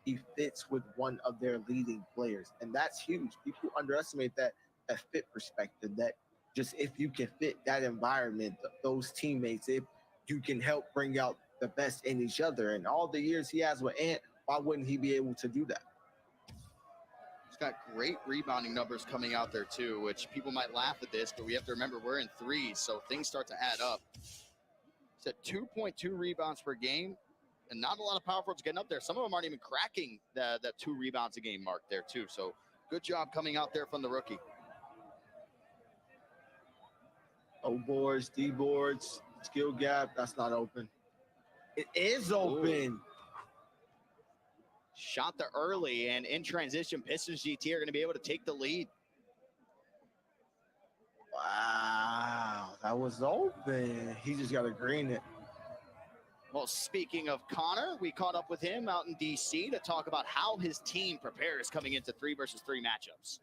he fits with one of their leading players. And that's huge. People underestimate that fit perspective, that just if you can fit that environment, those teammates, if you can help bring out the best in each other. And all the years he has with Ant, why wouldn't he be able to do that? He's got great rebounding numbers coming out there too, which people might laugh at this, but we have to remember we're in threes, so things start to add up. He's at 2.2 rebounds per game, and not a lot of power forwards getting up there. Some of them aren't even cracking that 2 rebounds a game mark there too. So good job coming out there from the rookie. O boards, D boards, skill gap, that's not open. It is open. Ooh. Shot the early, and in transition, Pistons GT are going to be able to take the lead. Wow, that was open. He just got to green it. Well, speaking of Connor, we caught up with him out in DC to talk about how his team prepares coming into 3-versus-3 matchups.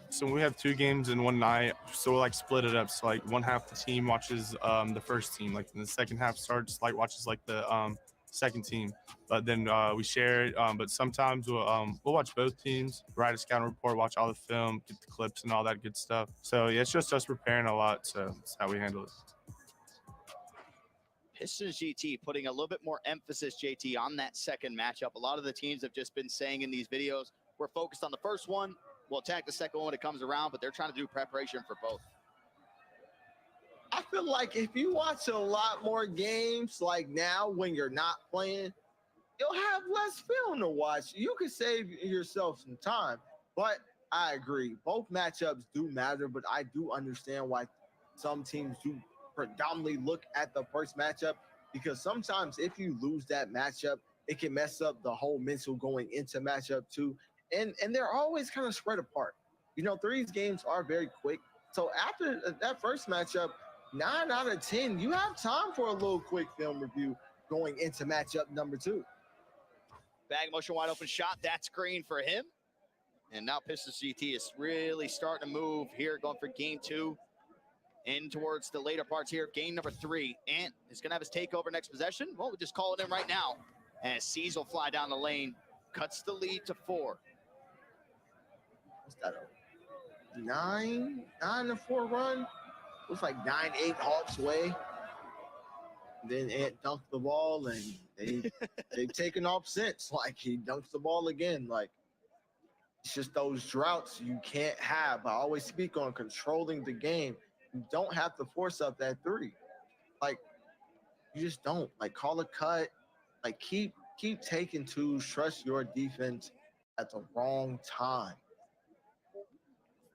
So we have 2 games in one night, so we'll like split it up. So like one half the team watches the first team, like in the second half starts like watches like the second team. But then we share it. But sometimes we'll watch both teams, write a scouting report, watch all the film, get the clips and all that good stuff. So yeah, it's just us preparing a lot. So that's how we handle it. Pistons GT putting a little bit more emphasis, JT, on that second matchup. A lot of the teams have just been saying in these videos, we're focused on the first one. We'll attack the second one when it comes around, but they're trying to do preparation for both. I feel like if you watch a lot more games like now when you're not playing, you'll have less film to watch. You can save yourself some time, but I agree. Both matchups do matter, but I do understand why some teams do predominantly look at the first matchup, because sometimes if you lose that matchup, it can mess up the whole mental going into matchup too. And they're always kind of spread apart. You know, threes games are very quick. So after that first matchup, 9 out of 10, you have time for a little quick film review going into matchup number 2. Bag motion, wide open shot. That's green for him. And now Pistons GT is really starting to move here, going for game 2. In towards the later parts here of game number 3. Ant is going to have his takeover next possession. Well, we'll just call it in right now. And C's will fly down the lane. Cuts the lead to 4. What's that? 9-4 run? Looks like 9-8 Hawks way. Then Ant dunked the ball, and they've taken off since. Like, he dunks the ball again. Like, it's just those droughts you can't have. I always speak on controlling the game. You don't have to force up that 3. Like, you just don't. Like, call a cut. Like, keep taking 2s. Trust your defense at the wrong time.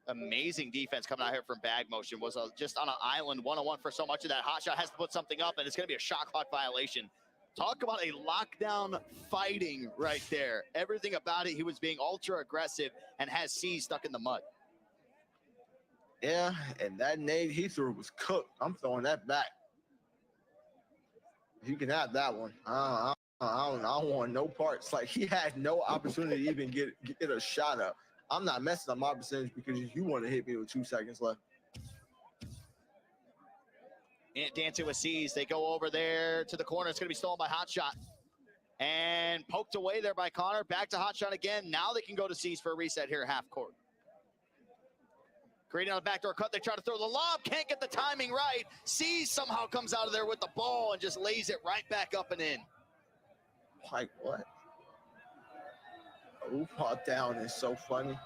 Amazing defense coming out here from bag motion. Was just on an island, one-on-one for so much of that. Hot shot has to put something up, and it's going to be a shot clock violation. Talk about a lockdown fighting right there. Everything about it, he was being ultra aggressive and has C stuck in the mud. Yeah, and that nade he threw was cooked. I'm throwing that back. You can have that one. I don't want no parts. Like, he had no opportunity to even get a shot up. I'm not messing up my percentage because you want to hit me with 2 seconds left. Ant dancing with C's. They go over there to the corner. It's going to be stolen by Hot Shot. And poked away there by Connor. Back to Hot Shot again. Now they can go to C's for a reset here, half court. Creating on the backdoor cut. They try to throw the lob. Can't get the timing right. C somehow comes out of there with the ball and just lays it right back up and in. Like, what? Pop down is so funny.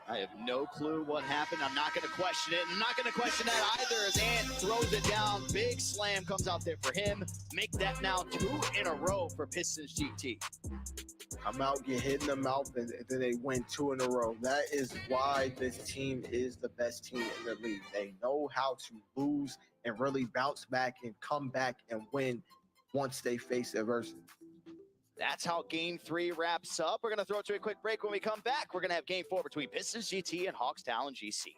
I have no clue what happened. I'm not going to question it. I'm not going to question that either as Ant throws it down. Big slam comes out there for him. Make that now 2 in a row for Pistons GT. Come out, get hit in the mouth, and then they win 2 in a row. That is why this team is the best team in the league. They know how to lose and really bounce back and come back and win once they face adversity. That's how game 3 wraps up. We're going to throw it to a quick break. When we come back, we're going to have game 4 between Pistons GT and Hawks Talon GC.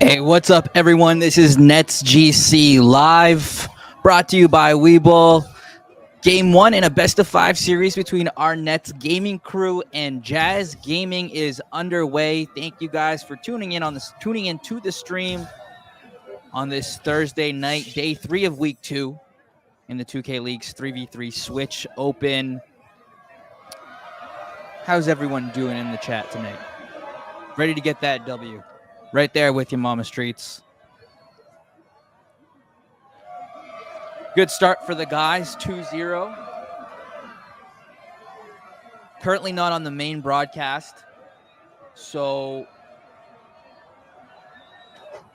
Hey, what's up, everyone? This is NetsGC Live, brought to you by Webull. Game 1 in a best-of-5 series between our Nets gaming crew and Jazz Gaming is underway. Thank you guys for tuning into the stream on this Thursday night, day 3 of week 2 in the 2K League's 3v3 Switch Open. How's everyone doing in the chat tonight? Ready to get that W? Right there with you, Mama Streets. Good start for the guys, 2-0. Currently not on the main broadcast, so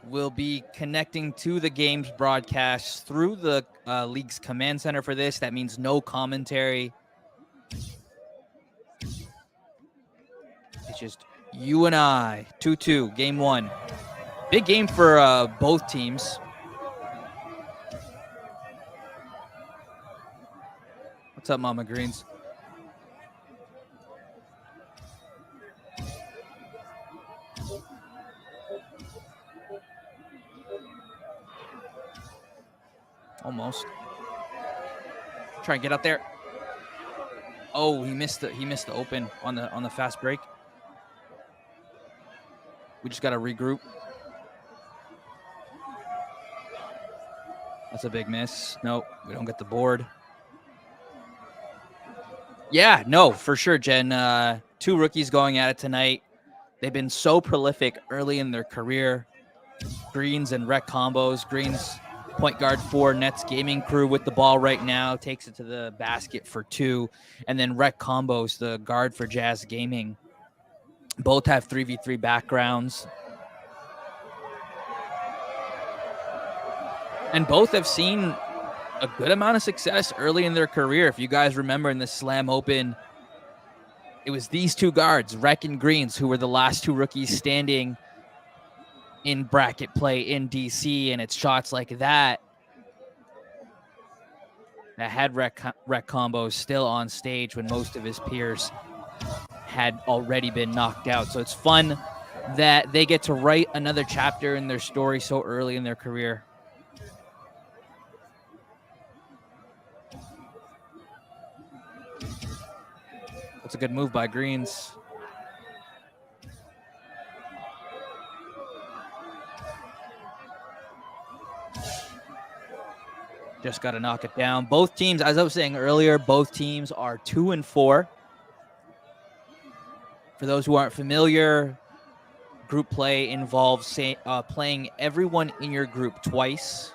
we'll be connecting to the game's broadcast through the league's command center for this. That means no commentary. It's just you and I. 2-2, game 1. Big game for both teams. What's up, Mama Greens? Almost. Try and get up there. Oh, he missed the open on the fast break. We just got to regroup. That's a big miss. Nope, we don't get the board. Yeah, no, for sure, Jen. 2 rookies going at it tonight. They've been so prolific early in their career. Greens and rec combos. Greens, point guard for Nets Gaming crew with the ball right now. Takes it to the basket for 2. And then rec combos, the guard for Jazz Gaming. Both have 3v3 backgrounds. And both have seen a good amount of success early in their career. If you guys remember in the Slam Open, it was these 2 guards, Rec and Greens, who were the last 2 rookies standing in bracket play in DC, and it's shots like that that had rec combos still on stage when most of his peers had already been knocked out. So it's fun that they get to write another chapter in their story so early in their career. That's a good move by Greens. Just got to knock it down. Both teams, as I was saying earlier, both teams are 2-4. For those who aren't familiar, group play involves playing everyone in your group twice.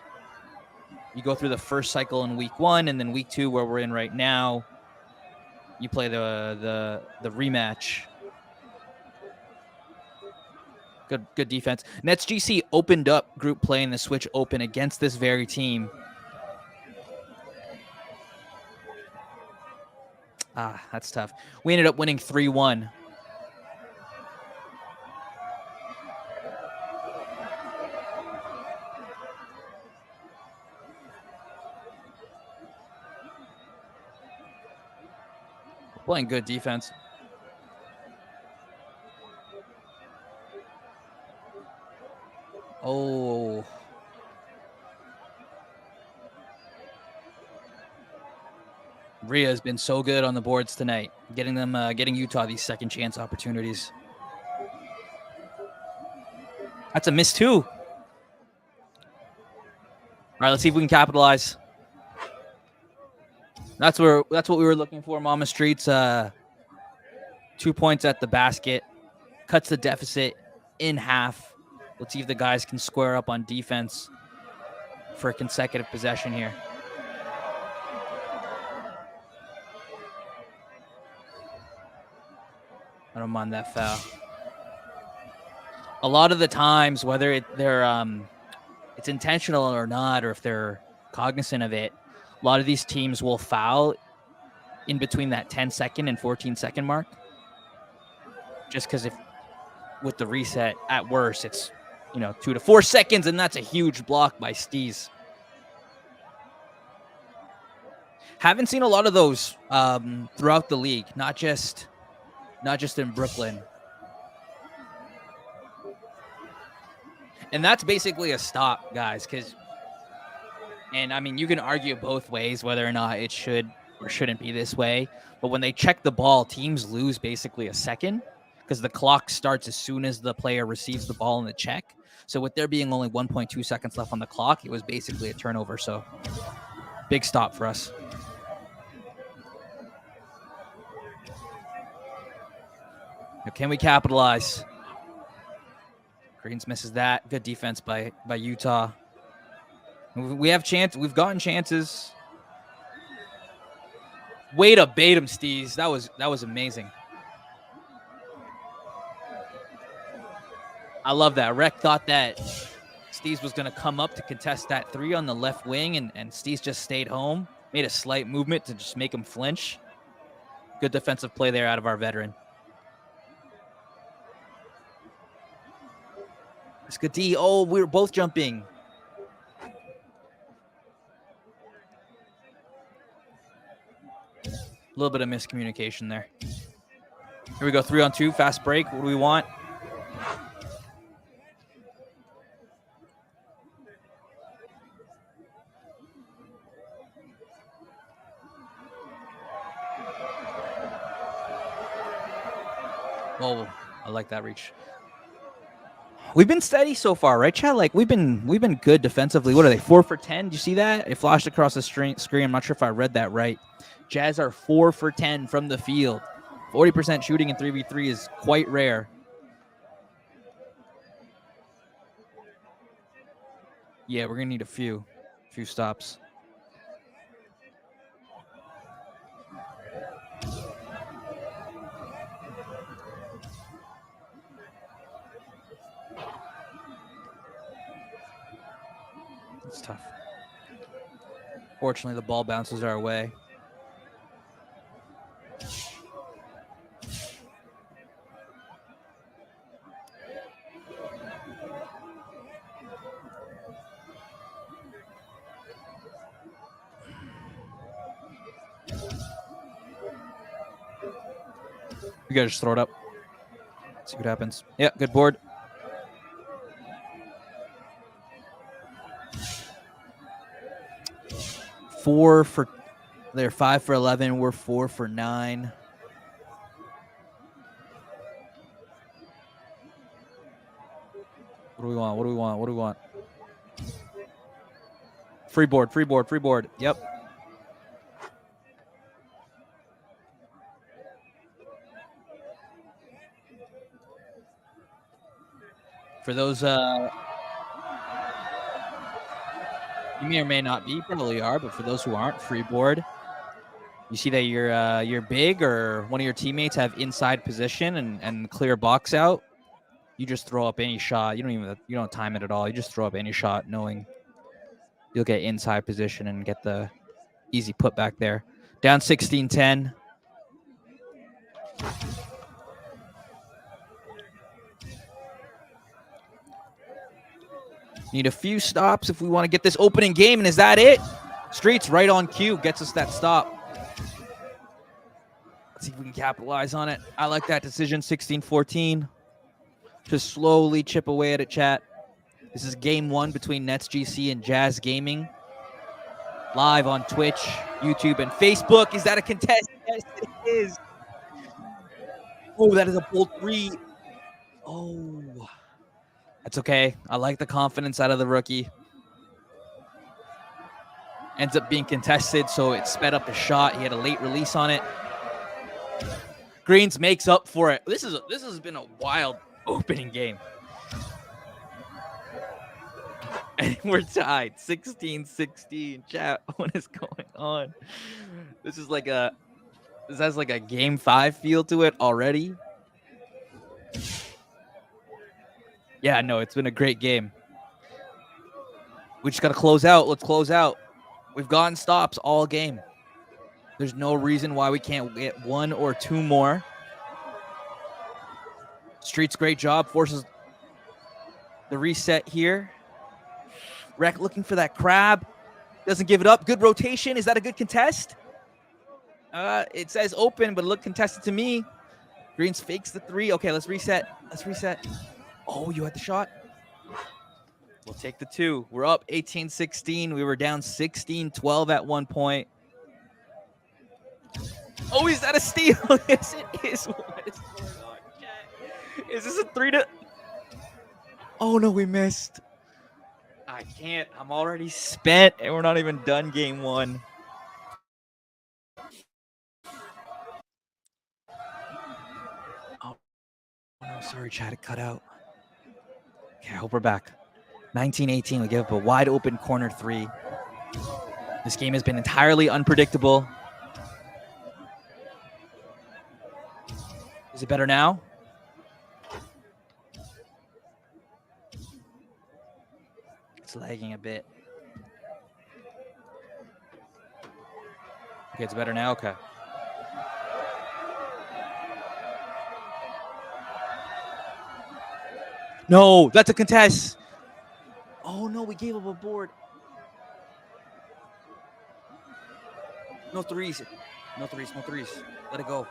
You go through the first cycle in week 1, and then week 2, where we're in right now, you play the rematch. Good defense. NetsGC opened up group play in the Switch Open against this very team. That's tough. We ended up winning 3-1. Playing good defense. Oh. Rhea has been so good on the boards tonight, getting Utah these second chance opportunities. That's a miss too. All right, let's see if we can capitalize. That's what we were looking for, Mama Streets. 2 points at the basket, cuts the deficit in half. Let's see if the guys can square up on defense for a consecutive possession here. I don't mind that foul. A lot of the times, whether it's intentional or not, or if they're cognizant of it, a lot of these teams will foul in between that 10-second and 14-second mark. Just because if with the reset, at worst, it's 2 to 4 seconds, and that's a huge block by Steez. Haven't seen a lot of those throughout the league, not just in Brooklyn. And that's basically a stop, guys, and I mean, you can argue both ways whether or not it should or shouldn't be this way. But when they check the ball, teams lose basically a second because the clock starts as soon as the player receives the ball in the check. So with there being only 1.2 seconds left on the clock, it was basically a turnover. So big stop for us. Now, can we capitalize? Greens misses that. Good defense by Utah. We have chance. We've gotten chances. Way to bait him, Steez. That was amazing. I love that. Rec thought that Steez was going to come up to contest that 3 on the left wing, and Steez just stayed home. Made a slight movement to just make him flinch. Good defensive play there out of our veteran. It's good D. Oh, we were both jumping. A little bit of miscommunication there. Here we go, 3-on-2, fast break. What do we want? Oh, I like that reach. We've been steady so far, right, Chad? Like we've been good defensively. What are they? 4 for 10. Do you see that? It flashed across the screen. I'm not sure if I read that right. Jazz are 4 for 10 from the field. 40% shooting in 3v3 is quite rare. Yeah, we're gonna need a few stops. It's tough. Fortunately, the ball bounces our way. We gotta just throw it up. See what happens. Yeah, good board. They're 5 for 11. We're 4 for 9. What do we want? What do we want? What do we want? Free board, free board, free board. Yep. For those, you may or may not be, probably are, but for those who aren't, free board. You see that you're big or one of your teammates have inside position and clear box out. You just throw up any shot. You don't time it at all. You just throw up any shot, knowing you'll get inside position and get the easy put back there. Down 16-10. Need a few stops if we want to get this opening game, and is that it? Streets right on cue gets us that stop. Let's see if we can capitalize on it. I like that decision, 16-14. Just slowly chip away at it, chat. This is game 1 between NetsGC and Jazz Gaming. Live on Twitch, YouTube, and Facebook. Is that a contest? Yes, it is. Oh, that is a bold 3. Oh. That's okay. I like the confidence out of the rookie. Ends up being contested, so it sped up the shot. He had a late release on it. Greens makes up for it. This has been a wild opening game. And we're tied. 16-16. Chat, what is going on? This has like a game 5 feel to it already. Yeah, no, it's been a great game. We just got to close out. Let's close out. We've gotten stops all game. There's no reason why we can't get 1 or 2 more. Street's great job. Forces the reset here. Rec looking for that crab. Doesn't give it up. Good rotation. Is that a good contest? It says open, but it looked contested to me. Greens fakes the 3. Okay, let's reset. Oh, you had the shot. We'll take the 2. We're up 18-16. We were down 16-12 at one point. Oh, is that a steal? Yes, it is. What is going on, chat? Is this a 3 to... Oh, no, we missed. I can't. I'm already spent, and we're not even done game 1. Oh, no, sorry, chat. It cut out. Okay, I hope we're back. 19-18, we give up a wide open corner 3. This game has been entirely unpredictable. Is it better now? It's lagging a bit. Okay, it's better now? Okay. No, that's a contest. Oh, no, we gave up a board. No threes. No threes. Let it go.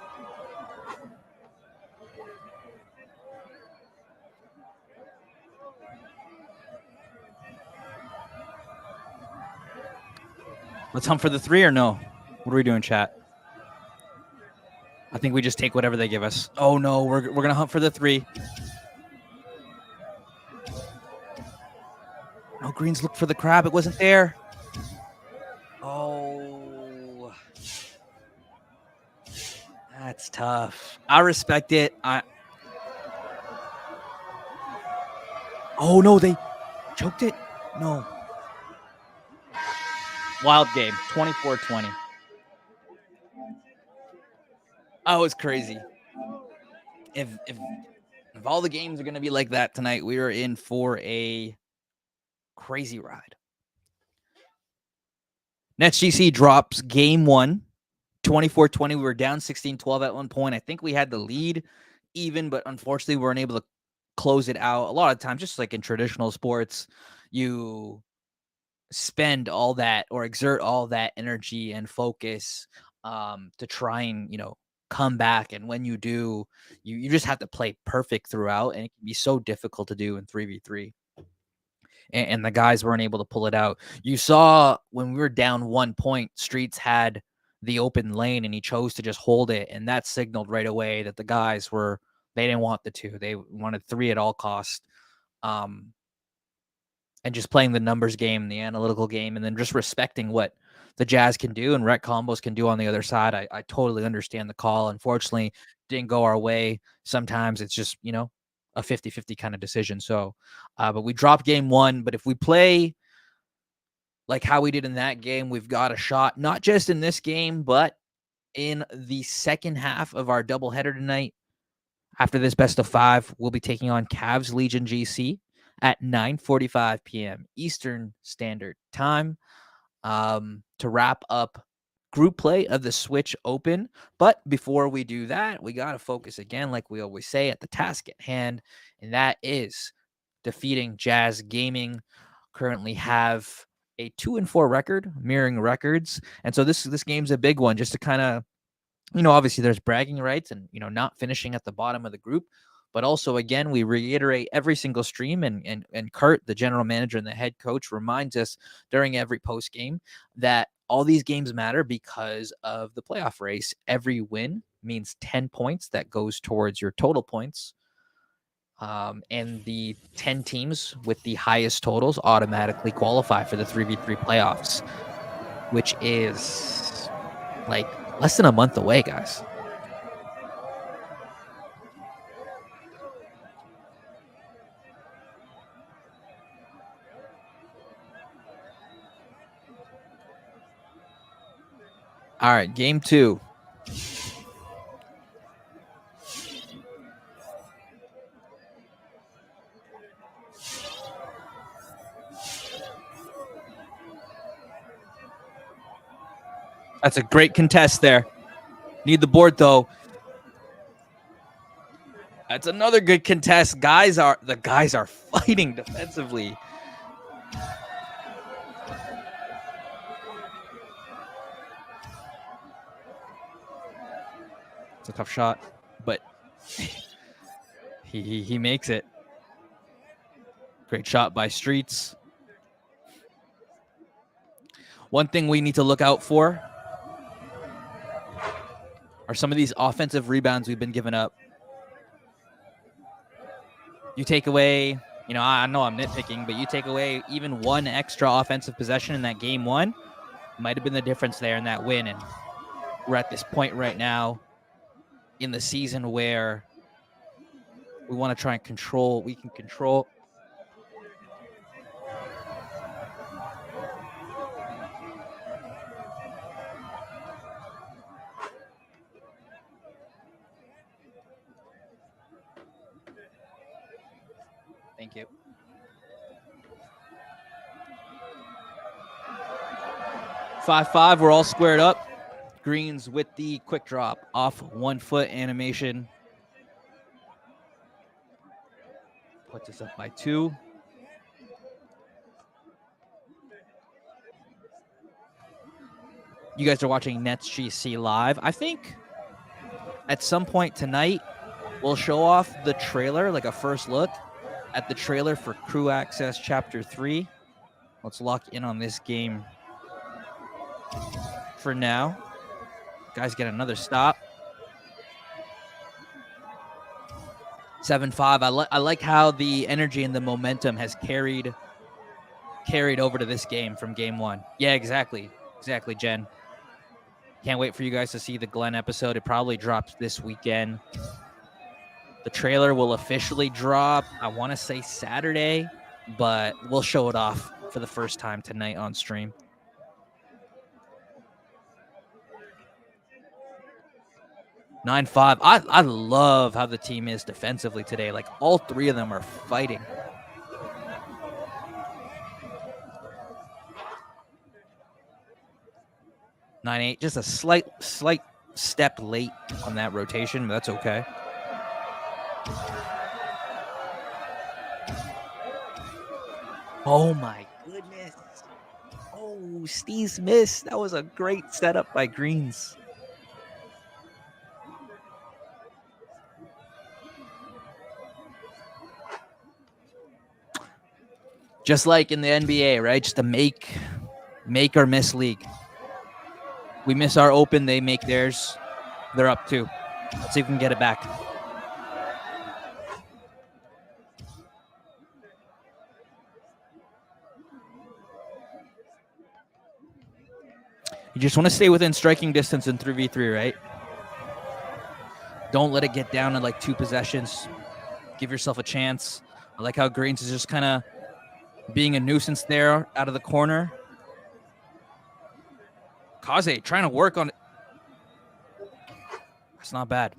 Let's hunt for the 3 or no? What are we doing, chat? I think we just take whatever they give us. Oh, no, we're going to hunt for the 3. No, Greens looked for the crab. It wasn't there. Oh. That's tough. I respect it. Oh, no, they choked it. No. Wild game, 24-20. Oh, it's crazy. If all the games are going to be like that tonight, we are in for a crazy ride. NetsGC drops game 1, 24-20. We were down 16-12 at one point. I think we had the lead even, but unfortunately we weren't able to close it out. A lot of times, just like in traditional sports, you spend all that or exert all that energy and focus to try and, come back. And when you do, you just have to play perfect throughout. And it can be so difficult to do in 3v3. And the guys weren't able to pull it out. You saw when we were down 1 point, Streets had the open lane and he chose to just hold it. And that signaled right away that the guys they didn't want the 2. They wanted 3 at all costs. And just playing the numbers game, the analytical game, and then just respecting what the Jazz can do and Rec Combos can do on the other side. I totally understand the call. Unfortunately, didn't go our way. Sometimes it's just, a 50-50 kind of decision. So, but we dropped game 1. But if we play like how we did in that game, we've got a shot, not just in this game, but in the second half of our doubleheader tonight. After this best of 5, we'll be taking on Cavs Legion GC at 9:45 p.m. Eastern Standard Time to wrap up group play of the Switch Open. But before we do that, we got to focus again, like we always say, at the task at hand, and that is defeating Jazz Gaming. Currently have a 2-4 record, mirroring records. And so this game's a big one, just to kind of, obviously there's bragging rights and, not finishing at the bottom of the group. But also, again, we reiterate every single stream, and Kurt, the general manager and the head coach, reminds us during every post game that all these games matter because of the playoff race. Every win means 10 points that goes towards your total points. And the 10 teams with the highest totals automatically qualify for the 3v3 playoffs, which is like less than a month away, guys. All right, game 2. That's a great contest there. Need the board, though. That's another good contest. The guys are fighting defensively. It's a tough shot, but he makes it. Great shot by Streets. One thing we need to look out for are some of these offensive rebounds we've been giving up. You take away, I know I'm nitpicking, but you take away even one extra offensive possession in that game one, might have been the difference there in that win. And we're at this point right now in the season where we want to try and control what we can control. Thank you. Five, we're all squared up. Greens with the quick drop off 1 foot animation. Puts us up by 2. You guys are watching NetsGC live. I think at some point tonight, we'll show off the trailer, like a first look at the trailer for Crew Access Chapter 3. Let's lock in on this game for now. Guys get another stop. 7-5. I like how the energy and the momentum has carried over to this game from game 1. Yeah, exactly, Jen. Can't wait for you guys to see the Glenn episode. It probably drops this weekend. The trailer will officially drop, I want to say Saturday, but we'll show it off for the first time tonight on stream. (9-5). I love how the team is defensively today. Like, all 3 of them are fighting. (9-8). Just a slight step late on that rotation, but that's okay. Oh my goodness. Oh, Steve's miss. That was a great setup by Greens. Just like in the NBA, right? Just a make or miss league. We miss our open, they make theirs. They're up 2. Let's see if we can get it back. You just want to stay within striking distance in 3v3, right? Don't let it get down to like 2 possessions. Give yourself a chance. I like how Greens is just kind of being a nuisance there out of the corner. Kaze trying to work on it. That's not bad.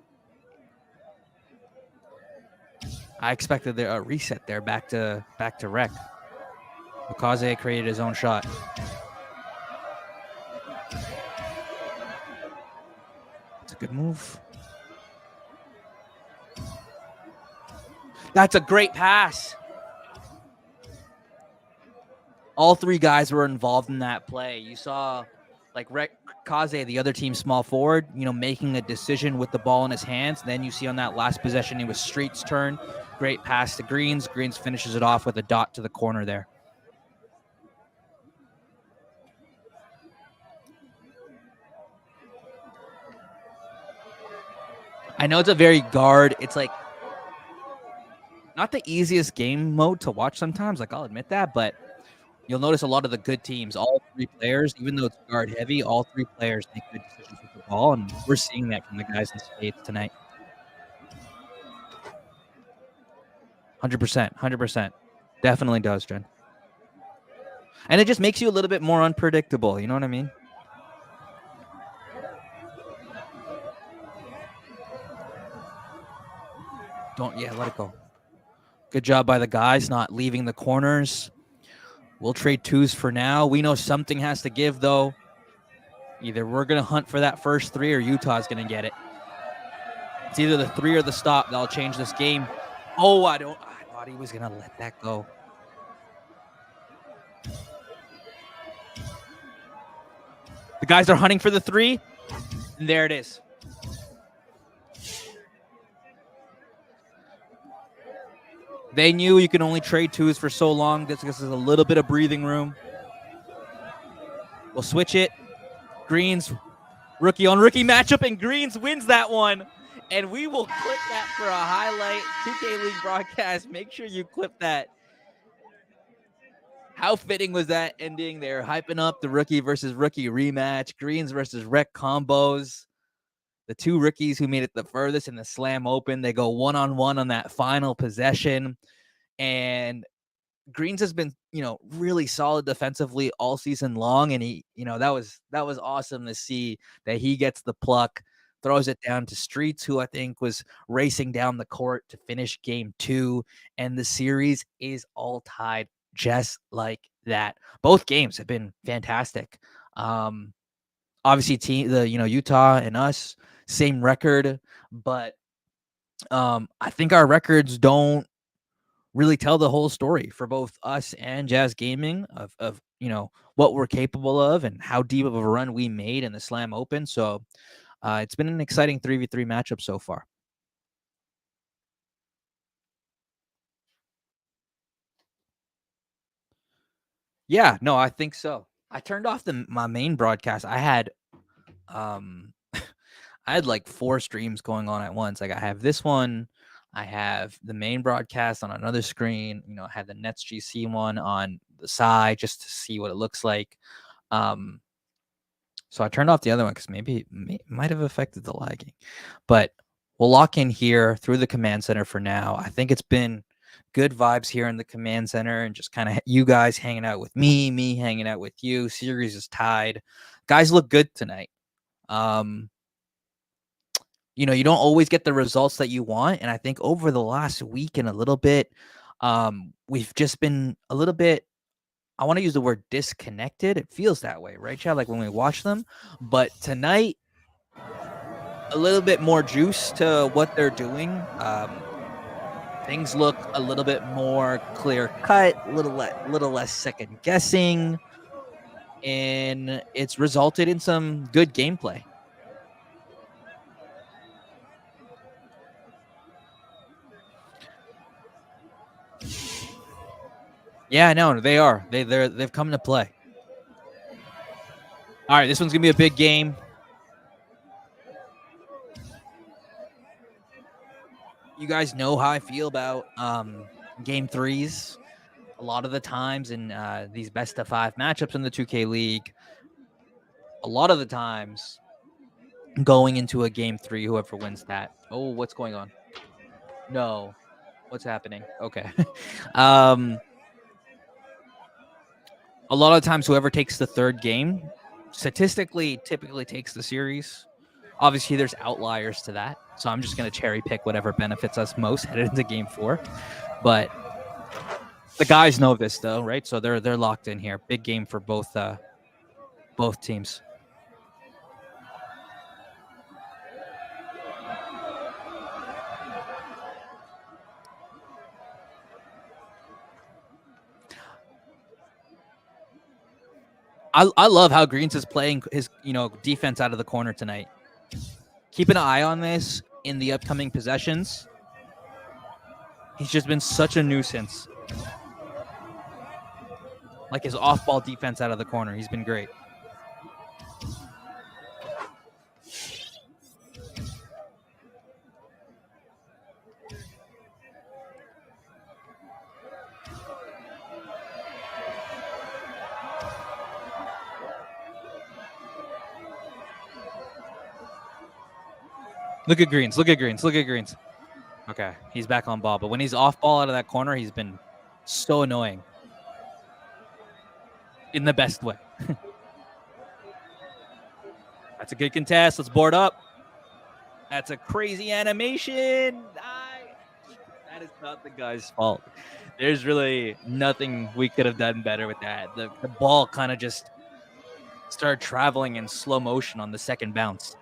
I expected a reset there back to rec. Kaze created his own shot. It's a good move. That's a great pass. All 3 guys were involved in that play. You saw like Kaze, the other team's small forward, making a decision with the ball in his hands. Then you see on that last possession, it was Street's turn. Great pass to Greens. Greens finishes it off with a dot to the corner there. I know it's a very guard. It's like not the easiest game mode to watch sometimes. Like, I'll admit that, but you'll notice a lot of the good teams, all 3 players, even though it's guard heavy, all 3 players make good decisions with the ball, and we're seeing that from the guys in spades tonight. 100%. Definitely does, Jen. And it just makes you a little bit more unpredictable. You know what I mean? Let it go. Good job by the guys not leaving the corners. We'll trade 2s for now. We know something has to give, though. Either we're going to hunt for that first 3 or Utah's going to get it. It's either the 3 or the stop that'll change this game. Oh, I thought he was going to let that go. The guys are hunting for the 3. And there it is. They knew you can only trade twos for so long. This gives us a little bit of breathing room. We'll switch it. Greens, rookie on rookie matchup, and Greens wins that one. And we will clip that for a highlight. 2K League broadcast. Make sure you clip that. How fitting was that ending? They're hyping up the rookie versus rookie rematch. Greens versus rec combos. The two rookies who made it the furthest in the Slam Open. They go one-on-one on that final possession. And Greens has been, really solid defensively all season long. And he, that was awesome to see that he gets the pluck, throws it down to Streets, who I think was racing down the court to finish game 2. And the series is all tied just like that. Both games have been fantastic. Obviously, Utah and us, same record, but I think our records don't really tell the whole story for both us and Jazz Gaming of what we're capable of and how deep of a run we made in the Slam Open. So it's been an exciting 3v3 matchup so far. Yeah, no, I think so. I turned off my main broadcast. I had I had like 4 streams going on at once. Like I have this one, I have the main broadcast on another screen. I had the NetsGC one on the side just to see what it looks like. So I turned off the other one because maybe it might have affected the lagging. But we'll lock in here through the command center for now. I think it's been good vibes here in the command center and just kind of you guys hanging out with me hanging out with you. Series is tied. Guys look good tonight. You don't always get the results that you want. And I think over the last week and a little bit, we've just been a little bit, I want to use the word disconnected. It feels that way, right, Chad? Like when we watch them. But tonight, a little bit more juice to what they're doing. Things look a little bit more clear cut, a little less second guessing. And it's resulted in some good gameplay. Yeah, no, they are. They've come to play. All right, this one's gonna be a big game. You guys know how I feel about game 3s. A lot of the times in these best of 5 matchups in the 2K League, a lot of the times going into a game 3, whoever wins that. Oh, what's going on? No, what's happening? Okay. A lot of times, whoever takes the 3rd game, statistically, typically takes the series. Obviously, there's outliers to that, so I'm just going to cherry pick whatever benefits us most headed into game 4. But the guys know this, though, right? So they're locked in here. Big game for both teams. I love how Greens is playing his defense out of the corner tonight. Keep an eye on this in the upcoming possessions. He's just been such a nuisance. Like his off-ball defense out of the corner. He's been great. Look at Greens. Look at Greens. Look at Greens. Okay, he's back on ball. But when he's off ball out of that corner, he's been so annoying. In the best way. That's a good contest. Let's board up. That's a crazy animation. That is not the guy's fault. There's really nothing we could have done better with that. The ball kind of just started traveling in slow motion on the second bounce.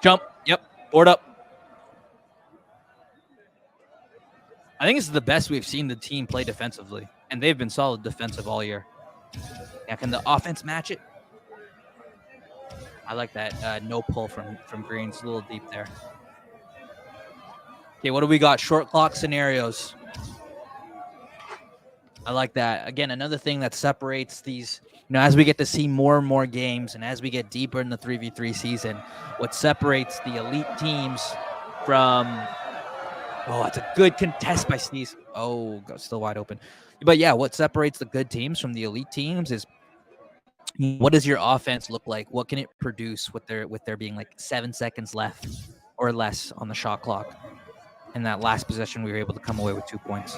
Jump. Yep. Board up. I think this is the best we've seen the team play defensively, and they've been solid defensive all year. Now, can the offense match it? I like that no pull from Greens, a little deep there. Okay, what do we got? Short clock scenarios. I like that. Again, another thing that separates these, as we get to see more and more games and as we get deeper in the 3v3 season, what separates the elite teams from, it's a good contest by Sneeze. Oh, still wide open. But yeah, what separates the good teams from the elite teams is what does your offense look like? What can it produce with there being like 7 seconds left or less on the shot clock? And that last possession, we were able to come away with 2 points.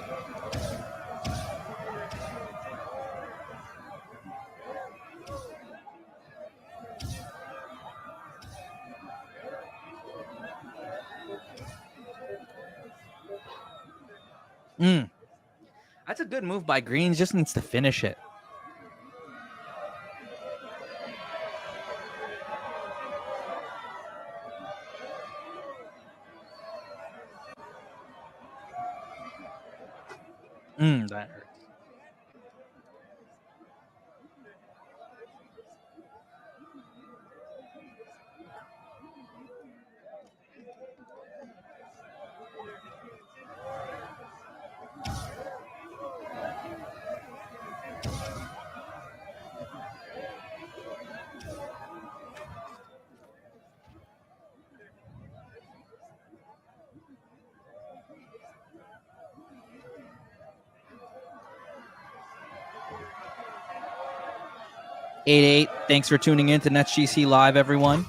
That's a good move by Greens. Just needs to finish it. That hurts. Eight. Thanks for tuning in to NetsGC Live, everyone.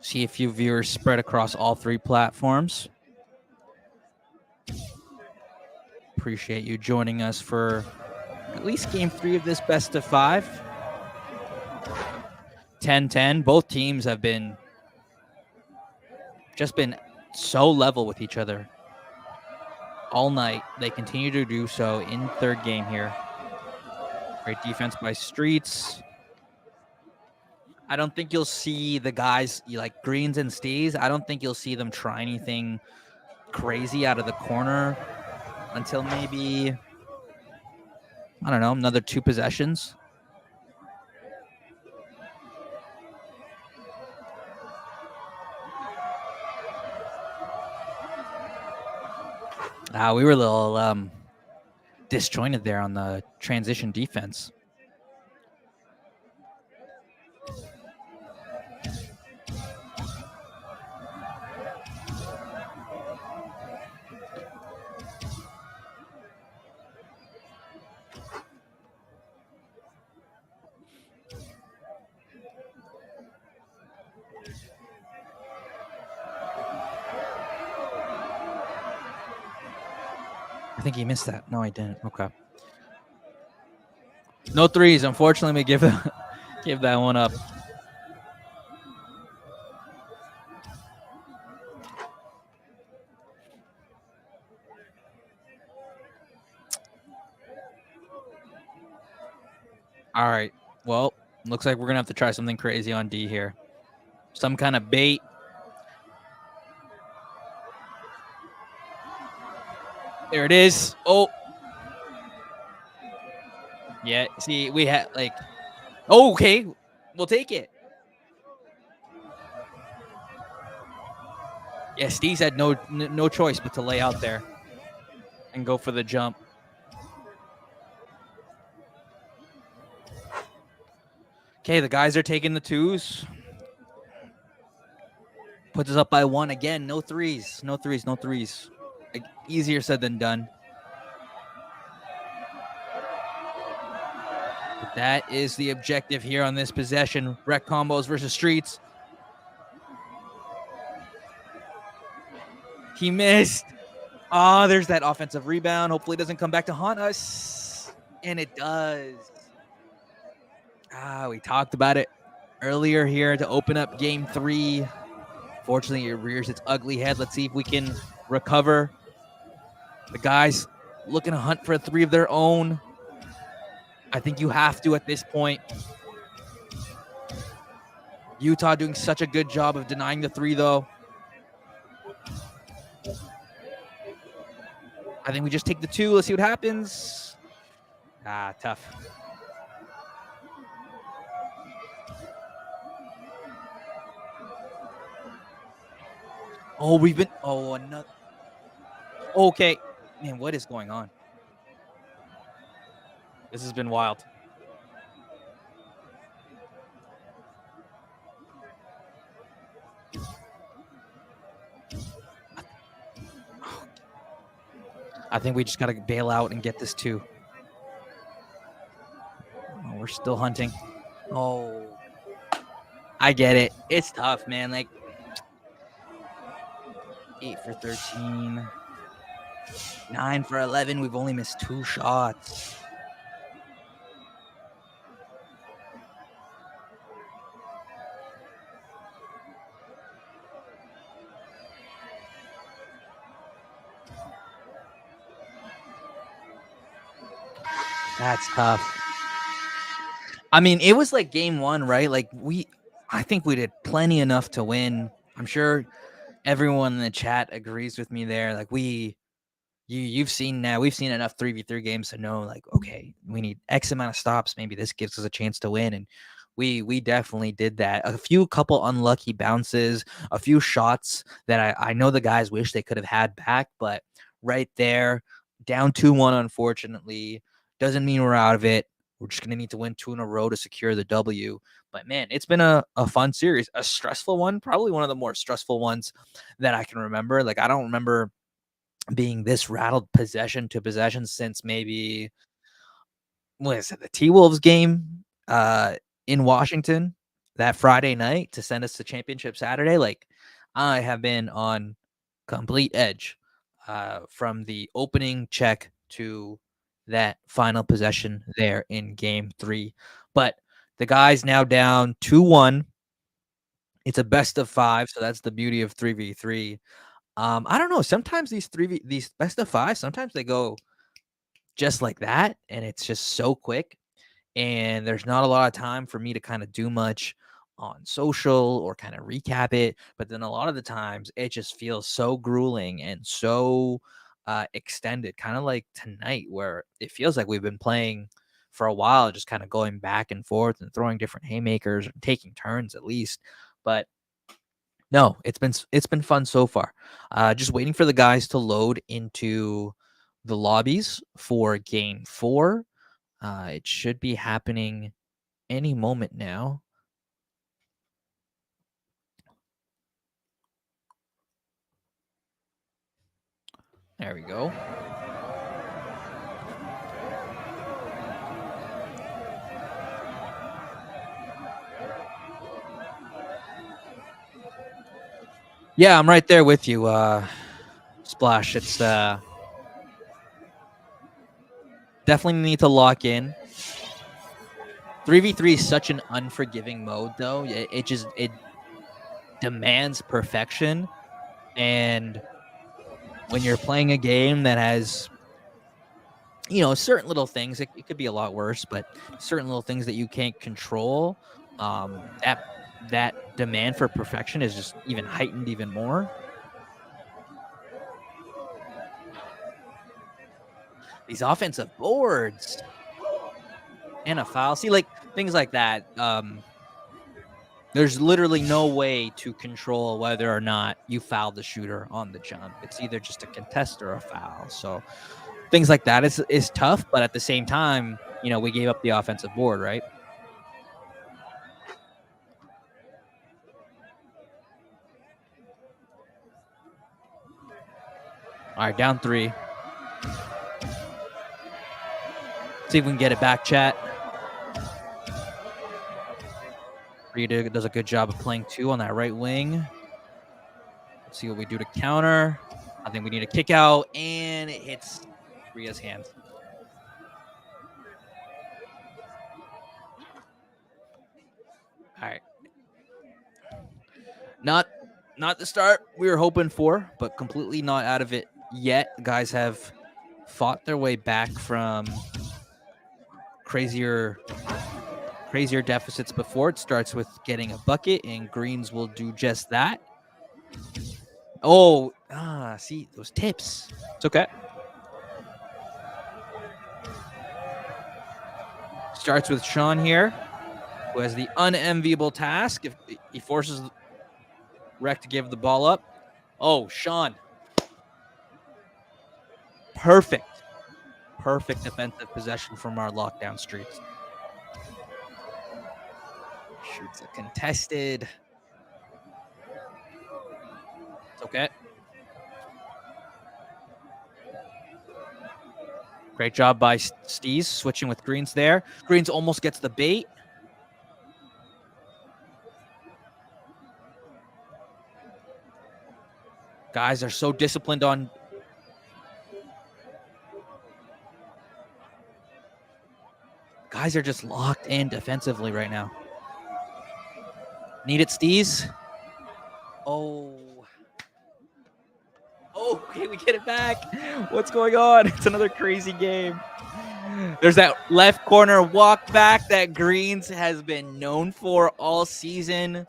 See a few viewers spread across all 3 platforms. Appreciate you joining us for at least game 3 of this best of 5. 10-10. Both teams have been so level with each other all night. They continue to do so in third game here. Great defense by Streets. I don't think you'll see the guys like Greens and Stees. I don't think you'll see them try anything crazy out of the corner until maybe, I don't know, another 2 possessions. We were a little disjointed there on the transition defense. I think he missed that. No, I didn't. Okay. No threes. Unfortunately, we give that one up. All right. Well, looks like we're going to have to try something crazy on D here. Some kind of bait. There it is. Oh. Yeah, see, we had like... Oh, okay. We'll take it. Yeah, Steez had no choice but to lay out there and go for the jump. Okay, the guys are taking the 2s. Puts us up by 1 again. No threes. No threes. No threes. Like, easier said than done. But that is the objective here on this possession. Rec combos versus Streets. He missed. There's that offensive rebound. Hopefully it doesn't come back to haunt us. And it does. We talked about it earlier here to open up game 3. Fortunately, it rears its ugly head. Let's see if we can recover. The guys looking to hunt for a 3 of their own. I think you have to at this point. Utah doing such a good job of denying the 3, though. I think we just take the 2. Let's see what happens. Tough. Oh, we've been. Oh, another. Okay, man, what is going on? This has been wild. I think we just got to bail out and get this too. Oh, we're still hunting. Oh, I get it. It's tough, man. Like 8 for 13, 9 for 11. We've only missed 2 shots. That's tough. I mean, it was like game 1, right? Like I think we did plenty enough to win. I'm sure everyone in the chat agrees with me there. Like we've seen enough 3v3 games to know, like, okay, we need X amount of stops. Maybe this gives us a chance to win. And we definitely did that. A couple unlucky bounces, a few shots that I know the guys wish they could have had back, but right there, down 2-1, unfortunately, doesn't mean we're out of it. We're just going to need to win 2 in a row to secure the W. But man, it's been a fun series, a stressful one, probably one of the more stressful ones that I can remember. Like, I don't remember being this rattled possession to possession since maybe, what is it, the T-Wolves game in Washington that Friday night to send us to championship Saturday. Like, I have been on complete edge from the opening check to that final possession there in game 3. But the guys now down 2-1. It's a best of 5, so that's the beauty of 3v3. I don't know. Sometimes these best of 5, sometimes they go just like that, and it's just so quick, and there's not a lot of time for me to kind of do much on social or kind of recap it. But then a lot of the times it just feels so grueling and so extended, kind of like tonight, where it feels like we've been playing for a while, just kind of going back and forth and throwing different haymakers and taking turns at least. But no, it's been fun so far. Just waiting for the guys to load into the lobbies for game 4. It should be happening any moment now. There we go. Yeah, I'm right there with you, Splash. It's definitely need to lock in. 3v3 is such an unforgiving mode, though. It demands perfection, and when you're playing a game that has, certain little things, it could be a lot worse, but certain little things that you can't control, that demand for perfection is just even heightened even more. These offensive boards and a foul. See, like things like that. There's literally no way to control whether or not you fouled the shooter on the jump. It's either just a contest or a foul. So things like that is tough, but at the same time, we gave up the offensive board, right? All right, down 3. See if we can get it back, chat. Rita does a good job of playing 2 on that right wing. Let's see what we do to counter. I think we need a kick out, and it hits Ria's hand. All right. Not the start we were hoping for, but completely not out of it yet. The guys have fought their way back from crazier deficits before. It starts with getting a bucket, and Greens will do just that. Oh, see those tips. It's okay. Starts with Sean here, who has the unenviable task. If he forces Rec to give the ball up, Oh, Sean. Perfect defensive possession from our lockdown streaks. Shoots a contested. It's okay. Great job by Steez switching with Greens there. Greens almost gets the bait. Guys are so disciplined on. Guys are just locked in defensively right now. Need it, Steez. Oh. Oh, okay, we get it back. What's going on? It's another crazy game. There's that left corner walk back that Greens has been known for all season.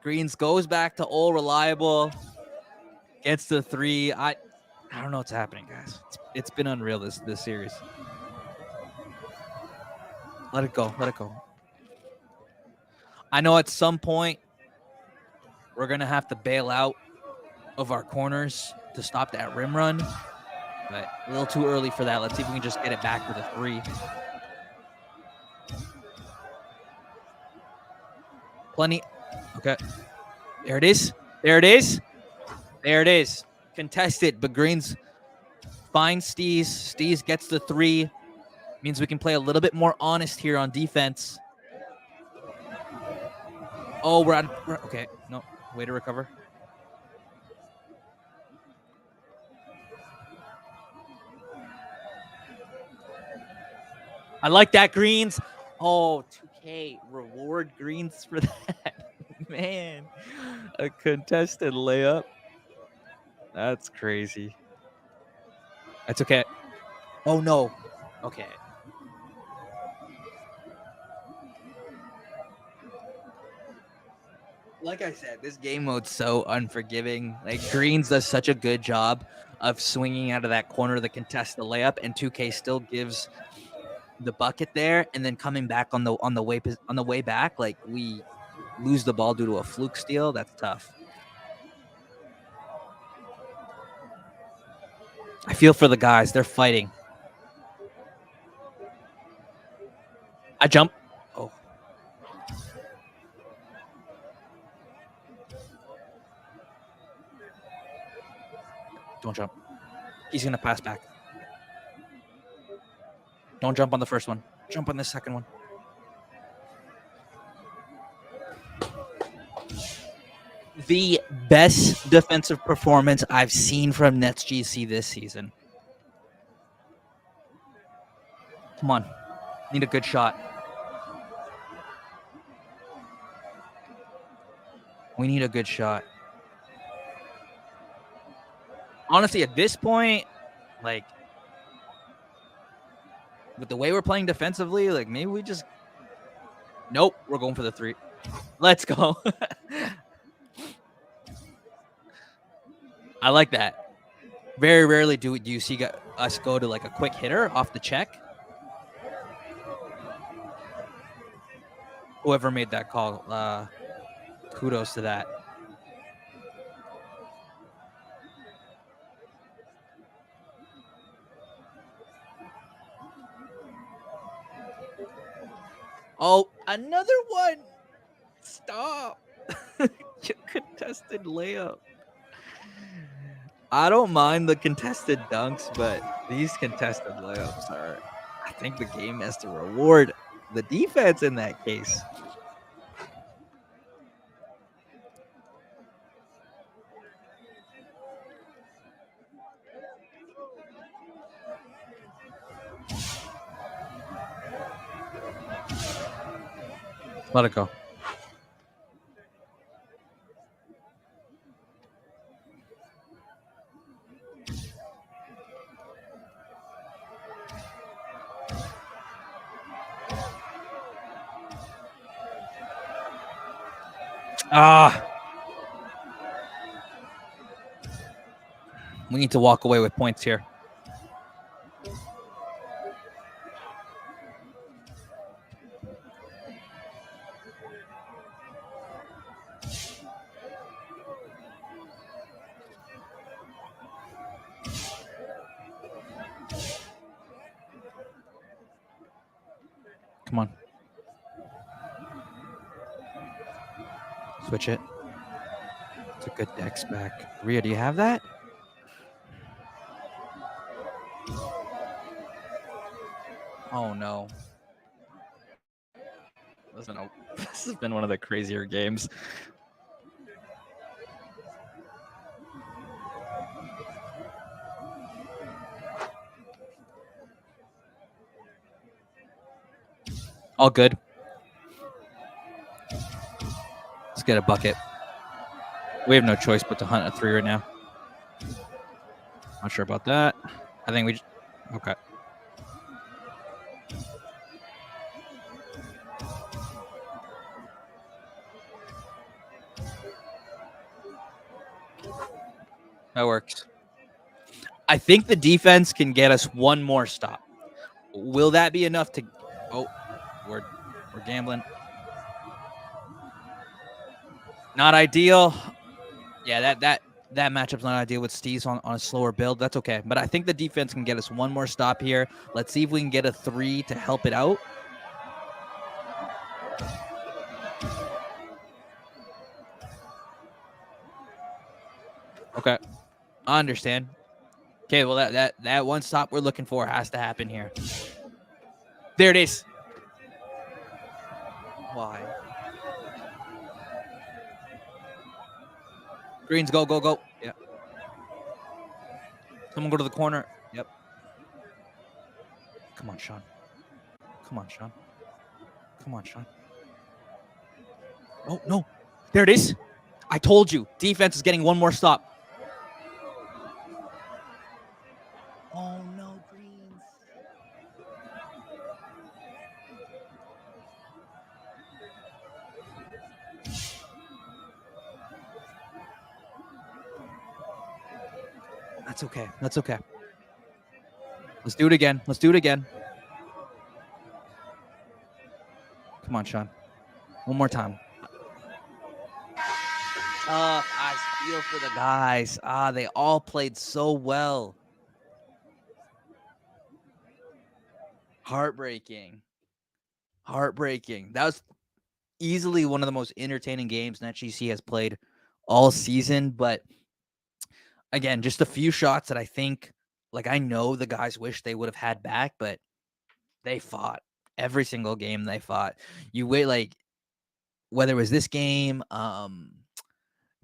Greens goes back to all reliable. Gets the 3. I don't know what's happening, guys. It's been unreal this series. Let it go. Let it go. I know at some point we're going to have to bail out of our corners to stop that rim run, but a little too early for that. Let's see if we can just get it back with a 3. Plenty. Okay. There it is. There it is. There it is. Contested, but Greens finds Steez. Steez gets the 3. Means we can play a little bit more honest here on defense. Oh, we're out. Okay. No. Way to recover. I like that, Greens. Oh, 2K. Reward Greens for that. Man. A contested layup. That's crazy. That's okay. Oh, no. Okay. Like I said, this game mode's so unforgiving. Like, Greens does such a good job of swinging out of that corner to contest the layup, and 2K still gives the bucket there, and then coming back on the way back, like we lose the ball due to a fluke steal. That's tough. I feel for the guys; they're fighting. I jump. Oh, don't jump. He's gonna pass back. Don't jump on the first one. Jump on the second one. The best defensive performance I've seen from NetsGC this season. Come on. Need a good shot. We need a good shot. Honestly, at this point, like, with the way we're playing defensively, like, maybe we just... Nope, we're going for the 3. Let's go. I like that. Very rarely do you see us go to, like, a quick hitter off the check. Whoever made that call, kudos to that. Oh, another one. Stop. Contested layup. I don't mind the contested dunks, but these contested layups are... I think the game has to reward the defense in that case. Let it go. We need to walk away with points here. Come on. Switch it. It's a good dex back. Rhea, do you have that? Oh no. This has been one of the crazier games. All good. Let's get a bucket. We have no choice but to hunt a 3 right now. Not sure about that. I think we just... Okay. That works. I think the defense can get us one more stop. Will that be enough to... Oh, we're gambling. Not ideal. Yeah, that matchup's not ideal with Steve's on a slower build. That's okay. But I think the defense can get us one more stop here. Let's see if we can get a 3 to help it out. Okay. I understand. Okay, well, that one stop we're looking for has to happen here. There it is. Why? Greens, go, go, go. Yep. Someone go to the corner. Yep. Come on, Sean. Come on, Sean. Come on, Sean. Oh, no. There it is. I told you. Defense is getting one more stop. Oh, no, Greens. That's okay. That's okay. Let's do it again. Let's do it again. Come on, Sean. One more time. I feel for the guys. They all played so well. Heartbreaking. Heartbreaking. That was easily one of the most entertaining games NetGC has played all season. But again, just a few shots that I think, like, I know the guys wish they would have had back, but they fought every single game. They fought. You wait, like, whether it was this game,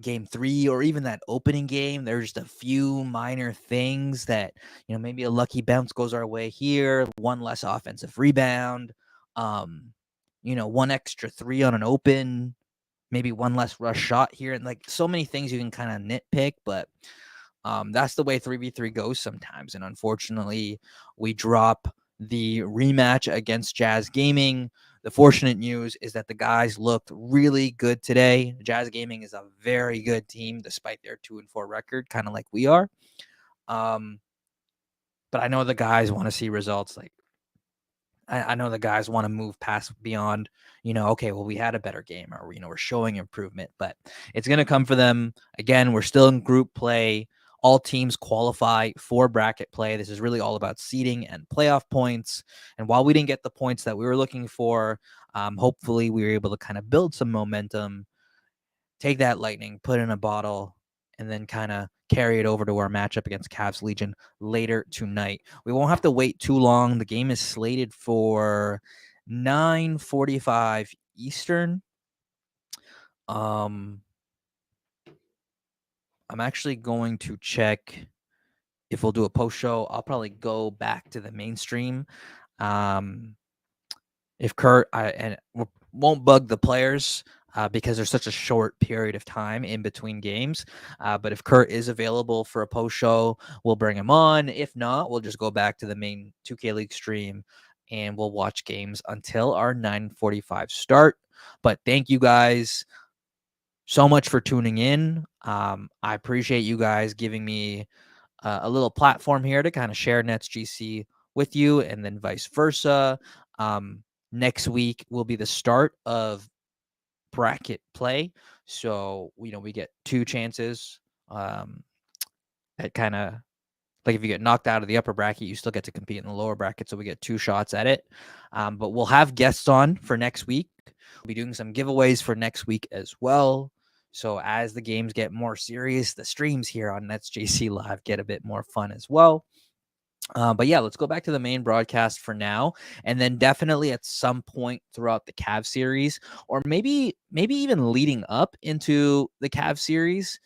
game 3, or even that opening game, there's just a few minor things that, you know, maybe a lucky bounce goes our way here, one less offensive rebound, you know, one extra 3 on an open, maybe one less rush shot here, and like so many things you can kind of nitpick, but that's the way 3v3 goes sometimes. And unfortunately, we drop the rematch against Jazz Gaming. The fortunate news is that the guys looked really good today. Jazz Gaming is a very good team, despite their 2-4 record, kind of like we are. But I know the guys want to see results. Like, I know the guys want to move past beyond, you know, okay, well, we had a better game, or, you know, we're showing improvement, but it's going to come for them. Again, we're still in group play. All teams qualify for bracket play. This is really all about seeding and playoff points. And while we didn't get the points that we were looking for, hopefully we were able to kind of build some momentum, take that lightning, put it in a bottle, and then kind of carry it over to our matchup against Cavs Legion later tonight. We won't have to wait too long. The game is slated for 9:45 Eastern. I'm actually going to check if we'll do a post show. I'll probably go back to the mainstream. If Kurt won't bug the players because there's such a short period of time in between games. But if Kurt is available for a post show, we'll bring him on. If not, we'll just go back to the main 2K League stream and we'll watch games until our 9:45 start. But thank you guys so much for tuning in. I appreciate you guys giving me a little platform here to kind of share NetsGC with you, and then vice versa. Next week will be the start of bracket play. So, you know, we get 2 chances at kind of Like if you get knocked out of the upper bracket, you still get to compete in the lower bracket. So we get 2 shots at it. But we'll have guests on for next week. We'll be doing some giveaways for next week as well. So as the games get more serious, the streams here on NetsGC Live get a bit more fun as well. But yeah, let's go back to the main broadcast for now, and then definitely at some point throughout the Cavs series, or maybe even leading up into the Cavs series,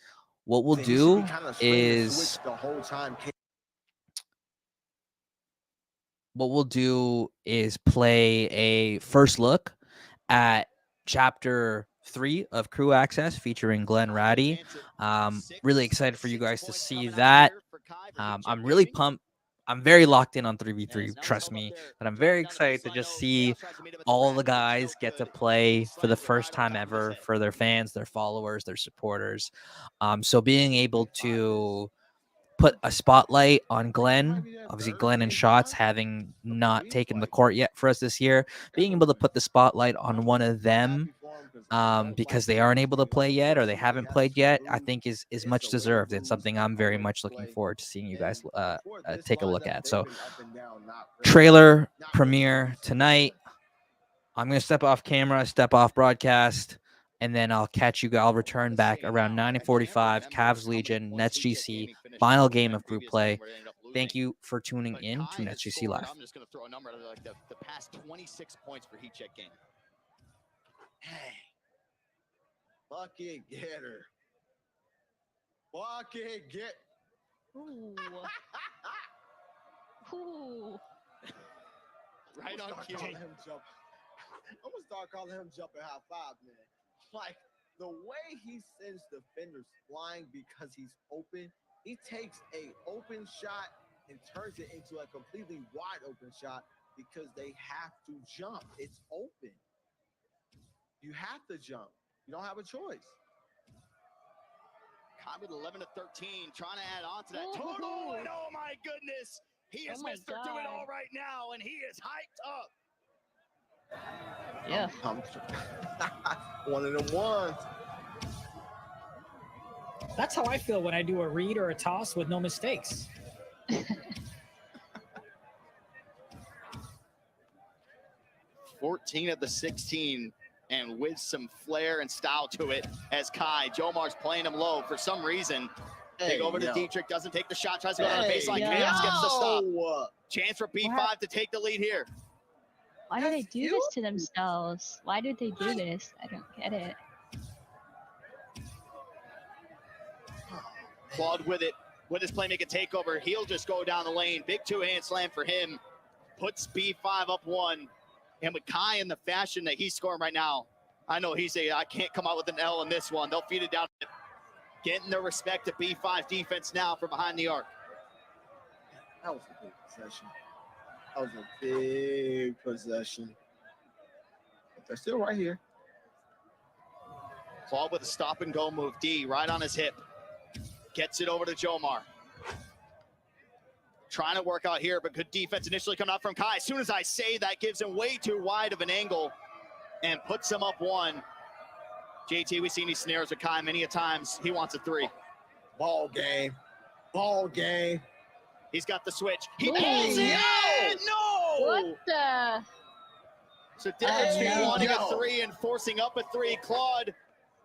what we'll do is the whole time. Play a first look at Chapter 3 of Crew Access featuring Glenn Ratty. Really excited for you guys to see that. I'm really pumped. I'm very locked in on 3v3, trust me. But I'm very excited to just see all the guys get to play for the first time ever for their fans, their followers, their supporters. So being able to put a spotlight on Glenn, obviously Glenn and Shots having not taken the court yet for us this year, being able to put the spotlight on one of them because they aren't able to play yet or they haven't played yet, I think is much deserved and something I'm very much looking forward to seeing you guys take a look at. So trailer premiere tonight. I'm going to step off camera, step off broadcast, and then I'll catch you. I'll return back around 9:45. Cavs Legion, NetsGC, final game of group play. Thank you for tuning in to NetsGC Live. I'm just going to throw a number out like the past 26 points for heat check game. Hey, bucket getter. Bucket get. Ooh. Ooh. Right on cue. I'm gonna start calling him jumping high five, man. Like the way he sends defenders flying because he's open, he takes a open shot and turns it into a completely wide open shot because they have to jump. It's open. You have to jump. You don't have a choice. Cobb with 11 to 13, trying to add on to that total. And oh my goodness, he is Mr. Do It All right now, and he is hyped up. Yeah. One of them ones. That's how I feel when I do a read or a toss with no mistakes. 14 of the 16, and with some flair and style to it as Kai. Jomar's playing him low for some reason. They go over to Dietrich, doesn't take the shot, tries to go down the baseline. Chaos gets the stop. Chance for B5 to take the lead here. Why do they do this to themselves? Why did they do this? I don't get it. Claude with it, with his playmaker takeover. He'll just go down the lane. Big two-hand slam for him. Puts B5 up 1. And with Kai in the fashion that he's scoring right now, I know he's I can't come out with an L in this one. They'll feed it down. Getting the respect of B5 defense now from behind the arc. That was a big possession. That was a big possession. But they're still right here. Claude with a stop and go move. D right on his hip. Gets it over to Jomar. Trying to work out here, but good defense initially coming out from Kai. As soon as I say that, gives him way too wide of an angle and puts him up 1. JT, we've seen these scenarios with Kai many a times. He wants a 3. Ball game. Ball game. He's got the switch. He Ooh. pulls it! No! What the? So difference wanting a 3 and forcing up a 3. Claude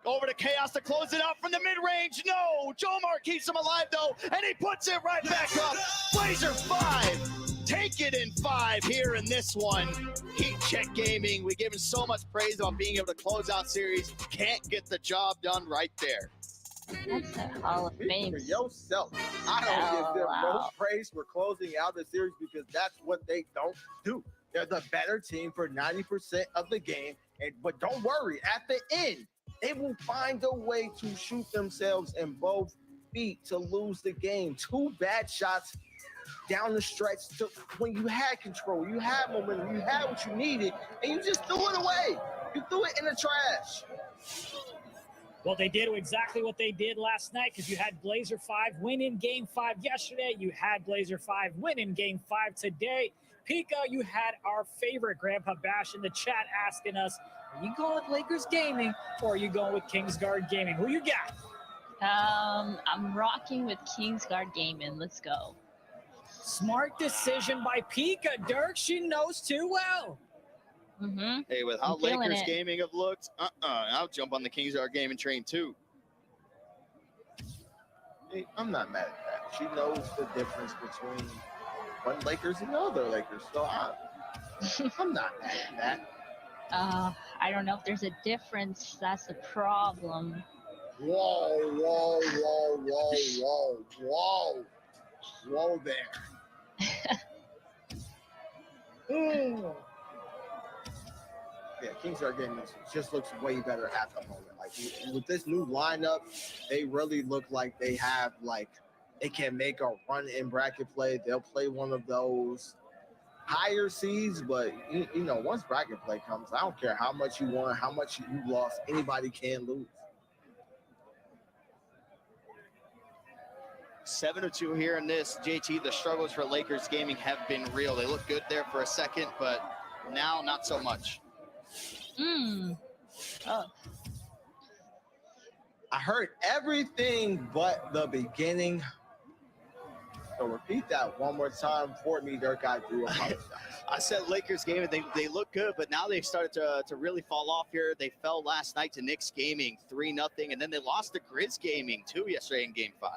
over to Chaos to close it out from the mid-range. No! Jomar keeps him alive, though, and he puts it right back up. Blazer 5. Take it in 5 here in this one. Heat Check Gaming. We give him so much praise on being able to close out series. Can't get the job done right there. That's a Hall of Fame. For yourself. I don't give them no praise for closing out the series because that's what they don't do. They're the better team for 90% of the game. But don't worry, at the end, they will find a way to shoot themselves in both feet to lose the game. 2 bad shots down the stretch when you had control, you had momentum, you had what you needed, and you just threw it away. You threw it in the trash. Well, they did exactly what they did last night because you had Blazer 5 win in Game 5 yesterday. You had Blazer 5 win in Game 5 today. Pika, you had our favorite Grandpa Bash in the chat asking us, are you going with Lakers Gaming or are you going with Kingsguard Gaming? Who you got? I'm rocking with Kingsguard Gaming. Let's go. Smart decision by Pika. Dirk, she knows too well. Mm-hmm. Hey, with how I'm feeling Lakers it. gaming have looked, I'll jump on the Kings are gaming train too. Hey, I'm not mad at that. She knows the difference between one Lakers and the other Lakers. So I'm not mad at that. I don't know if there's a difference. That's the problem. Whoa, whoa, whoa, whoa, whoa, whoa. Whoa there. Yeah, Kings are getting just looks way better at the moment. Like with this new lineup, they really look like they have they can make a run in bracket play. They'll play one of those higher seeds, but you know, once bracket play comes, I don't care how much you won, how much you lost, anybody can lose. 7-2 here in this. JT, the struggles for Lakers gaming have been real. They look good there for a second, but now not so much. Oh, I heard everything but the beginning. So repeat that one more time for me, Dirk. I do apologize. I said Lakers gaming, they look good, but now they've started to really fall off here. They fell last night to Knicks gaming 3-0, and then they lost to Grizz gaming 2 yesterday in game 5.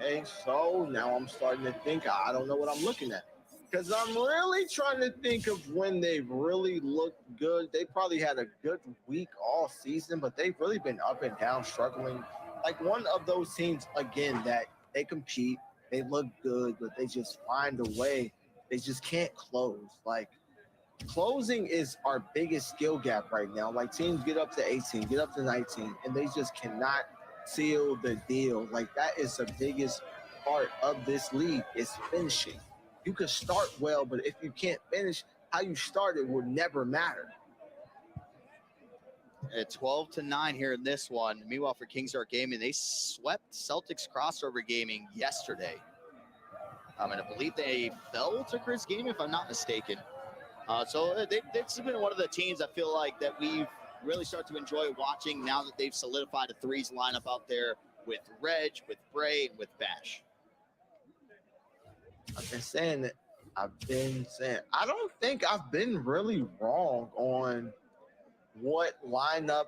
Okay, so now I'm starting to think I don't know what I'm looking at. Because I'm really trying to think of when they really looked good. They probably had a good week all season, but they've really been up and down, struggling. Like one of those teams, again, that they compete, they look good, but they just find a way. They just can't close. Like closing is our biggest skill gap right now. Like teams get up to 18, get up to 19, and they just cannot seal the deal. Like that is the biggest part of this league is finishing. You can start well, but if you can't finish, how you started will never matter. At 12-9 here in this one. Meanwhile, for Kings Are Gaming, they swept Celtics Crossover Gaming yesterday. And I believe they fell to Grizz Gaming, if I'm not mistaken. So it's been one of the teams I feel like that we've really started to enjoy watching now that they've solidified a threes lineup out there with Reg, with Bray, and with Bash. I've been saying I don't think I've been really wrong on what lineup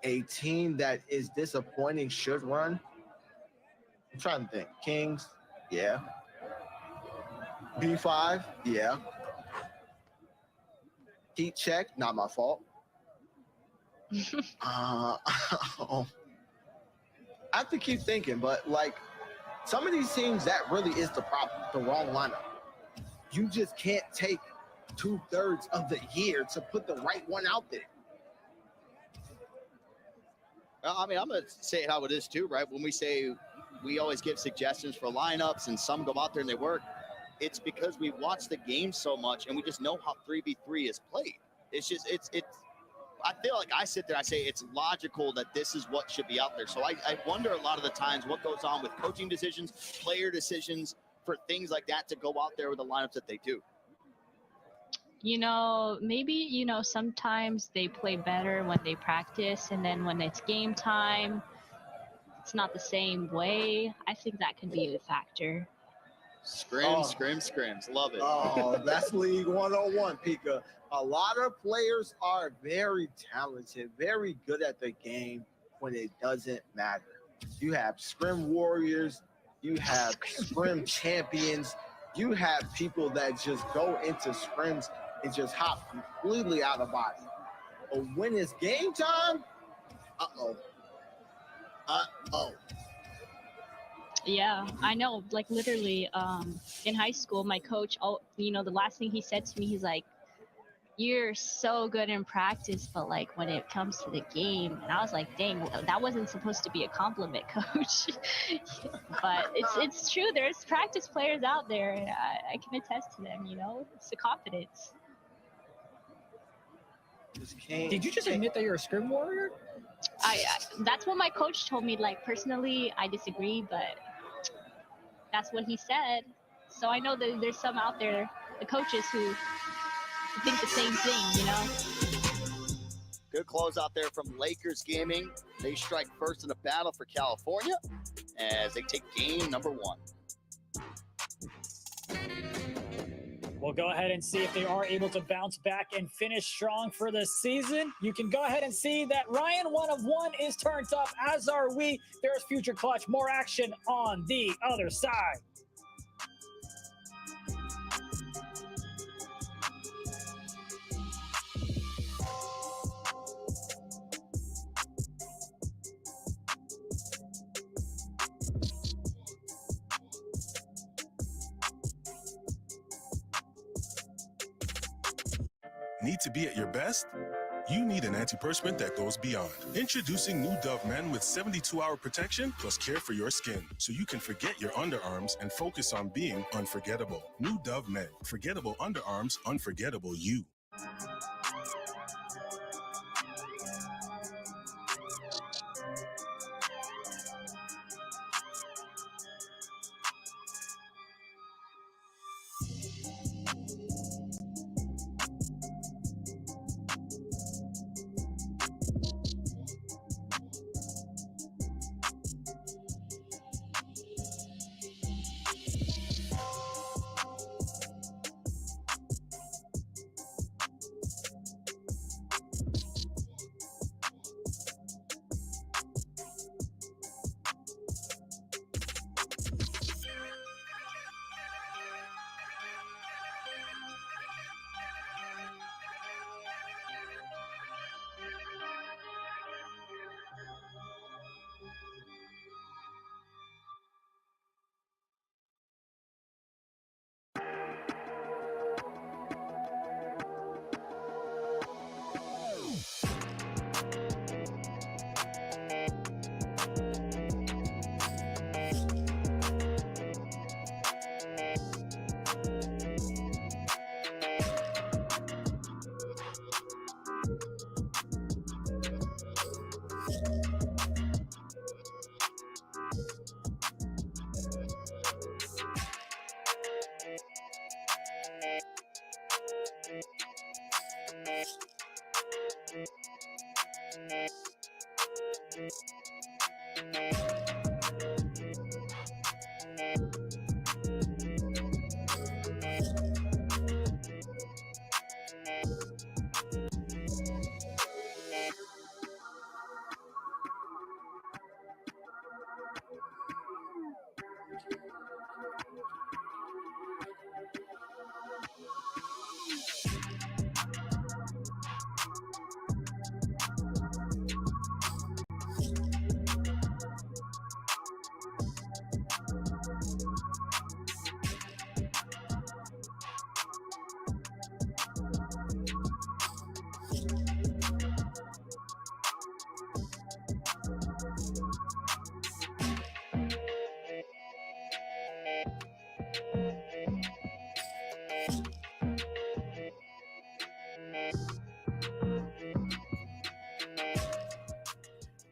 a team that is disappointing should run. I'm trying to think. Kings, yeah. B5, yeah. Heat check, not my fault. I have to keep thinking, but like some of these teams, that really is the problem, the wrong lineup. You just can't take 2/3 of the year to put the right one out there. I mean, I'm going to say it how it is too, right? When we say we always give suggestions for lineups and some go out there and they work, it's because we watch the game so much and we just know how 3v3 is played. It's just, it's I feel like I sit there, I say it's logical that this is what should be out there. So I wonder a lot of the times what goes on with coaching decisions, player decisions for things like that to go out there with the lineups that they do. you know, maybe, you know, sometimes they play better when they practice, and then when it's game time, it's not the same way. I think that could be a factor. Scrims. Love it. Oh, that's League 101, Pika. A lot of players are very talented, very good at the game when it doesn't matter. You have scrim warriors, you have scrim champions, you have people that just go into scrims and just hop completely out of body. But when it's game time, uh-oh. Yeah, I know. Like literally, in high school, my coach, you know, the last thing he said to me, he's like, "You're so good in practice, but like when it comes to the game," and I was like, "Dang, that wasn't supposed to be a compliment, coach." But it's true. There's practice players out there, and I can attest to them. You know, it's the confidence. Did you just admit that you're a scrim warrior? I that's what my coach told me. Like personally, I disagree, but that's what he said. So I know that there's some out there, the coaches who think the same thing, you know? Good close out there from Lakers Gaming. They strike first in the battle for California as they take game number 1. We'll go ahead and see if they are able to bounce back and finish strong for the season. You can go ahead and see that Ryan 1 of 1 is turned up, as are we. There's Future Clutch. More action on the other side. Need to be at your best? You need an antiperspirant that goes beyond. Introducing new Dove Men with 72-hour protection plus care for your skin, so you can forget your underarms and focus on being unforgettable. New Dove Men. Forgettable underarms, unforgettable you.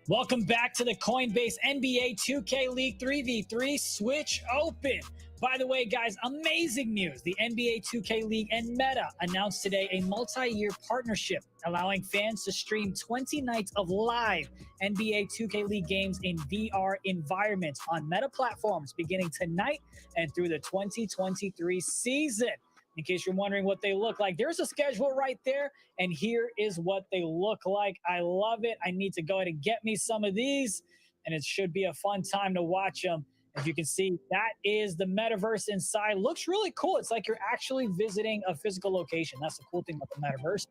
Welcome back to the Coinbase NBA 2K League 3v3 Switch Open. By the way, guys, amazing news. The NBA 2K League and Meta announced today a multi-year partnership allowing fans to stream 20 nights of live NBA 2K League games in VR environments on Meta platforms beginning tonight and through the 2023 season. In case you're wondering what they look like, there's a schedule right there, and here is what they look like. I love it. I need to go ahead and get me some of these, and it should be a fun time to watch them. As you can see, that is the metaverse inside. Looks really cool. It's like you're actually visiting a physical location. That's the cool thing about the metaverse.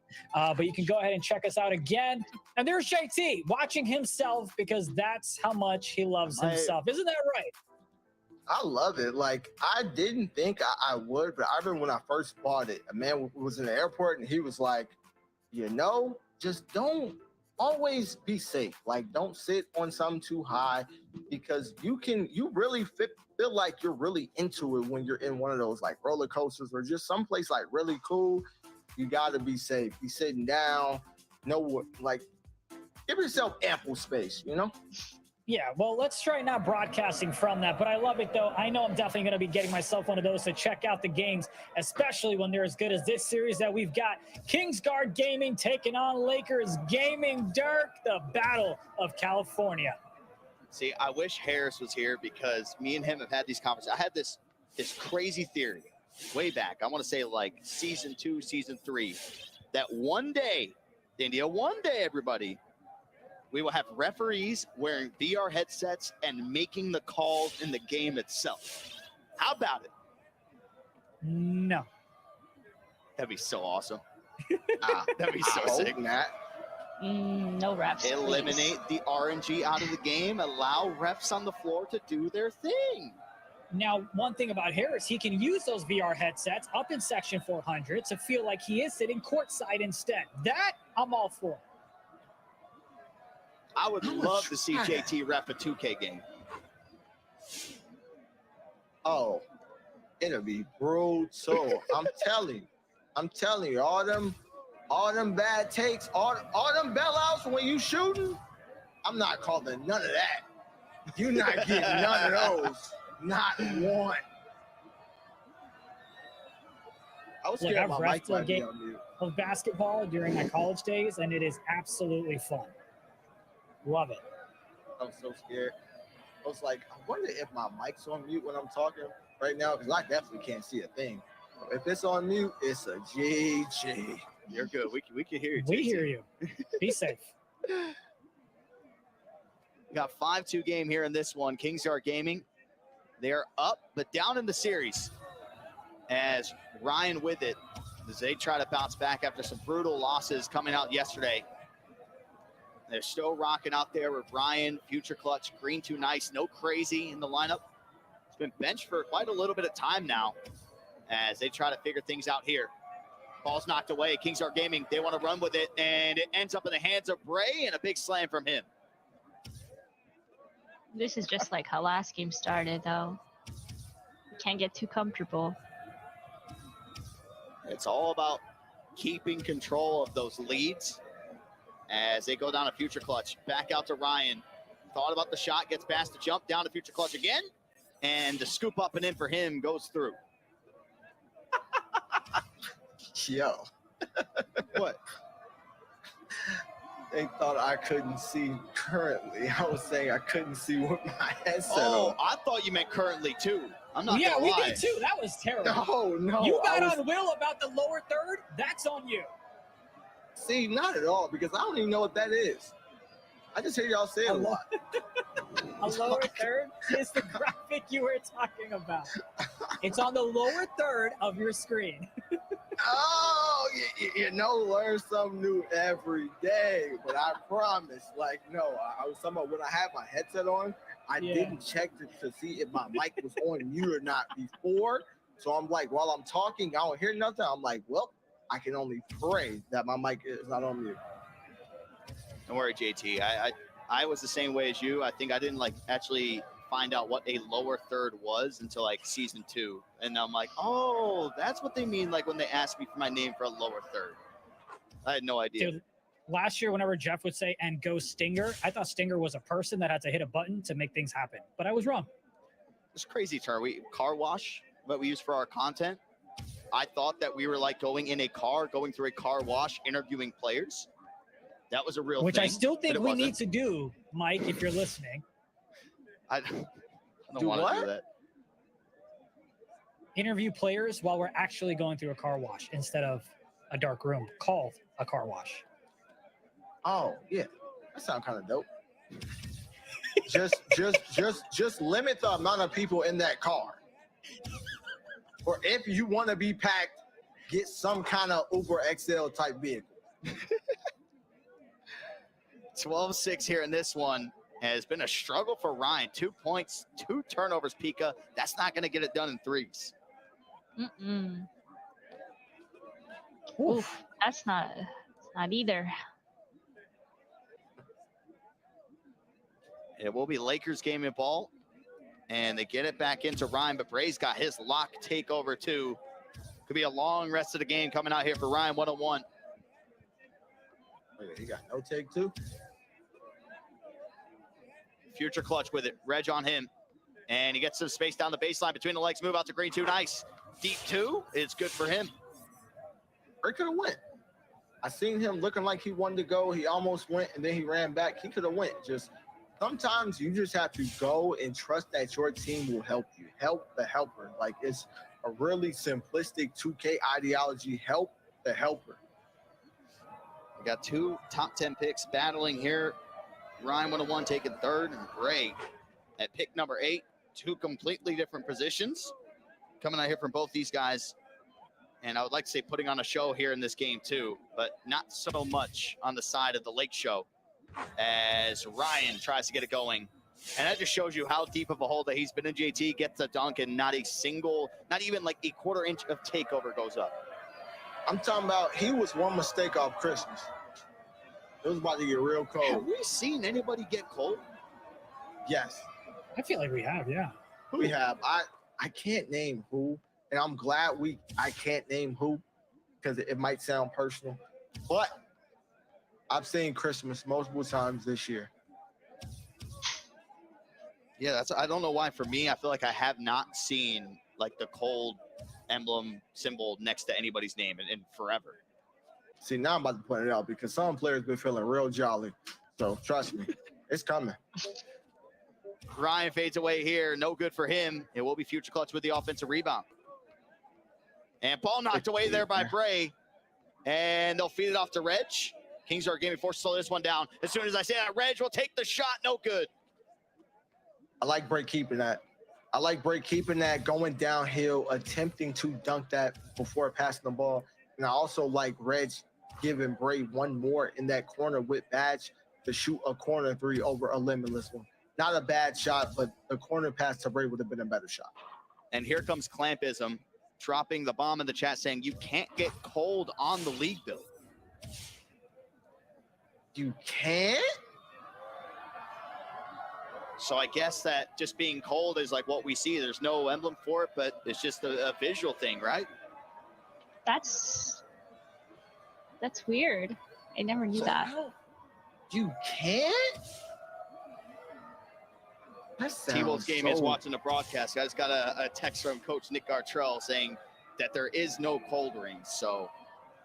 But you can go ahead and check us out again. And there's JT watching himself because that's how much he loves himself. Isn't that right? I love it. Like, I didn't think I would, but I remember when I first bought it, a man was in the airport and he was like, just don't always be safe. Like, don't sit on something too high because you really feel like you're really into it when you're in one of those like roller coasters or just someplace like really cool. You got to be safe. Be sitting down, like, give yourself ample space, Yeah, well, let's try not broadcasting from that, but I love it, though. I know I'm definitely going to be getting myself one of those to check out the games, especially when they're as good as this series that we've got. Kingsguard Gaming taking on Lakers Gaming. Dirk, the Battle of California. See, I wish Harris was here because me and him have had these conversations. I had this crazy theory way back, I want to say like season 2, season 3, that one day, India, one day, everybody, we will have referees wearing VR headsets and making the calls in the game itself. How about it? No. That'd be so awesome. That'd be so I hope sick. not. No refs. please. Eliminate the RNG out of the game. Allow refs on the floor to do their thing. Now, one thing about Harris, he can use those VR headsets up in section 400 to feel like he is sitting courtside instead. That I'm all for. I would love to see JT ref a 2K game. Oh, it'll be brutal. I'm telling you, all them bad takes, all them bailouts when you shooting, I'm not calling none of that. You're not getting none of those. Not one. I was Look, scared I've my mic refed a might be game on mute. of basketball during my college days, and it is absolutely fun. Love it. I was so scared. I was like, I wonder if my mic's on mute when I'm talking right now, because I definitely can't see a thing. If it's on mute, it's a GG. You're good. We can hear you. We JT. hear you. Be safe. We got 5-2 game here in this one. Kingsguard Gaming, they're up, but down in the series. As Ryan with it, as they try to bounce back after some brutal losses coming out yesterday. They're still rocking out there with Ryan, Future Clutch, Green Too Nice, no crazy in the lineup. It's been benched for quite a little bit of time now as they try to figure things out here. Ball's knocked away. Kingsguard Gaming, they want to run with it, and it ends up in the hands of Bray, and a big slam from him. This is just like how last game started, though. Can't get too comfortable. It's all about keeping control of those leads as they go down to Future Clutch. Back out to Ryan. Thought about the shot, gets past the jump, down to Future Clutch again. And the scoop up and in for him goes through. Yo. What? They thought I couldn't see currently. I was saying I couldn't see with my headset Oh, on. I thought you meant currently too. I'm not Yeah, gonna we lie. did too. That was terrible. No, You I got was, on Will about the lower third. That's on you. see, not at all, because I don't even know what that is. I just hear y'all say it a lot. A lower third is the graphic you were talking about. It's on the lower third of your screen. Oh, you know, learn something new every day. But I promise, like, no, I was talking about when I had my headset on, I Yeah. didn't check to see if my mic was on mute or not before. So I'm like, while I'm talking, I don't hear nothing. I'm like, well, I can only pray that my mic is not on mute. Don't worry, JT. I was the same way as you. I think I didn't like actually find out what a lower third was until like season 2. And I'm like, oh, that's what they mean like when they ask me for my name for a lower third. I had no idea. Dude, last year, whenever Jeff would say, and go Stinger, I thought Stinger was a person that had to hit a button to make things happen. But I was wrong. It's crazy term. Car wash, what we use for our content. I thought that we were like going in a car, going through a car wash, interviewing players. That was a real Which thing. I still but think it we wasn't. need to do, Mike, if you're listening. I don't Do want to what? do that. Interview players while we're actually going through a car wash instead of a dark room called a car wash. Oh, yeah. That sounds kind of dope. just limit the amount of people in that car. Or if you want to be packed, get some kind of Uber XL type vehicle. 12-6 here in this one. Has been a struggle for Ryan. 2 points, 2 turnovers, Pika. That's not going to get it done in threes. Mm-mm. Oof, that's not either. It will be Lakers game and ball. And they get it back into Ryan, but Bray's got his lock takeover too. Could be a long rest of the game coming out here for Ryan, 101. He got no take two. Future Clutch with it. Reg on him. And he gets some space down the baseline between the legs. Move out to Green 2. Nice. Deep 2. It's good for him. Bray could have went. I seen him looking like he wanted to go. He almost went, and then he ran back. He could have went. Just sometimes you just have to go and trust that your team will help you. Help the helper. Like, it's a really simplistic 2K ideology. Help the helper. We got two top 10 picks battling here. Ryan 101 taking third, and Bray at pick number 8. Two completely different positions coming out here from both these guys. And I would like to say putting on a show here in this game too, but not so much on the side of the Lake Show as Ryan tries to get it going. And that just shows you how deep of a hole that he's been in. JT gets a dunk and not even like a quarter inch of takeover goes up. I'm talking about he was one mistake off Christmas. It was about to get real cold. Have we seen anybody get cold? Yes, I feel like we have, yeah. we have. I can't name who, and I'm glad I can't name who because it might sound personal, but I've seen Christmas multiple times this year. Yeah, I don't know why. For me, I feel like I have not seen like the cold emblem symbol next to anybody's name in forever. See, now I'm about to point it out because some players been feeling real jolly. So trust me, it's coming. Ryan fades away here. No good for him. It will be Future Clutch with the offensive rebound. And ball knocked away there by Bray. And they'll feed it off to Reg. Kings are Gaming forced to slow this one down. As soon as I say that, Reg will take the shot. No good. I like Bray keeping that. Going downhill, attempting to dunk that before passing the ball. And I also like Reg giving Bray one more in that corner with Badge to shoot a corner three over a limitless one. Not a bad shot, but the corner pass to Bray would have been a better shot. And here comes Clampism, dropping the bomb in the chat saying you can't get cold on the league build. You can't? So I guess that just being cold is like what we see. There's no emblem for it, but it's just a visual thing, right? That's weird. I never knew that. You can't? T-Wolves game is watching the broadcast. I just got a text from Coach Nick Gartrell saying that there is no cold rings. So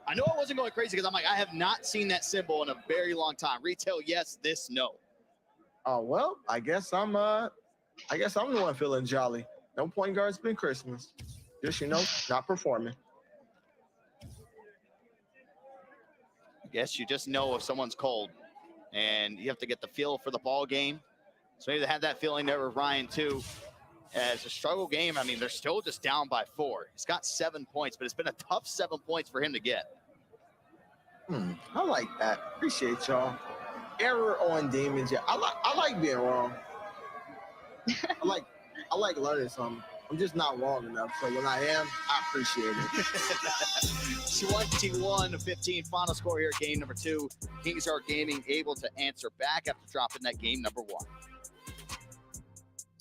I know I wasn't going crazy because I'm like, I have not seen that symbol in a very long time. Retail, yes. This, no. Oh, well, I guess I'm the one feeling jolly. No point guard's been Christmas. Just, not performing. I guess you just know if someone's cold and you have to get the feel for the ball game. So maybe they have that feeling there with Ryan too. As a struggle game, I mean, they're still just down by 4. He's got 7 points, but it's been a tough 7 points for him to get. I like that. Appreciate y'all. Error on Demons. Yeah, I like being wrong. I like learning something. I'm just not wrong enough. So when I am, I appreciate it. 21-15 final score here, game number 2. Kings are Gaming able to answer back after dropping that game number 1.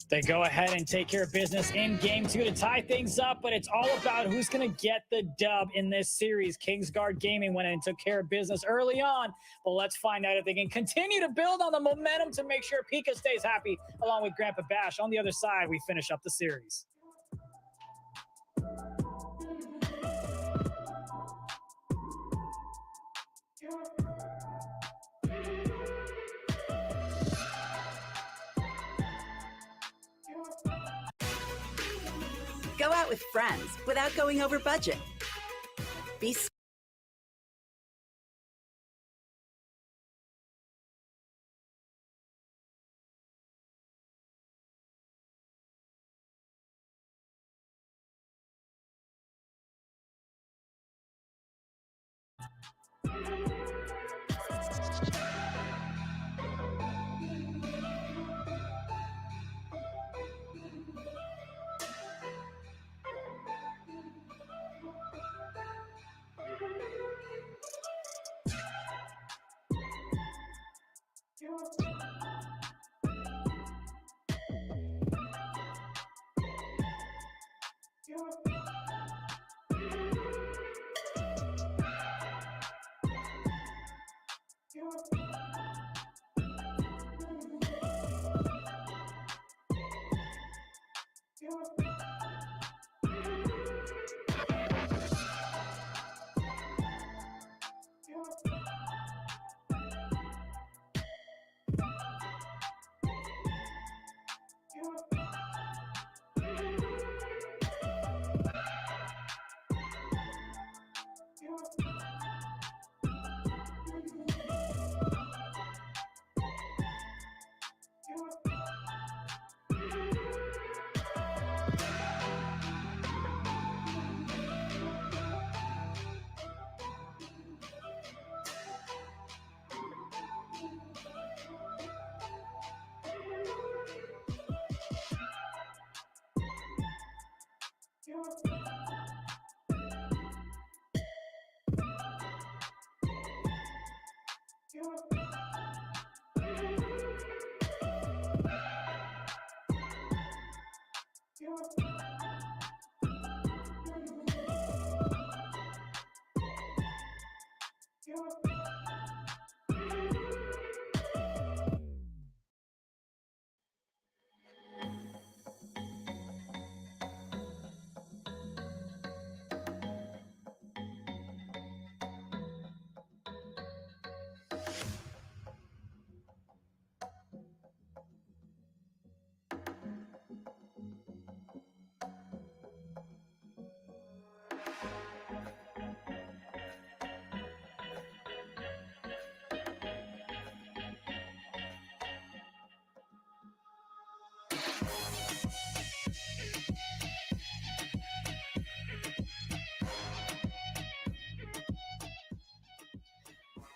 They go ahead and take care of business in game 2 to tie things up, but it's all about who's going to get the dub in this series. Kingsguard Gaming went in and took care of business early on, but let's find out if they can continue to build on the momentum to make sure Pika stays happy along with Grandpa Bash. On the other side, we finish up the series. Go out with friends without going over budget. Be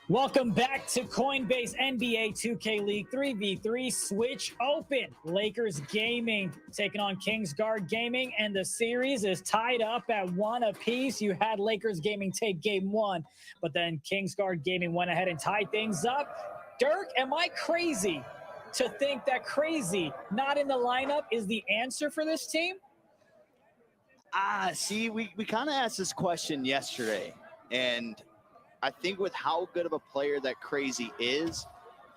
Welcome back to Coinbase NBA 2K League 3v3 Switch Open. Lakers Gaming taking on Kingsguard Gaming, and the series is tied up at 1 apiece. You had Lakers Gaming take game 1, but then Kingsguard Gaming went ahead and tied things up. Dirk, am I crazy to think that Crazy not in the lineup is the answer for this team? See, we kind of asked this question yesterday, and I think with how good of a player that Crazy is,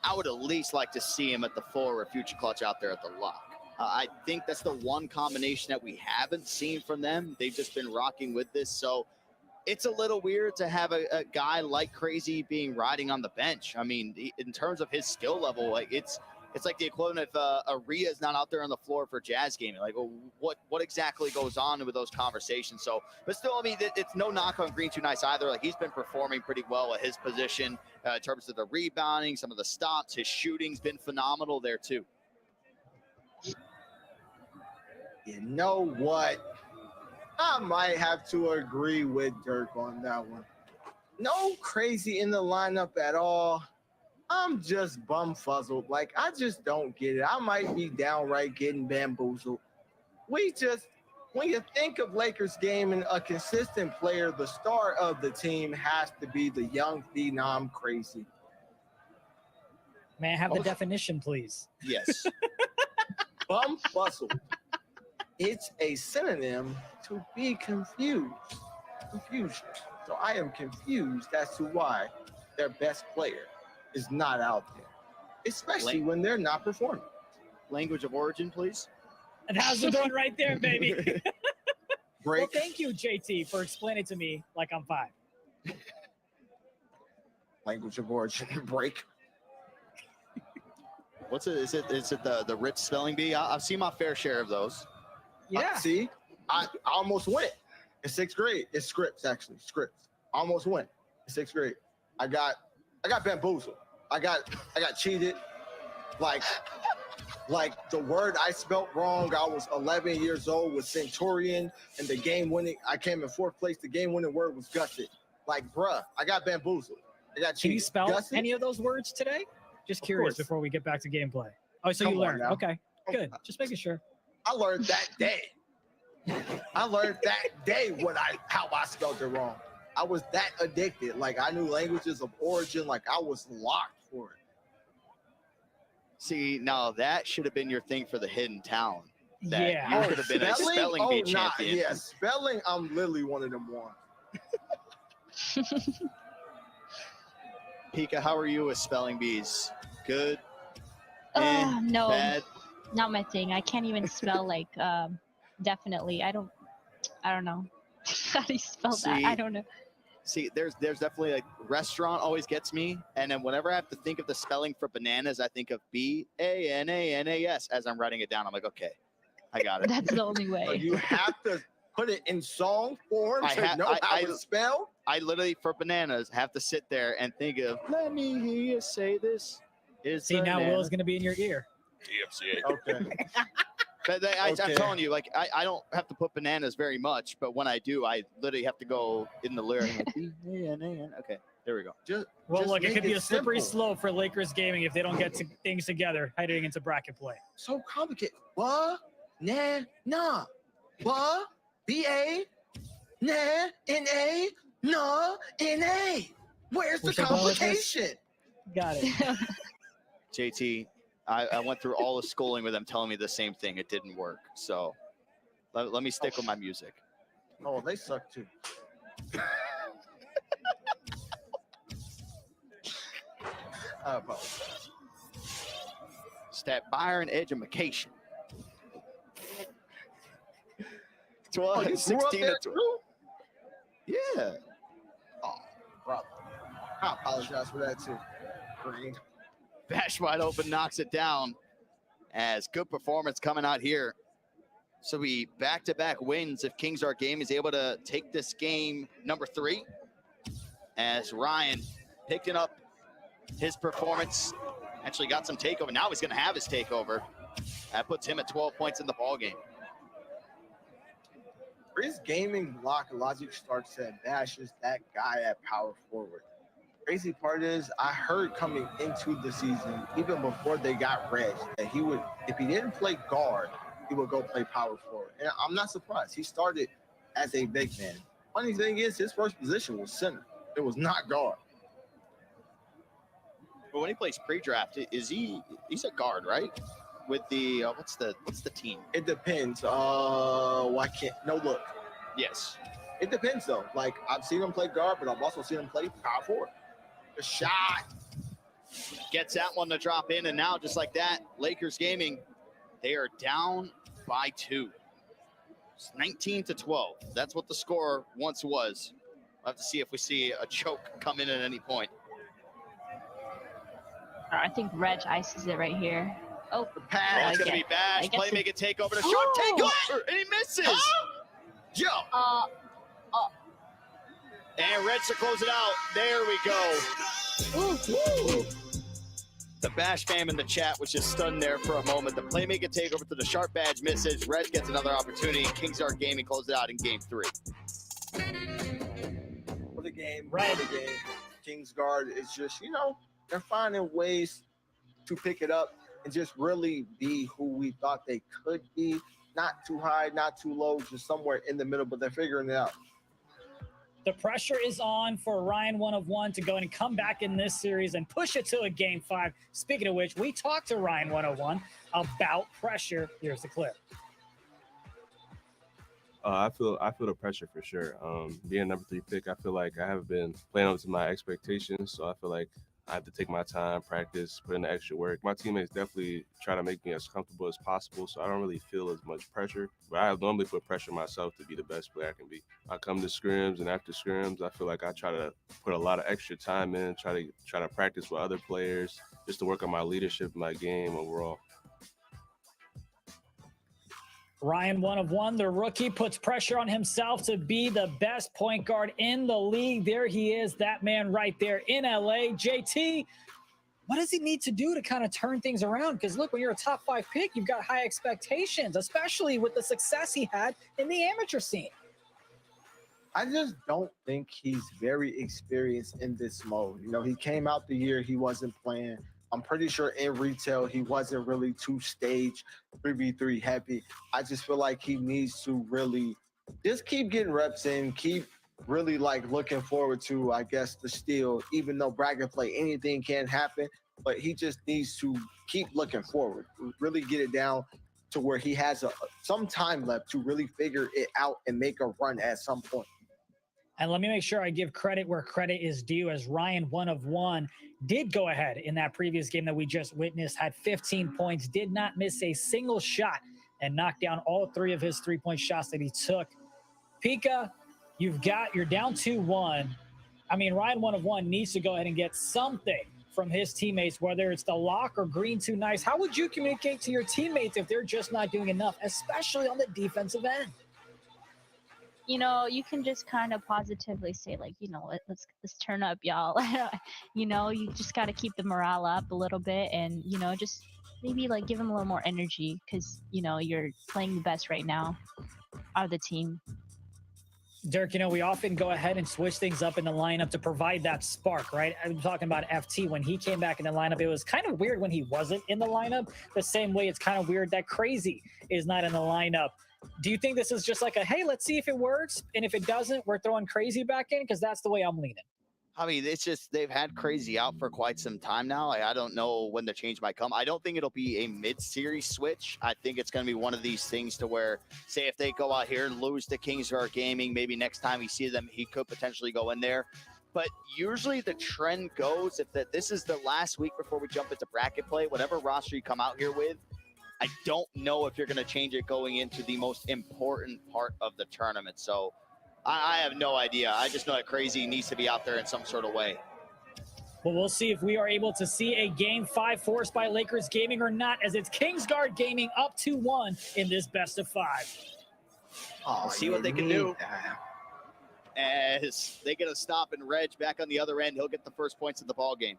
I would at least like to see him at the 4 or future clutch out there at the lock. I think that's the one combination that we haven't seen from them. They've just been rocking with this. So it's a little weird to have a guy like Crazy being riding on the bench. I mean, in terms of his skill level, like it's like the equivalent of Aria is not out there on the floor for Jazz Gaming. Like, well, what exactly goes on with those conversations? So, but still, I mean, it's no knock on Green Too Nice either. Like, he's been performing pretty well at his position in terms of the rebounding, some of the stops. His shooting's been phenomenal there too. You know what? I might have to agree with Dirk on that one. No Crazy in the lineup at all. I'm just bumfuzzled. Like, I just don't get it. I might be downright getting bamboozled. When you think of Lakers gaming, a consistent player, the star of the team has to be the young phenom Crazy. May I have the definition, please? Yes. Bumfuzzled. It's a synonym to be confused. Confusion. So I am confused as to why their best player is not out there, especially when they're not performing. Language of origin, please. And how's it going right there, baby? Break. Well, thank you, JT, for explaining to me like I'm 5. Language of origin. Break. What's it? Is it the rich spelling bee? I've seen my fair share of those. Yeah. See, I almost went in 6th grade. It's scripts, actually. Scripts. Almost went in 6th grade. I got bamboozled. I got cheated. Like the word I spelt wrong. I was 11 years old with Centurion, and the game winning. I came in 4th place. The game winning word was gusset. Like, bruh, I got bamboozled. I got cheated. Can you spell gusset? any of those words today? Just curious before we get back to gameplay. Oh, so Come you on learned. now. Okay, good. Just making sure. I learned that day. I learned that day how I spelled it wrong. I was that addicted. Like, I knew languages of origin. Like, I was locked for it. See, now that should have been your thing for the hidden talent. That Yeah. you could have been a spelling bee champion. Yeah, spelling, I'm literally one of them ones. Pika, how are you with spelling bees? Good? No, Bad? not my thing. I can't even spell like definitely. I don't know. How do you spell that? I don't know. See, there's definitely like restaurant always gets me, and then whenever I have to think of the spelling for bananas, I think of BANANAS as I'm writing it down. I'm like, okay, I got it. That's the only So way. you have to put it in song form to know how it's spelled. I literally, for bananas, have to sit there and think of, let me hear you say this. See, now Will's going to be in your ear. DMCA. Okay. But I'm telling you, like, I don't have to put bananas very much, but when I do, I literally have to go in the lyric. Like, okay, there we go. Well, look, it make could be a slippery simple. slope for Lakers Gaming if they don't get things together heading into bracket play. So complicated. Ba, na, na. Ba, B-A, na, N-A, na, N-A. Where's the Wish I thought of this. complication? Got it. JT, I went through all the schooling with them telling me the same thing. It didn't work. So let me stick with my music. Oh, they suck too. I apologize. Stat Byron education. You grew up 16 there to 12. too? Yeah. Oh, brother. I apologize for that too. Green. Bash wide open knocks it down as good performance coming out here. So we back-to-back wins if Kingsguard Game is able to take this game number 3 as Ryan picking up his performance. Actually got some takeover. Now he's going to have his takeover. That puts him at 12 points in the ballgame. His gaming block logic starts at Bash is that guy at power forward. Crazy part is, I heard coming into the season, even before they got Reg, that he would, if he didn't play guard, he would go play power forward. And I'm not surprised. He started as a big man. Funny thing is, his first position was center. It was not guard. But when he plays pre-draft, he's a guard, right? With the what's the team? It depends. Why can't no look? Yes. It depends though. Like I've seen him play guard, but I've also seen him play power forward. The shot Gets that one to drop in, and now just like that, Lakers Gaming, they are down by 2. It's 19-12. That's what the score once was. We'll have to see if we see a choke come in at any point. I think Reg ices it right here. Oh, the pass. It's going to be Bash. Playmaker take over the short takeover, and he misses. Yo. And Reds to close it out. There we go. Ooh. The Bash fam in the chat was just stunned there for a moment. The playmaker take over to the sharp badge misses. Reds gets another opportunity. Kingsguard Gaming closes it out in game 3. For the game, Right. for the game. Kingsguard is just, they're finding ways to pick it up and just really be who we thought they could be. Not too high, not too low, just somewhere in the middle, but they're figuring it out. The pressure is on for Ryan 1 of 1 to go and come back in this series and push it to a game 5. Speaking of which, we talked to Ryan 1 of 1 about pressure. Here's the clip. I feel the pressure for sure. Being a number 3 pick, I feel like I haven't been playing up to my expectations, so I feel like I have to take my time, practice, put in the extra work. My teammates definitely try to make me as comfortable as possible, so I don't really feel as much pressure. But I normally put pressure on myself to be the best player I can be. I come to scrims, and after scrims, I feel like I try to put a lot of extra time in, try to practice with other players, just to work on my leadership, my game overall. Ryan 1 of 1, the rookie, puts pressure on himself to be the best point guard in the league. There he is, that man right there in LA. JT, what does he need to do to kind of turn things around? Because look, when you're a top 5 pick, you've got high expectations, especially with the success he had in the amateur scene. I just don't think he's very experienced in this mode. He came out the year he wasn't playing. I'm pretty sure in retail, he wasn't really 2-stage 3v3 heavy. I just feel like he needs to really just keep getting reps in, keep really looking forward to, I guess, the steal, even though bracket play, anything can happen, but he just needs to keep looking forward, really get it down to where he has some time left to really figure it out and make a run at some point. And let me make sure I give credit where credit is due, as Ryan 1 of 1 did go ahead in that previous game that we just witnessed, had 15 points, did not miss a single shot, and knocked down all 3 of his 3-point shots that he took. Pika, you're down 2-1. I mean, Ryan 1 of 1 needs to go ahead and get something from his teammates, whether it's the lock or green too nice. How would you communicate to your teammates if they're just not doing enough, especially on the defensive end? You can just kind of positively say, let's turn up, y'all. You just got to keep the morale up a little bit and, just maybe give them a little more energy because, you're playing the best right now out of the team. Dirk, we often go ahead and switch things up in the lineup to provide that spark, right? I'm talking about FT. When he came back in the lineup, it was kind of weird when he wasn't in the lineup. The same way it's kind of weird that Crazy is not in the lineup. Do you think this is just hey, let's see if it works, and if it doesn't, we're throwing Crazy back in? Because that's the way I'm leaning. I mean, it's just they've had Crazy out for quite some time now. I don't know when the change might come. I don't think it'll be a mid-series switch. I think it's going to be one of these things to where, say, if they go out here and lose to Kingsguard Gaming, maybe next time we see them, he could potentially go in there. But usually the trend goes, if this is the last week before we jump into bracket play, whatever roster you come out here with, I don't know if you're going to change it going into the most important part of the tournament. So I have no idea. I just know that Crazy needs to be out there in some sort of way. Well, we'll see if we are able to see a Game 5 forced by Lakers Gaming or not, as it's Kingsguard Gaming up 2-1 in this best of 5. We'll see what they can do. As they get a stop and Reg back on the other end, he'll get the first points of the ball game.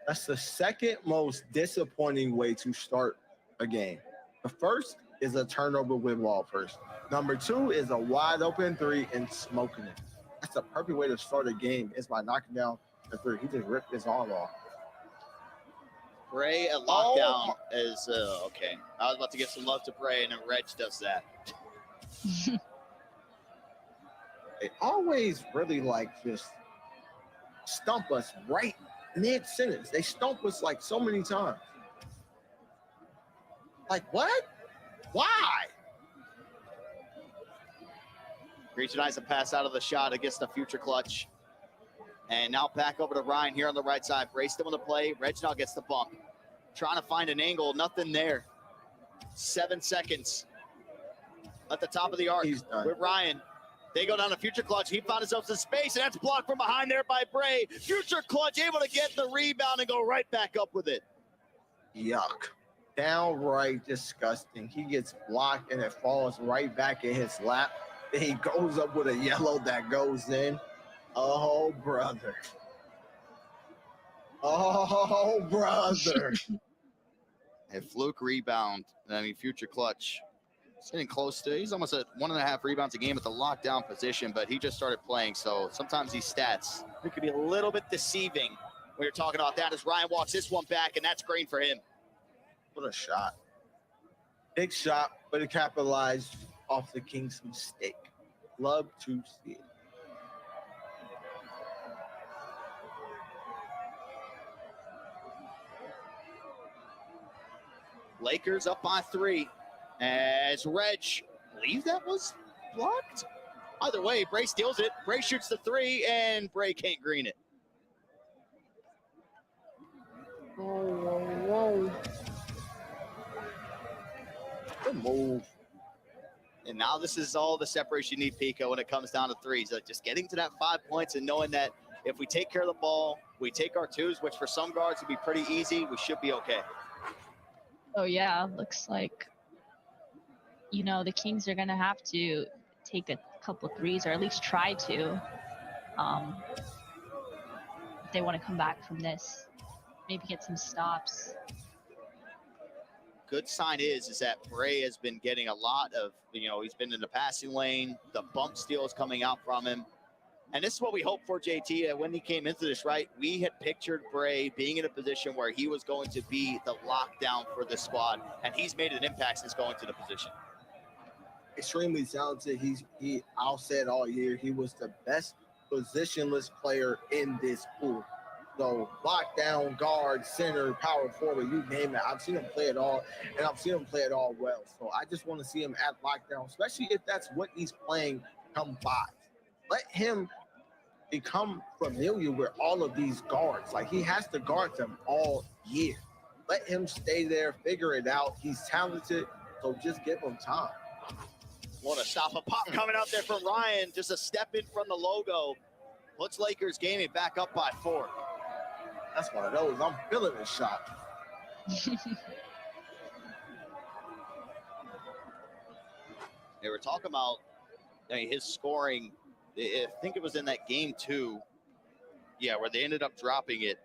That's the second most disappointing way to start a game. The first is a turnover with ball first. Number 2 is a wide open 3 and smoking it. That's the perfect way to start a game is by knocking down the three. He just ripped his arm off. Bray at lockdown is okay. I was about to give some love to Bray, and then Reg does that. They always really like just stump us right mid-sentence. They stump us like so many times. Like what? Why? Green tonight a pass out of the shot against the future clutch. And now back over to Ryan here on the right side. Bray still in the play. Reg now gets the bump. Trying to find an angle. Nothing there. 7 seconds. At the top of the arc with Ryan. They go down to future clutch. He found himself in space, and that's blocked from behind there by Bray. Future clutch able to get the rebound and go right back up with it. Yuck. Downright disgusting. He gets blocked, and it falls right back in his lap. Then he goes up with a yellow that goes in. Oh, brother. Oh, brother. A fluke rebound. I mean, future clutch. He's getting close to, he's almost at 1.5 rebounds a game at the lockdown position, but he just started playing. So sometimes these stats, it could be a little bit deceiving when you're talking about that as Ryan walks this one back, and that's green for him. What a shot. Big shot, but it capitalized off the Kings' mistake. Love to see it. Lakers up by 3 as Reg believe that was blocked. Either way, Bray steals it. Bray shoots the 3, and Bray can't green it. Whoa. Good move. And now this is all the separation you need, Pico, when it comes down to threes. Like just getting to that 5 points and knowing that if we take care of the ball, we take our twos, which for some guards would be pretty easy, we should be okay. Oh yeah, looks like, you know, the Kings are gonna have to take a couple threes, or at least try to, if they want to come back from this. Maybe get some stops. Good sign is that Bray has been getting a lot of, he's been in the passing lane, the bump steals coming out from him. And this is what we hope for, JT. When he came into this, right, we had pictured Bray being in a position where he was going to be the lockdown for the squad, and he's made an impact since going to the position. Extremely talented. I'll say it all year. He was the best positionless player in this pool. So lockdown, guard, center, power forward, you name it. I've seen him play it all, and I've seen him play it all well. So I just want to see him at lockdown, especially if that's what he's playing come 5. Let him become familiar with all of these guards. Like, he has to guard them all year. Let him stay there, figure it out. He's talented, so just give him time. What a stop, a pop coming out there from Ryan. Just a step in from the logo. Puts Lakers gaming back up by 4. That's one of those. I'm feeling this shot. They were talking about his scoring. I think it was in that game 2. Yeah, where they ended up dropping it.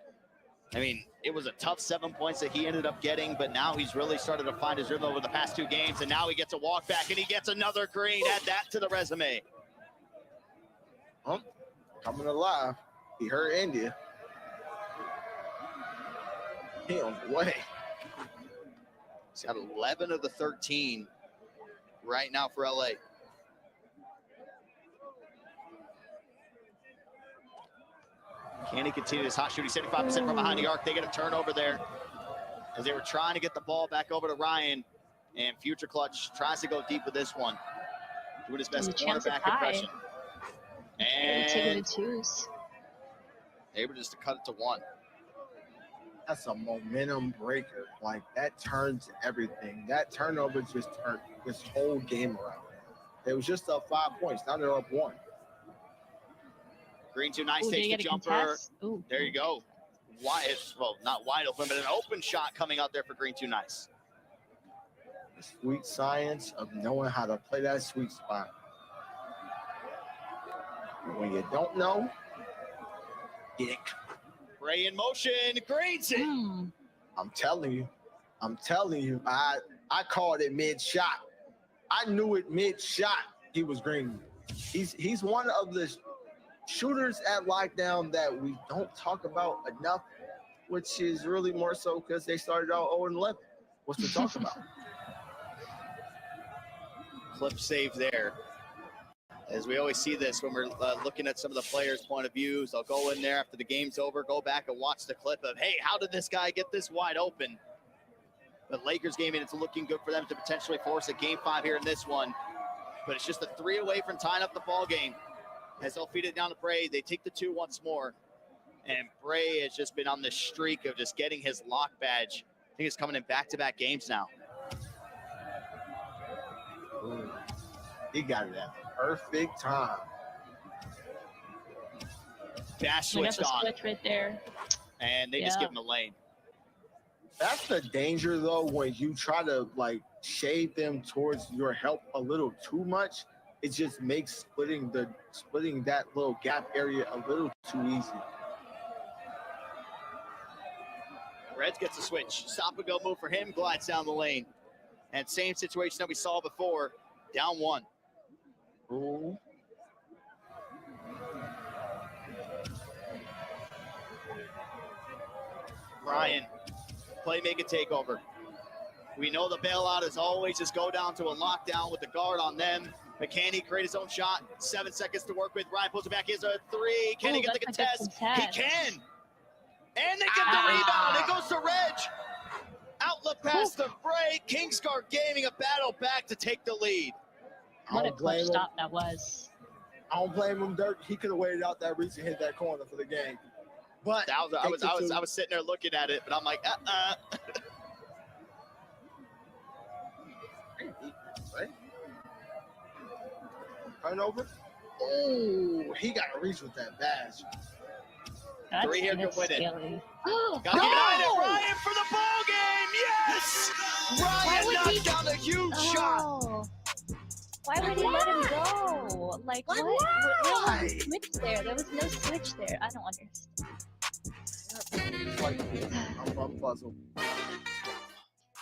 I mean, it was a tough 7 points that he ended up getting, but now he's really started to find his rhythm over the past 2 games, and now he gets a walk back, and he gets another green. Add that to the resume. Coming alive. He hurt India. He on the way. He's got 11 of the 13 right now for LA. Can he continue this hot shooting? 75% from behind the arc. They get a turnover there as they were trying to get the ball back over to Ryan. And Future Clutch tries to go deep with this one. Doing his best cornerback impression. And taking the twos. Able just to cut it to 1. That's a momentum breaker. Like, that turns everything. That turnover just turned this whole game around. It was just up 5 points. Now they're up 1. Green 2 nice, takes the jumper. There you go. Not wide open, but an open shot coming out there for Green 2 nice. The sweet science of knowing how to play that sweet spot. When you don't know, dick. Bray in motion, greens it. I'm telling you, I called it mid-shot. I knew it mid-shot he was green. He's one of the shooters at lockdown that we don't talk about enough, which is really more so because they started out 0-11. What's to talk about? Clip save there. As we always see this when we're looking at some of the players' point of views, they'll go in there after the game's over, go back and watch the clip of, hey, how did this guy get this wide open? But Lakers game, and it's looking good for them to potentially force a game 5 here in this one. But it's just a 3 away from tying up the ball game. As they'll feed it down to Bray, they take the 2 once more. And Bray has just been on this streak of just getting his lock badge. I think it's coming in back-to-back games now. Ooh, he got it at the perfect time. Dash We got switched the on, switch right there. and they just give him a lane. That's the danger, though, when you try to like shade them towards your help a little too much. It just makes splitting that little gap area a little too easy. Reds gets a switch. Stop and go move for him. Glides down the lane. And same situation that we saw before. Down 1. Ooh. Ryan, playmaking takeover. We know the bailout is always just go down to a lockdown with the guard on them. But can he create his own shot? 7 seconds to work with. Ryan pulls it back. Here's a 3. Can he get the contest? He can. And they get the rebound. It goes to Reg. Outlet pass to Bray. Kingsguard Gaming a battle back to take the lead. What a clutch stop that was. I don't blame him, Dirk. He could have waited out that reach and hit that corner for the game. But I was sitting there looking at it, but I'm like, Right? Turnover. Oh, he got to reach with that badge. That's 3 here to win it. scary. Got to get Ryan for the ball game. Yes! Ryan knocked down a huge shot. Why would he let him go? Like what? Why? There was no switch there. There was no switch there. I don't understand. I'm puzzled.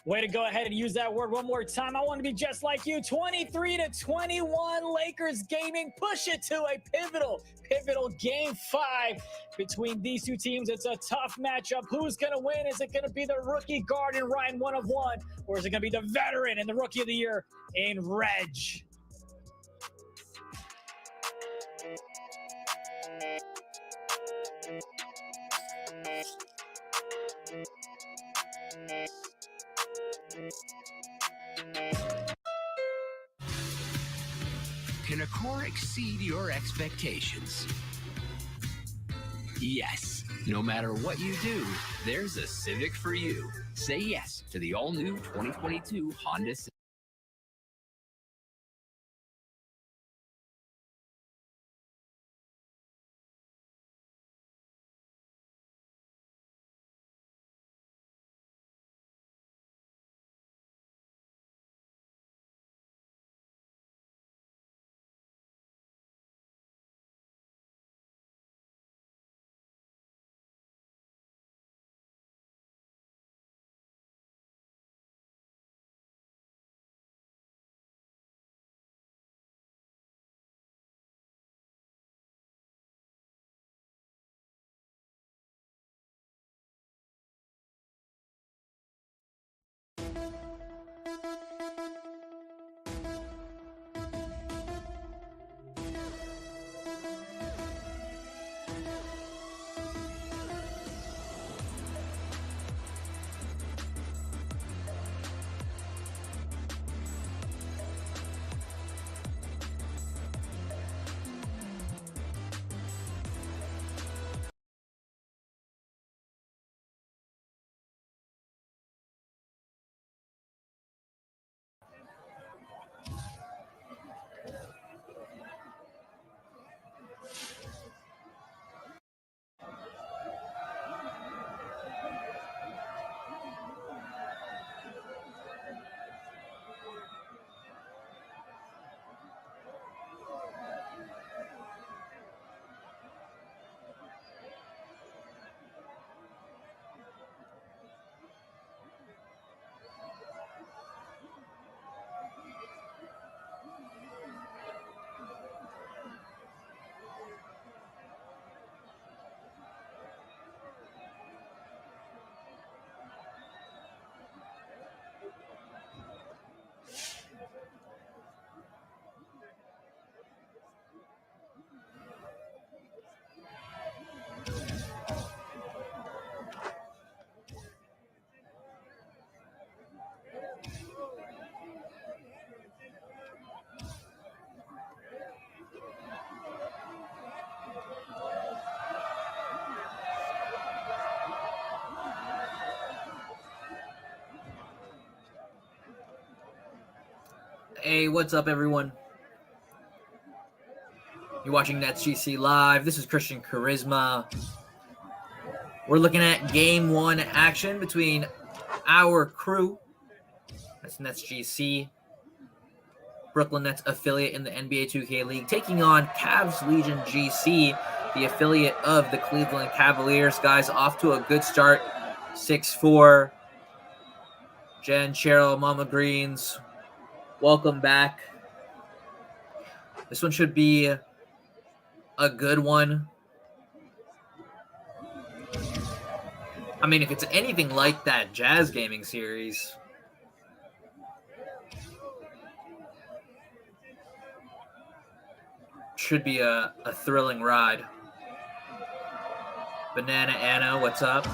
Way to go ahead and use that word one more time. I want to be just like you. 23-21, Lakers Gaming push it to a pivotal game 5 between these two teams. It's a tough matchup. Who's going to win? Is it going to be the rookie guard in Ryan 1 of 1, or is it going to be the veteran and the rookie of the year in Reg? Can a car exceed your expectations? Yes. No matter what you do, there's a Civic for you. Say yes to the all-new 2022 Honda Civic. Hey, what's up, everyone? You're watching NetsGC Live. This is Christian Charisma. We're looking at Game 1 action between our crew, that's NetsGC, Brooklyn Nets affiliate in the NBA 2K League, taking on Cavs Legion GC, the affiliate of the Cleveland Cavaliers. Guys, off to a good start. 6-4. Jen, Cheryl, Mama Greens, welcome back. This one should be a good one. I mean, if it's anything like that Jazz Gaming series, should be a thrilling ride. Banana Anna, what's up?